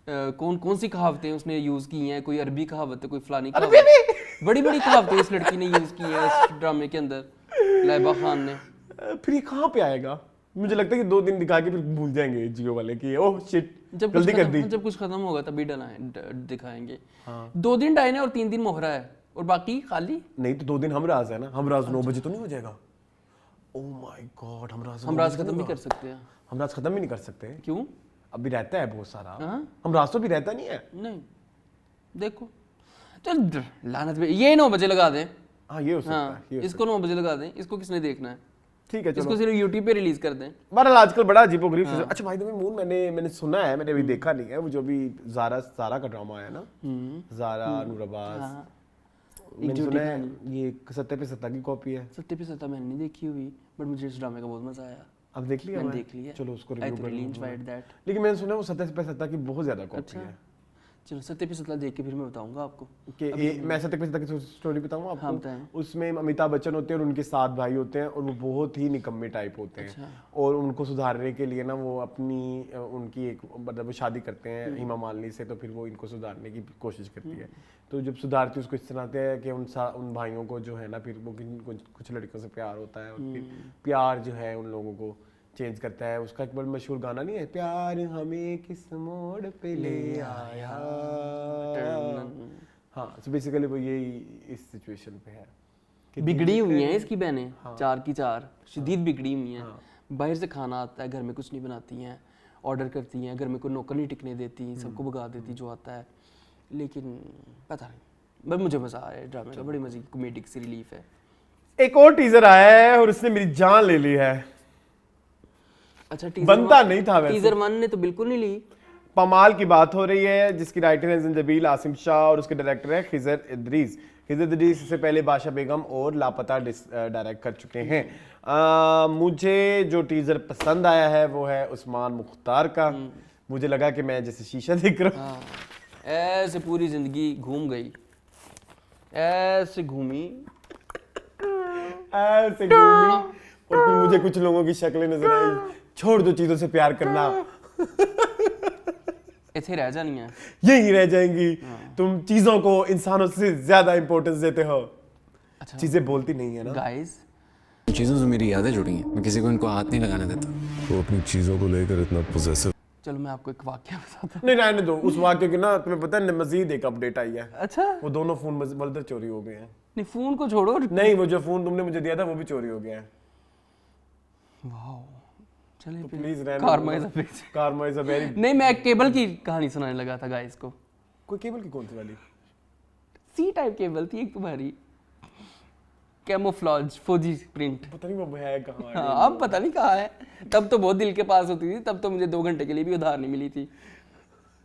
कौन सी कहावतें उसने यूज की हैं। कोई अरबी कहावत है, कोई फलानी कहावत, बड़ी कहावतें इस लड़की ने यूज की हैं इस ड्रामे के अंदर, लैबा खान ने। फिर ये कहाँ पे आएगा? मुझे लगता है कि 2 दिन दिखा के फिर भूल जाएंगे जियो वाले कि ओह शिट, जल्दी कर दी। जब कुछ खत्म होगा तभी दिखाएंगे। 2 दिन डायन है और 3 दिन मोहरा है और बाकी खाली। नहीं तो 2 दिन हमराज है ना, हमराज 9 बजे तो नहीं हो जाएगा? ओह माय गॉड, हमराज खत्म नहीं कर सकते हैं। हमराज खत्म भी नहीं कर सकते। क्यों? अभी रहता है बहुत सारा। हाँ? हमराज तो भी रहता नहीं है। नहीं, देखो चल लानत पे, ये 9 बजे लगा दें। हाँ ये हो सकता है, हाँ ये हो इसको 9 बजे लगा दें, इसको किसने देखना है? ठीक है चलो। इसको सिर्फ यूट्यूब पे रिलीज कर दें। बहरहाल आजकल बड़ा अजीबोगरीब चीज़। अच्छा भाई मून मैंने सुना है, मैंने अभी देखा नहीं है, वो जो भी जारा का ड्रामा है ना, जारा नूर अब्बास, मैंने सुना है ये सत्ते पे सत्ता की कॉपी है। सत्ते पे सत्ता मैंने नहीं देखी हुई, बट मुझे इस ड्रामे का बहुत मजा आया। अब देख लिया मैंने मैं? देख लिया। चलो उसको I रिव्यू thoroughly कर enjoyed that। लेकिन मैंने सुना है वो सत्ते पे सत्ता की बहुत ज्यादा कॉपी है। चलो सत्ते पे सत्ता देख के फिर मैं बताऊंगा आपको। कि मैं सत्ते पे सत्ता की स्टोरी बताऊं आपको? हाँ, बताएं। उसमें अमिताभ बच्चन होते हैं और उनके 7 भाई होते हैं और वो बहुत ही निकम्मे टाइप होते हैं। और उनको सुधारने के लिए ना वो उनकी एक मतलब वो शादी करते हैं हेमा मालिनी से, तो फिर वो इनको सुधारने की कोशिश करती है। तो जब सुधारती है उसको इस तरह है कि उन भाइयों को जो है ना फिर वो कुछ लड़कियों से प्यार होता है और फिर प्यार जो है उन लोगों को चेंज करता है। उसका एक बड़ा मशहूर गाना नहीं है, प्यार हमें किस मोड़ पे ले आया। हाँ सो बेसिकली वो यही इस सिचुएशन पे है कि बिगड़ी हुई हैं इसकी बहनें, 4 की 4 शदीद बिगड़ी हुई हैं। बाहर से खाना आता है, घर में कुछ नहीं बनाती हैं, ऑर्डर करती हैं, घर में कोई नौकर नहीं टिकने देती, सबको भगा देती जो आता है। लेकिन पता नहीं, बस मुझे मजा आया ड्रामे का, बड़ी मजे की कॉमेडिक सी रिलीफ है। एक और टीजर आया है और उसने मेरी जान ले ली है। अच्छा बनता नहीं था वैसे। टीजर 1 ने तो बिल्कुल नहीं ली। पमाल की बात हो रही है जिसकी राइटर है जंजबील आसिम शाह और उसके डायरेक्टर है खिजर इदरीस। खिजर इदरीस इससे पहले बादशाह बेगम और लापता डायरेक्ट कर चुके हैं। मुझे जो टीजर पसंद आया है वो है उस्मान मुख्तार का। मुझे लगा कि मैं जैसे शीशा देख रहा हूँ। ऐसे पूरी जिंदगी घूम गई, ऐसे घूमी ऐसे घूमी और फिर मुझे कुछ लोगों की शक्लें नजर आई। छोड़ दो चीजों से प्यार करना, इथे रह जानी है, यही रह जाएंगी। तुम चीजों को इंसानों से ज्यादा इंपॉर्टेंस देते हो। अच्छा चीजें बोलती नहीं है ना। गाइस। चीज़ों से मेरी यादें जुड़ी हैं, मैं किसी को इनको हाथ नहीं लगाने देता। वो अपनी चीजों को लेकर इतना पोजेसिव। चलो मैं आपको एक वाक्य बताता हूँ। नहीं रहने दो उस वाक्य की ना, तुम्हें पता है मजीद एक अपडेट आई है। अच्छा वो दोनों फोन मलदर चोरी हो गए हैं। नहीं फोन को छोड़ो। नहीं वो जो फोन तुमने मुझे दिया था वो भी चोरी हो गया है। वाओ चलिए तो फिर प्लीज रहने Karma is a bitch। Karma is a very नहीं मैं केबल की कहानी सुनाने लगा था गाइस को। कोई केबल की कौन सी वाली? सी टाइप केबल थी एक तुम्हारी, कैमोफ्लेज फौजी प्रिंट। पता नहीं वो है कहाँ। हाँ अब पता नहीं कहाँ है, तब तो बहुत दिल के पास होती थी, तब तो मुझे 2 घंटे के लिए भी उधार नहीं मिली थी।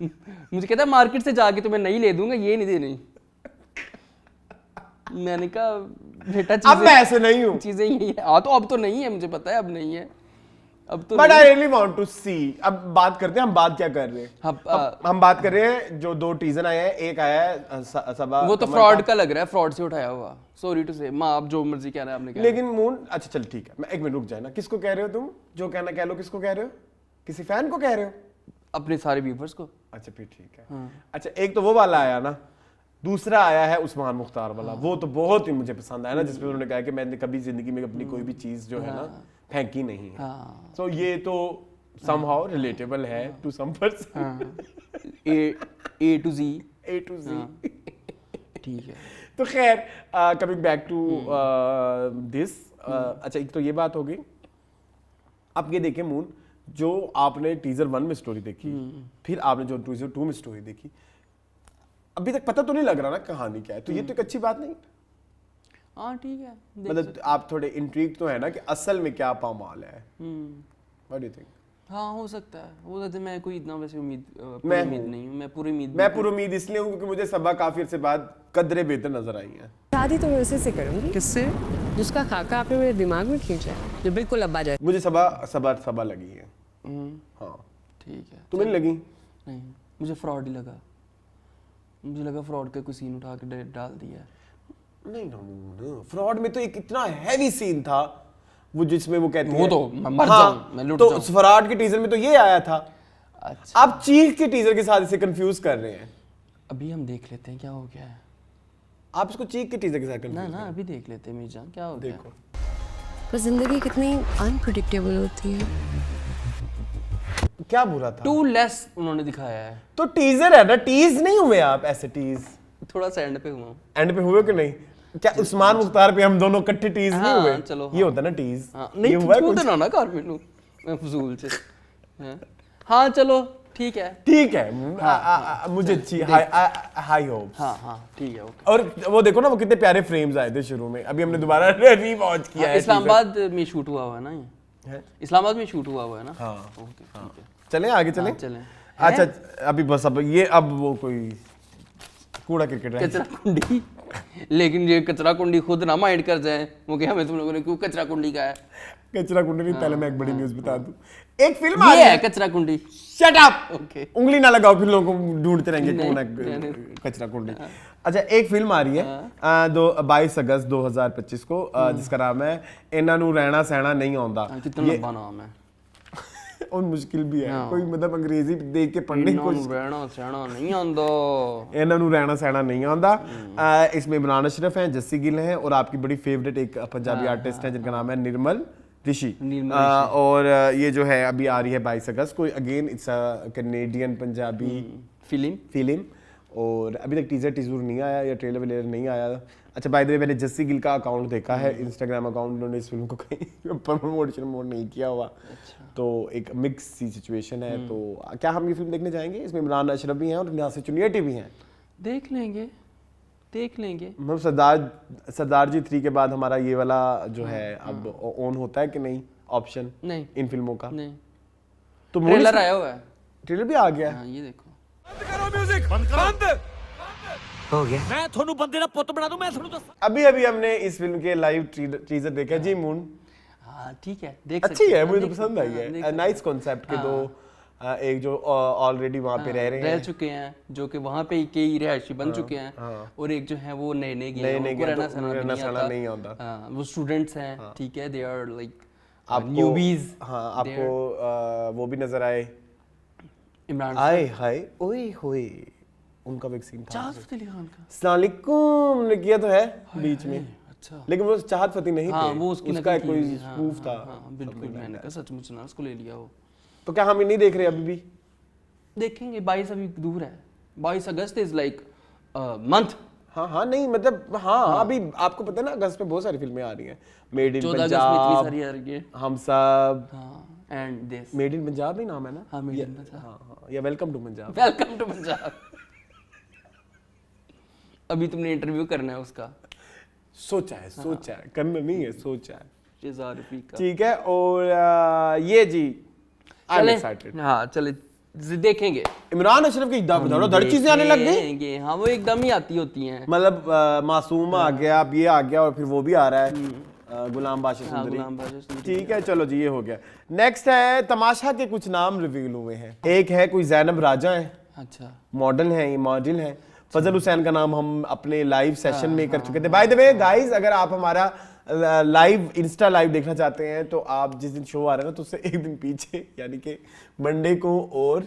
मुझे कहता मार्केट से जाके तुम्हें नहीं ले दूंगा, ये नहीं देनी। मैंने कहा बेटा अब मैं ऐसे नहीं हूँ। चीजें यही है। हाँ तो अब तो नहीं है, मुझे पता है अब नहीं है, अब तो but I really want to see. अब बात करते हैं हम बात क्या कर रहे हैं। हम बात कर रहे हैं जो 2 टीजर आए हैं। एक आया है सबा, वो तो फ्रॉड का लग रहा है, फ्रॉड से उठाया हुआ। सॉरी टू से माँ, आप जो मर्जी कहना है आपने कहा। लेकिन मून अच्छा चल ठीक है, मैं 1 मिनट रुक जाए ना। किसको कह रहे हो तुम? जो कहना कह लो। किसको कह रहे हो? किसी फैन को कह रहे हो? अपने सारे व्यूअर्स को। अच्छा फिर ठीक है। अच्छा एक तो वो वाला आया ना, दूसरा आया है उस्मान मुख्तार वाला। वो तो बहुत ही मुझे पसंद आया ना, जिसमें उन्होंने कहा कि मैंने कभी जिंदगी में अपनी कोई भी चीज जो है ना फेंकी नहीं है। सो ये तो somehow रिलेटेबल है to some person. A to Z। ठीक है। तो खैर कमिंग बैक टू दिस। अच्छा एक तो ये बात हो गई। अब ये देखें मून, जो आपने टीजर 1 में स्टोरी देखी, फिर आपने जो टीजर 2 में स्टोरी देखी, अभी तक पता तो नहीं लग रहा ना कहानी क्या है, तो ये तो एक अच्छी बात नहीं। हाँ ठीक है, मतलब आप थोड़े इंट्रीग तो है ना कि असल में क्या पामाल है। What do you think? हाँ हो सकता है, वो तो मैं कोई इतना वैसे उम्मीद नहीं हूँ। मैं पूरी उम्मीद इसलिए हूँ क्योंकि मुझे सबा काफी अरसे बाद कदरे बेहतर नजर आई हैं। शादी तो मैं उसी से करूंगी। किससे? जिसका खाका आपने मेरे दिमाग में खींचा है, जो बिल्कुल अब्बा जैसा। मुझे सबा लगी है। हाँ ठीक है। तुम्हें नहीं लगी? नहीं मुझे फ्रॉड ही लगा। मुझे लगा फ्रॉड का कोई सीन उठा के डाल दिया। नहीं ना, फ्रॉड में तो एक इतना हैवी सीन था वो जिसमें वो कहती वो है, तो मैं मर जाऊं, मैं लुट तो जाऊं। फ्रॉड के टीजर में तो ये आया था। अच्छा आप चीख के टीजर के साथ इसे कंफ्यूज कर रहे हैं। अभी हम देख लेते हैं क्या हो गया है। आप इसको चीख के टीजर के साथ ना कंफ्यूज ना अभी देख लेते हैं मीरजान क्या हो गया। देखो पर जिंदगी कितनी अनप्रिडिक्टेबल होती है। क्या बुरा था। टू लेस उन्होंने दिखाया है। तो टीजर है ना, टीज नहीं हुए आप ऐसे टीज। थोड़ा सा एंड पे हुआ। एंड पे हुए कि नहीं? क्या उस्मान मुख्तार पे हम दोनों इकट्ठे टीज नहीं हुए? चलो ये होता ना टीज। नहीं ये हुआ है तू कुछ? तो ना कर मैनू मैं फजूल से। हाँ चलो ठीक है ठीक है, मुझे अच्छी हाई होप्स। हाँ हाँ ठीक है ओके। और वो देखो ना, वो कितने प्यारे फ्रेम्स आए थे शुरू में, अभी हमने दोबारा रीवॉच किया है। इस्लामाबाद में शूट हुआ हुआ है ना ये? इस्लामाबाद में शूट हुआ हुआ है ना? हाँ ओके ठीक है। चलें आगे चलें। चलें। अच्छा अभी बस अब ये अब वो कोई कूड़ा क्रिकेट है। कचरा कुंडी, लेकिन ये कचरा कुंडी खुद ना माइंड कर जाए वो कि हमें तुम लोगों ने क्यों कचरा कुंडी का है। कचरा कुंडी नहीं, पहले मैं एक बड़ी न्यूज़ बता दूं। एक फिल्म आ रही ये है है कचरा कुंडी। Shut up, okay. उंगली ना लगाओ, फिर लोगों को ढूंढते रहेंगे कौन है नहीं। कचरा कुंडी। अच्छा एक फिल्म आ रही है 22 अगस्त 2025 को, जिसका नाम है इन्हां नूं रहना सहना नहीं आउंदा। कितना लंबा नाम है और मुश्किल भी है, कोई मतलब अंग्रेजी देख के पढ़ने की कोशिश। रहना सहना नहीं आंदा, इन्हां नूं रहना सहना नहीं आंदा। इसमें इमरान अशरफ हैं, जस्सी गिल हैं और आपकी बड़ी फेवरेट एक पंजाबी आर्टिस्ट है जिनका नाम है निर्मल ऋषि। और ये जो है अभी आ रही है 22 अगस्त को। Again it's a Canadian Punjabi film और अभी तक टीजर नहीं आया या ट्रेलर वेलर नहीं आया। अच्छा बाय द वे, मैंने जस्सी गिल का अकाउंट देखा है, इंस्टाग्राम अकाउंट, उन्होंने इस फिल्म को कहीं प्रमोशन नहीं किया हुआ। तो एक मिक्स सी सिचुएशन है। तो क्या हम ये फिल्म देखने जाएंगे? इसमें इमरान अशरफ भी हैं और नासिर चुनियाटी भी हैं। देख लेंगे मतलब सरदार जी 3 के बाद हमारा ये वाला जो है अब ऑन होता है कि नहीं ऑप्शन? नहीं इन फिल्मों का नहीं। तो ट्रेलर आया हुआ है, ट्रेलर भी आ गया है। हाँ ये देखो। हो गया। मैं थोनू बंदे दा पुੱਤ बना दूं, मैं थोनू दस। अभी हमने इस फिल्म के लाइव टीजर देखा जी मून। हाँ ठीक है, देख अच्छी है, मुझे तो पसंद आई है। नाइस कॉन्सेप्ट के दो, एक जो ऑलरेडी वहाँ पे रह चुके हैं, जो कि वहाँ पे कई रिहायशी बन चुके हैं, और एक जो है वो नए गए, उनको रहना सहना नहीं आता। हाँ, वो स्टूडेंट्स हैं, ठीक है, दे आर लाइक न्यूबीज। हाँ आपको वो भी नजर आए इमरान आए हाय ओए होए, उनका भी एक सीन था चाहत फतेह अली खान का। अस्सलाम वालेकुम ने किया तो है बीच में, अच्छा, लेकिन वो चाहत फतेह नहीं हाँ, थे, वो उसका कोई स्पूफ था। बिल्कुल, मैंने कहा सचमुच ना उसको ले लिया हो। तो क्या हम ये नहीं देख रहे अभी भी? देखेंगे, 22 अभी दूर है। 22 अगस्त इज लाइक मंथ। हाँ नहीं मतलब हाँ अभी आपको पता है ना अगस्त में बहुत सारी फिल्में आ रही हैं। मेड इन 14 अगस्त में इतनी पंजाब, सारी आ रही है। हम सब, and this made in Punjab ही नाम है ना? हाँ, मेड इन पंजाब। हाँ, या welcome to Punjab. Welcome to Punjab. अभी तुमने इंटरव्यू करना है उसका? सोचा है, करना नहीं है, सोचा है। शेज़ाद रफ़ीक का, ठीक है। और ये जी आई एम एक्साइटेड। हाँ चले देखेंगे। इमरान अशरफ की धड़ चीजें आने लग गई। हाँ वो एकदम ही आती होती हैं, मतलब मासूम आ गया, अब ये आ गया और फिर वो भी आ रहा है गुलाम बादशाह सुंदरी। ठीक है चलो जी, ये हो गया। नेक्स्ट है तमाशा के कुछ नाम रिवील हुए हैं। एक है कोई ज़ैनब राजा है, अच्छा मॉडल है। फजल हुसैन का नाम हम अपने लाइव सेशन में कर चुके थे। बाय द वे गाइस, अगर आप हमारा लाइव इंस्टा लाइव देखना चाहते हैं तो आप जिस दिन शो आ रहा है ना, तो उससे एक दिन पीछे यानी कि मंडे को और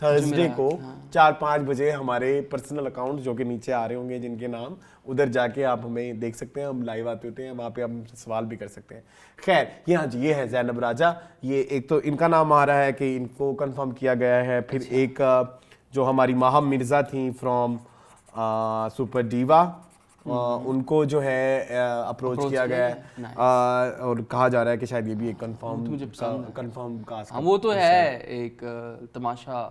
थर्सडे को 4-5 बजे हमारे पर्सनल अकाउंट जो कि नीचे आ रहे होंगे जिनके नाम, उधर जाके आप हमें देख सकते हैं। हम लाइव आते होते हैं, वहाँ पे हम सवाल भी कर सकते हैं। खैर यहाँ जी ये है ज़ैनब राजा। ये एक तो इनका नाम आ रहा है कि इनको कंफर्म किया गया है। फिर एक जो हमारी माहा मिर्ज़ा थी फ्रॉम सुपर डीवा, उनको जो है अप्रोच किया गया है और कहा जा रहा है कि शायद ये भी एक कंफर्म कास्ट। वो तो है एक तमाशा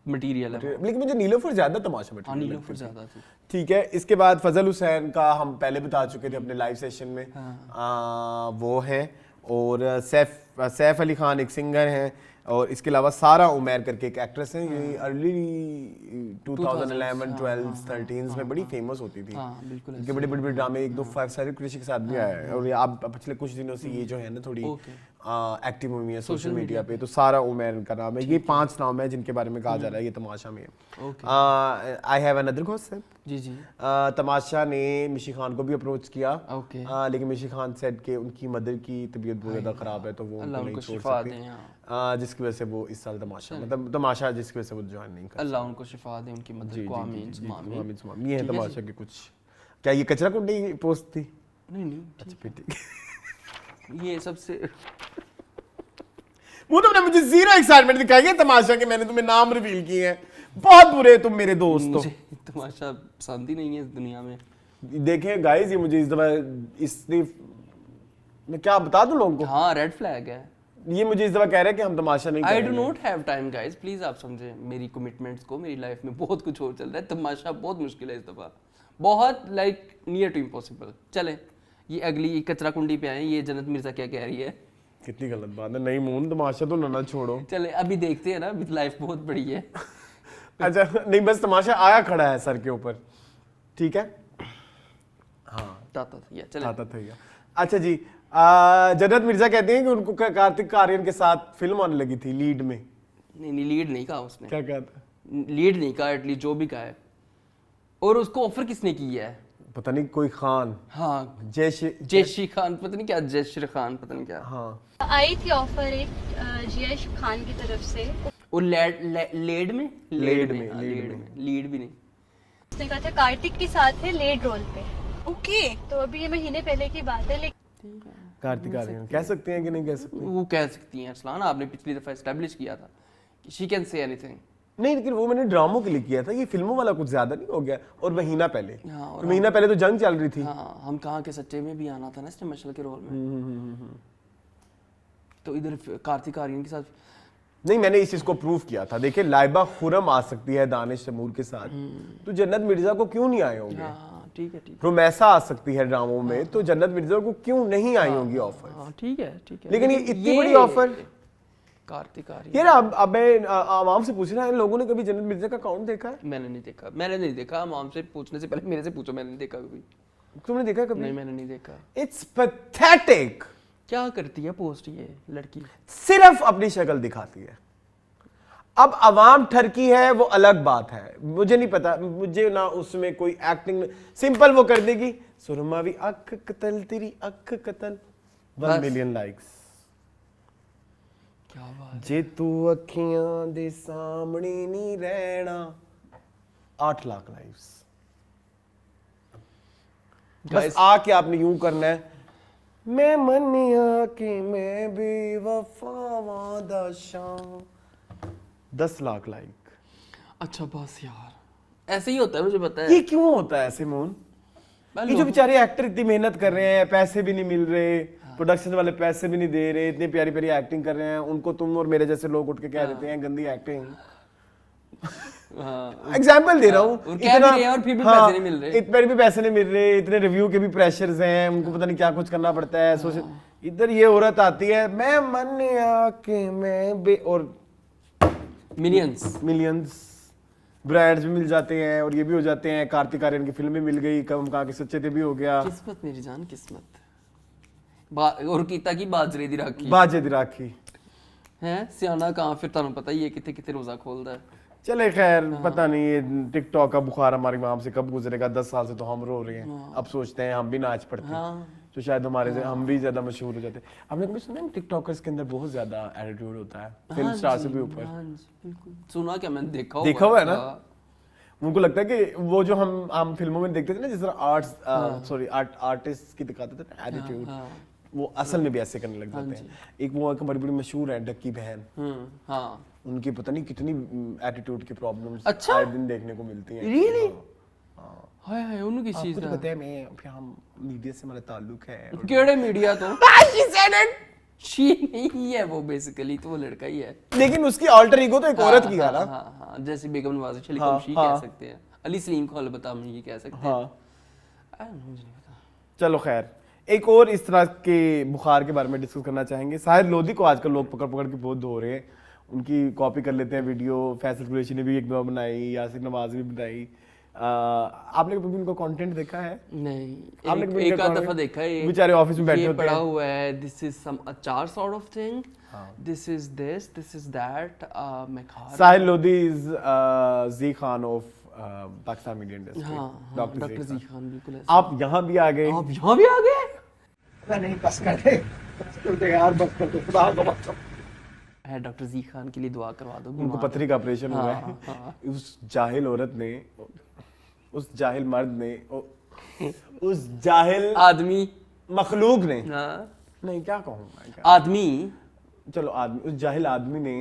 मटेरियल है, लेकिन मुझे नीलोफर ज्यादा तमाशा मटेरियल नीलोफर ज्यादा थी। ठीक है। इसके बाद फजल हुसैन का हम पहले बता चुके थे अपने लाइव सेशन में, वो है। और सैफ अली खान एक सिंगर हैं, और इसके अलावा सारा उमैर करके एक एक्ट्रेस है। ये अर्ली 2011, 12, 13 में बड़ी फेमस होती थी। इनके बड़े बड़े ड्रामे, 1-2 5 स्टार कृषि के साथ भी आया है। और ये आप पिछले कुछ दिनों से ये जो है ना थोड़ी एक्टिव हुई है सोशल मीडिया पे। तो सारा उमैर का नाम है। ये 5 नाम है जिनके बारे में कहा जा रहा है ये तमाशा में। I have another gossip. जी जी। तमाशा ने मिशी खान को भी अप्रोच किया, ओके, लेकिन मिशी खान सेड कि उनकी मदर की तबीयत बहुत ज़्यादा ख़राब है, तो वो उनको नहीं छोड़ सकते, जिसकी वजह से वो इस साल तमाशा जिसकी वजह से वो ज्वाइन नहीं कर। अल्लाह उनको शिफा दे, उनकी मदर को आमीन। ये है तमाशा के कुछ। क्या ये कचरा कुंडी पोस्ट थी? नहीं अच्छा फिर ठीक। ये सबसे वो तुमने मुझे जीरो एक्साइटमेंट दिखाई है तमाशा के, मैंने तुम्हें नाम रिवील किए हैं। बहुत बुरे तुम मेरे दोस्त हो। तमाशा पसंद ही नहीं है इस दुनिया में। देखें गाइस, ये मुझे इस दफा इसने मैं क्या बता दूं लोगों को? हाँ रेड फ्लैग है। ये मुझे इस दफा कह रहे हैं कि हम तमाशा नहीं आई डू करेंगे। Not have time guys, please आप समझे मेरी कमिटमेंट्स को। मेरी लाइफ में बहुत कुछ और चल रहा है, तमाशा बहुत मुश्किल है इस दफा, बहुत लाइक नियर टू इम्पॉसिबल। चले ये अगली कचरा कुंडी पे आए, ये जन्नत मिर्जा क्या कह रही है। कितनी गलत बात है। नहीं मून, तमाशा तो ना छोड़ो। चले अभी देखते हैं ना, अभी लाइफ बहुत बड़ी है। अच्छा नहीं, बस तमाशा आया खड़ा है सर के ऊपर, ठीक है। ताता था चले। आता था ये। अच्छा जी, जन्नत मिर्जा कहती हैं कि उनको कार्तिक आर्यन के साथ फिल्म आने लगी थी लीड में। नहीं लीड नहीं कहा उसने, क्या कहा था? लीड नहीं कहा, एटलीस्ट जो भी कहा है। और उसको ऑफर किसने किया है? पता नहीं कोई खान, हाँ जयश्री खान, पता नहीं क्या जयश्री खान, पता नहीं क्या। हाँ आई थी ऑफर एक जयेश खान की तरफ से। और लीड में लीड लीड भी नहीं। उसने कहा था कार्तिक के साथ है लीड रोल पे। ओके, तो अभी ये महीने पहले की बात है, लेकिन कार्तिक आर्यन कह सकते हैं कि नहीं कह सकते? वो कह सकती हैं अरसलान, आपने पिछली दफा एस्टैब्लिश किया था कि शी कैन से एनीथिंग। नहीं, लेकिन वो मैंने ड्रामों के लिए किया था, ये फिल्मों वाला कुछ ज्यादा नहीं हो गया। और महीना पहले, हाँ, और तो महीना पहले तो जंग चल रही थी। हाँ, हम कहाँ के सच्चे में भी आना था ना इसने मशल के रोल में। तो इधर कार्तिक आर्यन के साथ नहीं, मैंने इस चीज को प्रूव किया था। देखिए लाइबा खुरम आ सकती है दानिश तैमूर के साथ, तो जन्नत मिर्जा को क्यों नहीं आए होंगे? हाँ ठीक है रोमैसा आ सकती है ड्रामों में, तो जन्नत मिर्जा को क्यों नहीं आई होंगी ऑफर? हाँ ठीक है लेकिन ये इतनी बड़ी ऑफर। कार्तिक आर्यन यार अब मैं आवाम से पूछ रहा है, लोगों ने कभी जन्नत मिर्जा का अकाउंट देखा है? मैंने नहीं देखा। आवाम से पूछने से पहले मेरे से पूछो, मैंने नहीं देखा कभी। तुमने देखा कभी? नहीं मैंने नहीं देखा। It's pathetic. क्या करती है पोस्ट ये लड़की? सिर्फ अपनी शक्ल दिखाती है। अब अवाम ठरकी है वो अलग बात है, मुझे नहीं पता, मुझे ना उसमें कोई एक्टिंग, सिंपल वो कर देगी सुरमावी अख कतल तेरी अख कतल, 1 मिलियन लाइक्स। क्या बात जे तू अखियां दे सामने नहीं रहना, 8 लाख लाइक्स। बस आके आपने यूं करना है, मैं मनिया के मैं बेवफा दशां, 10 लाख लाइक। अच्छा बस यार, ऐसे ही होता है, मुझे पता है। ये क्यों होता है ऐसे मोन? ये जो बेचारे एक्टर इतनी मेहनत कर रहे हैं, पैसे भी नहीं मिल रहे, प्रोडक्शन वाले पैसे भी नहीं दे रहे, इतनी प्यारी प्यारी एक्टिंग कर रहे हैं, उनको तुम और मेरे जैसे लोग उठ के कह देते हैं गंदी एक्टिंग। एग्जाम्पल दे रहा हूँ, और फिर भी पैसे नहीं मिल रहे, इतने भी पैसे नहीं मिल रहे, इतने रिव्यू के भी प्रेशर्स हैं, उनको पता नहीं क्या कुछ करना पड़ता है। सोशल इधर ये औरत आती है, मैं मन आके मैं बे, और मिलियंस ब्रांड्स भी मिल जाते हैं, और ये भी हो जाते हैं। कार्तिक आर्यन की फिल्म भी मिल गई, कम कहाँ के सच्चे थे भी हो गया। किस्मत मेरी जान, किस्मत। और कीता की बाजरे दी राखी, बाजे दी राखी है सियाना कहाँ, फिर तुहानू पता ही है कितने कितने रोजा खोलता है। चले खैर, पता नहीं ये टिकटॉक का बुखार हमारे वहां से कब गुजरेगा। 10 साल से तो हम रो रहे हैं, अब सोचते हैं हम भी नाच पड़ते हैं तो शायद हमारे से हम भी ज्यादा मशहूर हो जाते हैं। आपने कभी सुना है टिकटॉकर्स के अंदर बहुत ज्यादा एटीट्यूड होता है, फिल्म स्टार से भी ऊपर? बिल्कुल सुना, क्या मैंने देखा हुआ है ना। उनको लगता है कि वो जो हम फिल्मों में देखते थे ना, जिस तरह आर्टिस्ट की दिखाते थे ना एटीट्यूड, वो असल में भी ऐसे करने लग जाते हैं। एक वो बड़ी बड़ी मशहूर है डक्की बहन, उनकी पता नहीं कितनी एटीट्यूड की प्रॉब्लम्स आए दिन देखने को मिलती हैं। रियली? हाय हाय, उन्होंने किस चीज का पता है? मैं फिर हम मीडिया से हमारा ताल्लुक है। केड़े मीडिया? तो शी नहीं है वो, बेसिकली तो वो लड़का ही है, लेकिन उसकी ऑल्टर ईगो तो एक औरत की है ना। हाँ, जैसे बेगम नवाज शरीफ को शी कह सकते हैं, अली सलीम को अलबत्ता हम ये कह सकते हैं। मुझे नहीं पता। चलो खैर, एक और इस तरह के बुखार के बारे में डिस्कस करना चाहेंगे। साहिर लोधी को आजकल लोग पकड़ पकड़ के बहुत धो रहे हैं, उनकी कॉपी कर लेते हैं वीडियो। फैसल कुरैशी ने भी एक दो बनाई, यासिर नवाज भी बनाई। आपने कभी उनका कंटेंट देखा है? नहीं, आपने एक आध दफा देखा है। बेचारे ऑफिस में बैठे होते हैं, पड़ा हुआ है, this is some achar sort of thing, this is that. मैं खा रहा। साहिर लोधी इज जी Khan of Pakistan media industry. Doctor जी खान, बिल्कुल ऐसे। आप यहाँ भी आ गए। आप यहाँ भी आ गए? नहीं, बस कर दे यार, बस कर दे, खुदा को बस कर। है डॉक्टर जी खान के लिए दुआ करवा दो, उनको पथरी का ऑपरेशन हुआ है। उस जाहिल औरत ने, उस जाहिल मर्द ने, उस जाहिल आदमी मखलूक ने, नहीं क्या कहूँ आदमी, चलो आदमी, उस जाहिल आदमी ने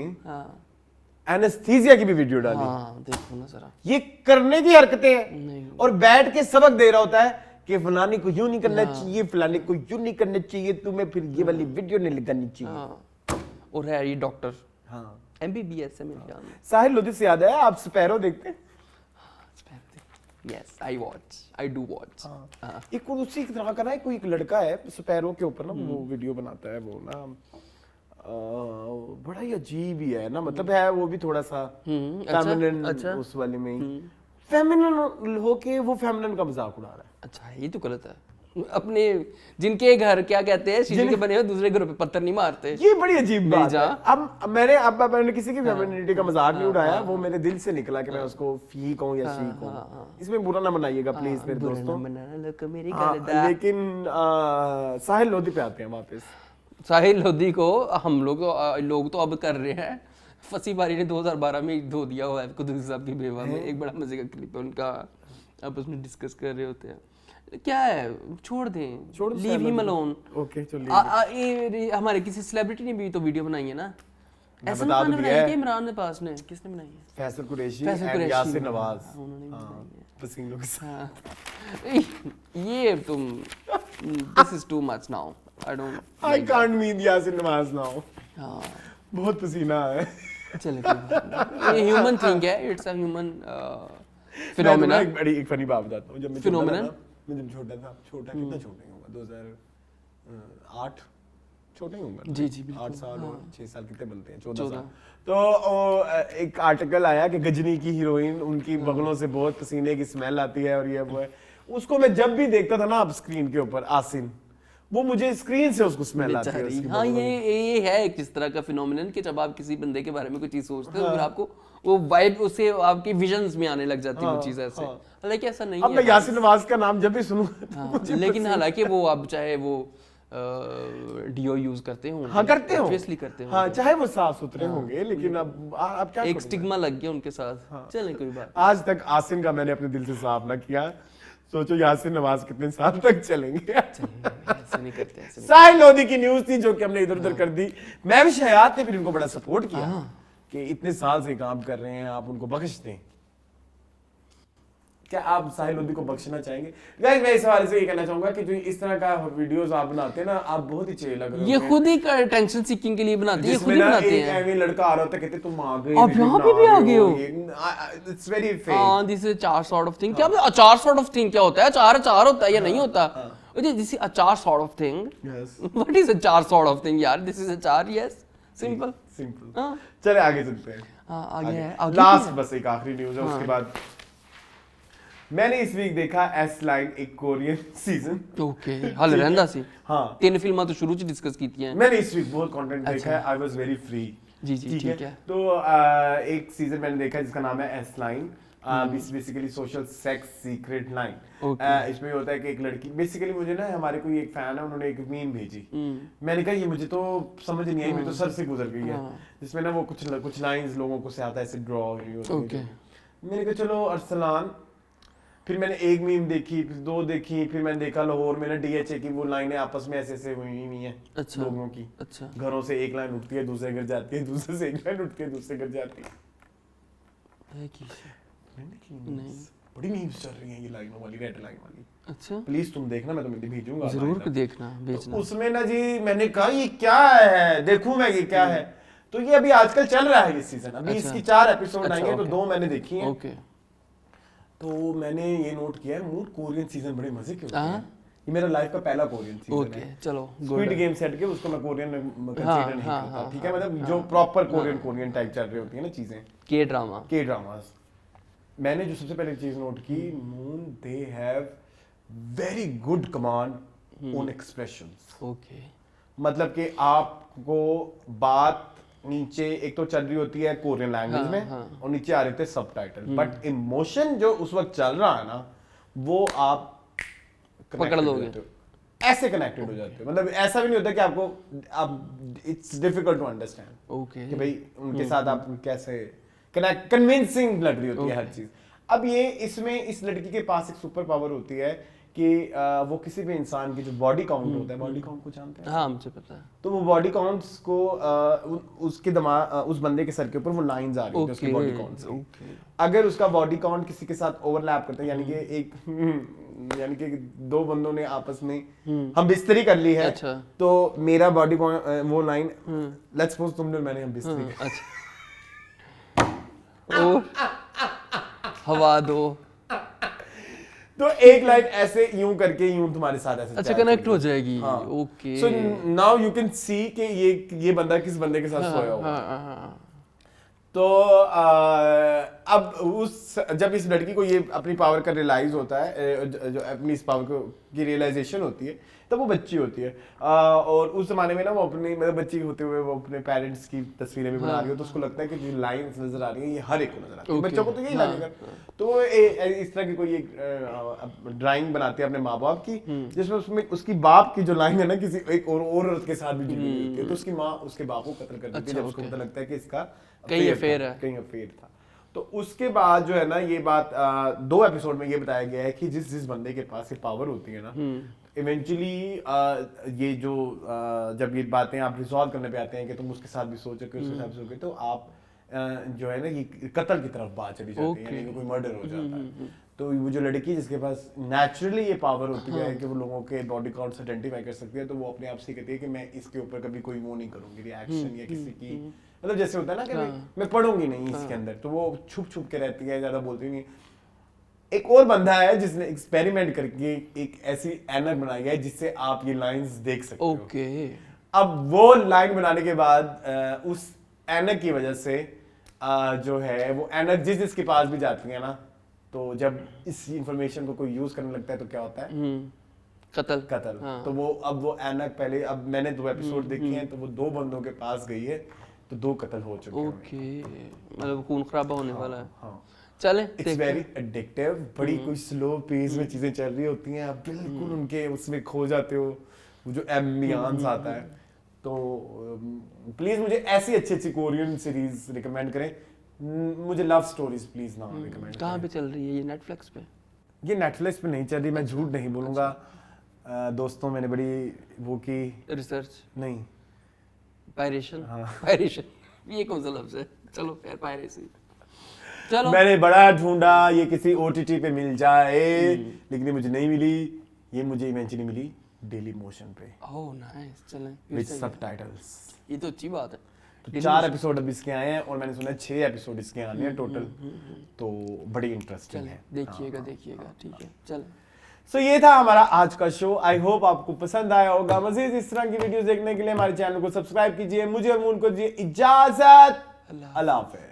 एनेस्थीसिया की भी वीडियो डाली। देखो ना जरा, ये करने की हरकतें हैं, और बैठ के सबक दे रहा होता है कि फलानी को यूं नहीं करना चाहिए, फलानी को यूं नहीं करना चाहिए, तुम्हें फिर ये वाली वीडियो नहीं लगानी चाहिए। और है ये डॉक्टर हाँ MBBS है मेरे ख्याल में। साहिल लोधी से याद है, आप स्पैरो देखते हैं? Yes I do watch. एक और उसी तरह का ना कोई एक लड़का है स्पैरो के ऊपर ना वो वीडियो बनाता है, वो ना बड़ा ही अजीब ही है ना, मतलब है वो भी थोड़ा सा फेमिनिन उस वाले में ही फेमिनिन होके वो फेमिनिन का मजाक उड़ा रहा है। अच्छा ये तो गलत है, अपने जिनके घर क्या कहते हैं शीशे के बने हुए दूसरे घरों पे पत्थर नहीं मारते, ये बड़ी अजीब बात है। अब मैंने किसी की फेमिनिटी का मजाक नहीं उड़ाया, वो मेरे दिल से निकला कि मैं उसको फी कहूं या शी कहूं, इसमें बुरा ना बनाइएगा प्लीज मेरे दोस्तों। लेकिन साहिल लोधी पे आते हैं वापस। साहिल लोधी को हम लोग तो अब कर रहे हैं, फसी बारी ने 2012 में धो दिया हुआ है कुदूस साहब की बेवा में, एक बड़ा मजे का क्लिप है उनका, आपस में डिस्कस कर रहे होते हैं क्या है, छोड़ दें, लीव हिम अलोन। ओके चलिए। हमारे किसी सेलिब्रिटी ने भी तो वीडियो बनाई है ना, ऐसा बता दूं है इमरान ने पास ने, किसने बनाई है? फैसल कुरैशी एंड यासिर नवाज, पसीनों के साथ। ये तुम this is too much now, I can't mean Yasir Nawaz now. बहुत पसीना है। चलिए ये ह्यूमन थिंग है, इट्स अ ह्यूमन फिनोमेना। एक फनी बात बताता हूं, जब मैं छोटा था, कितना छोटा ही होगा 2008 छोटा ही होगा जी जी 8 साल और 6 साल कितने बनते हैं 14 साल। तो एक आर्टिकल आया कि गजनी की हीरोइन उनकी बगलों से बहुत पसीने की स्मेल आती है और ये वो है, उसको मैं जब भी देखता था ना अब स्क्रीन के ऊपर आसिन, वो मुझे स्क्रीन से उसको स्मेल आती है। हाँ ये है किस तरह का फिनोमेनन कि जब आप किसी बंदे के बारे में कोई चीज सोचते हो, फिर आपको वो वाइब उससे आपकी विजन्स में आने लग जाती है वो चीज ऐसे। हालांकि ऐसा नहीं है। अब मैं यासिर नवाज का नाम जब भी सुनूं लेकिन हालांकि वो अब चाहे वो डीओ यूज करते हों, हाँ करते हो, ऑब्वियसली करते हों, हाँ चाहे वो साफ सुथरे होंगे, लेकिन अब क्या एक स्टिग्मा लग गया उनके साथ। चलें कोई बात। आज तक आसिन का मैंने अपने दिल से साफ ना किया, सोचो यासिर नवाज कितने साल तक चलेंगे। ऐसे नहीं करते, ऐसे साहिल लोधी की न्यूज थी जो कि हमने इधर उधर कर दी। मैं भी हयात थे, फिर इनको बड़ा सपोर्ट किया कि इतने साल से काम कर रहे हैं, आप उनको बख्श दें। क्या आप साहिल लोधी को बख्शना चाहेंगे? गाइस मैं इस हवाले से ये कहना चाहूंगा कि जो इस तरह का वीडियोस आप बनाते हैं ना, आप बहुत ही अच्छे लग रहे हो। ये खुद ही टेंशन सीकिंग के लिए बनाते हैं, ये खुद ही बनाते हैं। एक लड़का आ रहा था, कहते तुम आ गए, अब यहाँ पे भी आ गए हो। It's very fake. हां दिस इज अचार सॉर्ट ऑफ थिंग। क्या अचार सॉर्ट ऑफ थिंग क्या होता है? अचार होता है या नहीं होता? दिस इज अचार sort of thing. What is अचार सॉर्ट ऑफ थिंग यार? दिस इज अचार, यस सिंपल। चले आगे चलते हैं। हां आगे है, लास्ट बस एक आखिरी न्यूज़ है, उसके बाद मैंने इस वीक देखा एस लाइन एक कोरियन सीजन। ओके हाल रहंदा सी। हां 3 फिल्मां तो शुरू से डिस्कस कीती हैं मैंने इस वीक, बहुत कंटेंट देखा है, आई वाज वेरी फ्री। जी जी ठीक है। तो एक सीजन मैंने देखा जिसका नाम है S line, basically social sex secret line. इसमें होता है कि एक लड़की, बेसिकली मुझे ना हमारे कोई एक फैन है, उन्होंने एक मीम भेजी, मैंने कहा ये मुझे तो समझ नहीं आई, मेरे तो सर से गुजर गई है, जिसमें ना वो कुछ लाइंस लोगों को से आता है ऐसे ड्रॉ हुई होती है। मैंने कहा चलो अरसलान, फिर मैंने एक मीम देखी, फिर 2 देखी, फिर मैंने देखा लाहौर में ना DHA की वो लाइनें आपस में ऐसे हुई हुई हैं लोगों की। अच्छा घरों से एक लाइन उठती है, दूसरे घर जाती है, दूसरे से एक लाइन उठती है, दूसरे घर जाती है। नहीं बड़ी मीम्स चल रही हैं ये लाइनों वाली, रेड लाइन वाली। अच्छा प्लीज तुम देखना, मैं तुम्हें भेजूंगा जरूर देखना भेजना। तो उसमें ना जी मैंने कहा ये क्या है, देखूं मैं ये क्या है। तो ये अभी आजकल चल रहा है ये सीजन, अभी इसकी 4 एपिसोड आएंगे, तो 2 मैंने देखी हैं। ओके तो मैंने ये नोट किया है, मूड कोरियन सीजन बड़े मजे के होते हैं। ये मेरा लाइफ का पहला कोरियन सीजन है। चलो स्क्विड गेम सेट के उसको मैं कोरियन कंसीडर नहीं करता, ठीक है, मतलब जो प्रॉपर कोरियन टाइप चल रही होती है ना चीजें, के ड्रामास। मैंने जो सबसे पहले चीज नोट की, moon they have very good command on expressions. Okay मतलब कि आपको बात नीचे एक तो चल रही होती है कोरियन लैंग्वेज में, और नीचे आ रहे थे सबटाइटल, बट इमोशन जो उस वक्त चल रहा है ना, वो आप पकड़ लोगे, ऐसे कनेक्टेड हो जाते हो। मतलब ऐसा भी नहीं होता कि आपको इट्स डिफिकल्ट टू अंडरस्टैंड कि भाई उनके साथ आप कैसे कनेक्ट, कन्विंसिंग लग रही होती है हर चीज। अब ये इसमें इस लड़की के पास एक सुपर पावर होती है कि वो किसी भी इंसान की जो बॉडी काउंट होता है, बॉडी काउंट को जानते हैं? हाँ मुझे पता है। तो वो बॉडी काउंट्स को उसके दिमाग उस बंदे के सर के ऊपर वो लाइंस आ रही है उसकी बॉडी काउंट्स की। अगर उसका बॉडी काउंट किसी के साथ ओवरलैप करता है, यानी कि यानी कि दो बंदों ने आपस में हम बिस्तरी कर ली है, अच्छा। तो मेरा बॉडी वो लाइन लेट्स सपोज तुमने मैंने हम बिस्तरी कर, अच्छा ओ हवा दो, तो एक लाइन ऐसे यूं करके यूं तुम्हारे साथ ऐसे अच्छा कनेक्ट हो जाएगी। Okay so now you can see कि ये बंदा किस बंदे के साथ सोया हुआ है। तो अब जब इस लड़की को ये अपनी पावर का रियलाइज होता है, जो अपनी इस पावर की रियलाइजेशन होती है, तब वो बच्ची होती है। और उस जमाने में ना वो अपनी मतलब बच्ची होते हुए वो अपने पेरेंट्स की तस्वीरें भी बना रही हो, तो उसको लगता है कि जो लाइंस नजर आ रही है ये हर एक को नजर आती है, बच्चों को तो यही लगेगा। तो वो इस तरह की कोई एक ड्राइंग बनाती है अपने माँ बाप की, जिसमें उसमें उसकी बाप की जो लाइन है ना किसी एक और औरत के साथ भी जुड़ी हुई होती है, तो उसकी माँ उसके बाप को कत्ल कर देती है, उसको पता लगता है कि इसका कहीं अफेयर था। तो उसके बाद जो है ना ये बात 2 एपिसोड में ये बताया गया है कि जिस बंदे के पास ये पावर होती है ना, इवेंचुअली ये जो जब ये बातें आप रिजॉल्व करने पे आते हैं कि तुम उसके साथ भी सोचो कि उसके साथ भी सोचो, तो आप जो है ना ये कत्ल की तरफ बात चली जाती है, यानी कि कोई मर्डर हो जाता है। तो वो जो लड़की जिसके पास नेचुरली ये पावर होती है कि वो लोगों के बॉडी काउंट से आइडेंटिफाई कर सकती है, तो वो अपने आप से कहती है कि मैं इसके ऊपर कभी कोई वो नहीं करूंगी रिएक्शन या किसी की, मतलब जैसे होता है ना कि मैं पढ़ूंगी नहीं इसके अंदर, तो वो छुप के रहती है, ज्यादा बोलती नहीं। एक और बंदा है जिसने एक्सपेरिमेंट करके एक ऐसी ऐनक बनाई है जिससे आप ये लाइंस देख सकते हो। ओके अब वो लाइन बनाने के बाद उस ऐनक की वजह से जो है वो ऐनक जिसके पास भी जाती है ना, तो जब इस इंफॉर्मेशन को कोई यूज करने लगता है तो क्या होता है? कत्ल। हाँ। तो वो अब वो ऐनक पहले, अब मैंने 2 एपिसोड देखे हैं, तो वो 2 बंदों के पास गई है, तो 2 कत्ल हो चुके हैं। ओके मतलब खून खराबा होने वाला है। हाँ। चले इट्स वेरी एडिक्टिव, बड़ी कोई स्लो पेस में चीजें चल रही होती हैं, आप बिल्कुल उनके उसमें खो जाते हो, वो जो एम्बियंस आता है। तो प्लीज मुझे ऐसी अच्छी कोरियन सीरीज रिकमेंड करें, मुझे लव स्टोरीज प्लीज ना रिकमेंड। कहाँ पे चल रही है ये? नेटफ्लिक्स पे? ये नेटफ्लिक्स पे नहीं चल रही, मैं झूठ नहीं बोलूंगा। दोस्तों मैंने बड़ी वो की रिसर्च नहीं, पायरेशन। पायरेशन ये कौन सा लफ्ज है? चलो खैर पायरेसी। चलो मैंने बड़ा ढूंढा ये किसी OTT पे मिल जाए, लेकिन ये मुझे नहीं मिली। ये मुझे इवेंचुअली मिली डेली मोशन पे। ओह नाइस, चलें विद सबटाइटल्स। ये तो अच्छी बात है। तो 4 एपिसोड अब इसके आए हैं और मैंने सुना 6 एपिसोड इसके आने हैं टोटल, तो बड़ी इंटरेस्टिंग है। देखिएगा ठीक है चल। सो ये था हमारा आज का शो। आई होप आपको पसंद आया होगा। मजीद इस तरह की वीडियोस देखने के लिए हमारे चैनल को सब्सक्राइब कीजिए। मुझे और मून को दीजिए इजाजत। अल्लाह हाफिज़।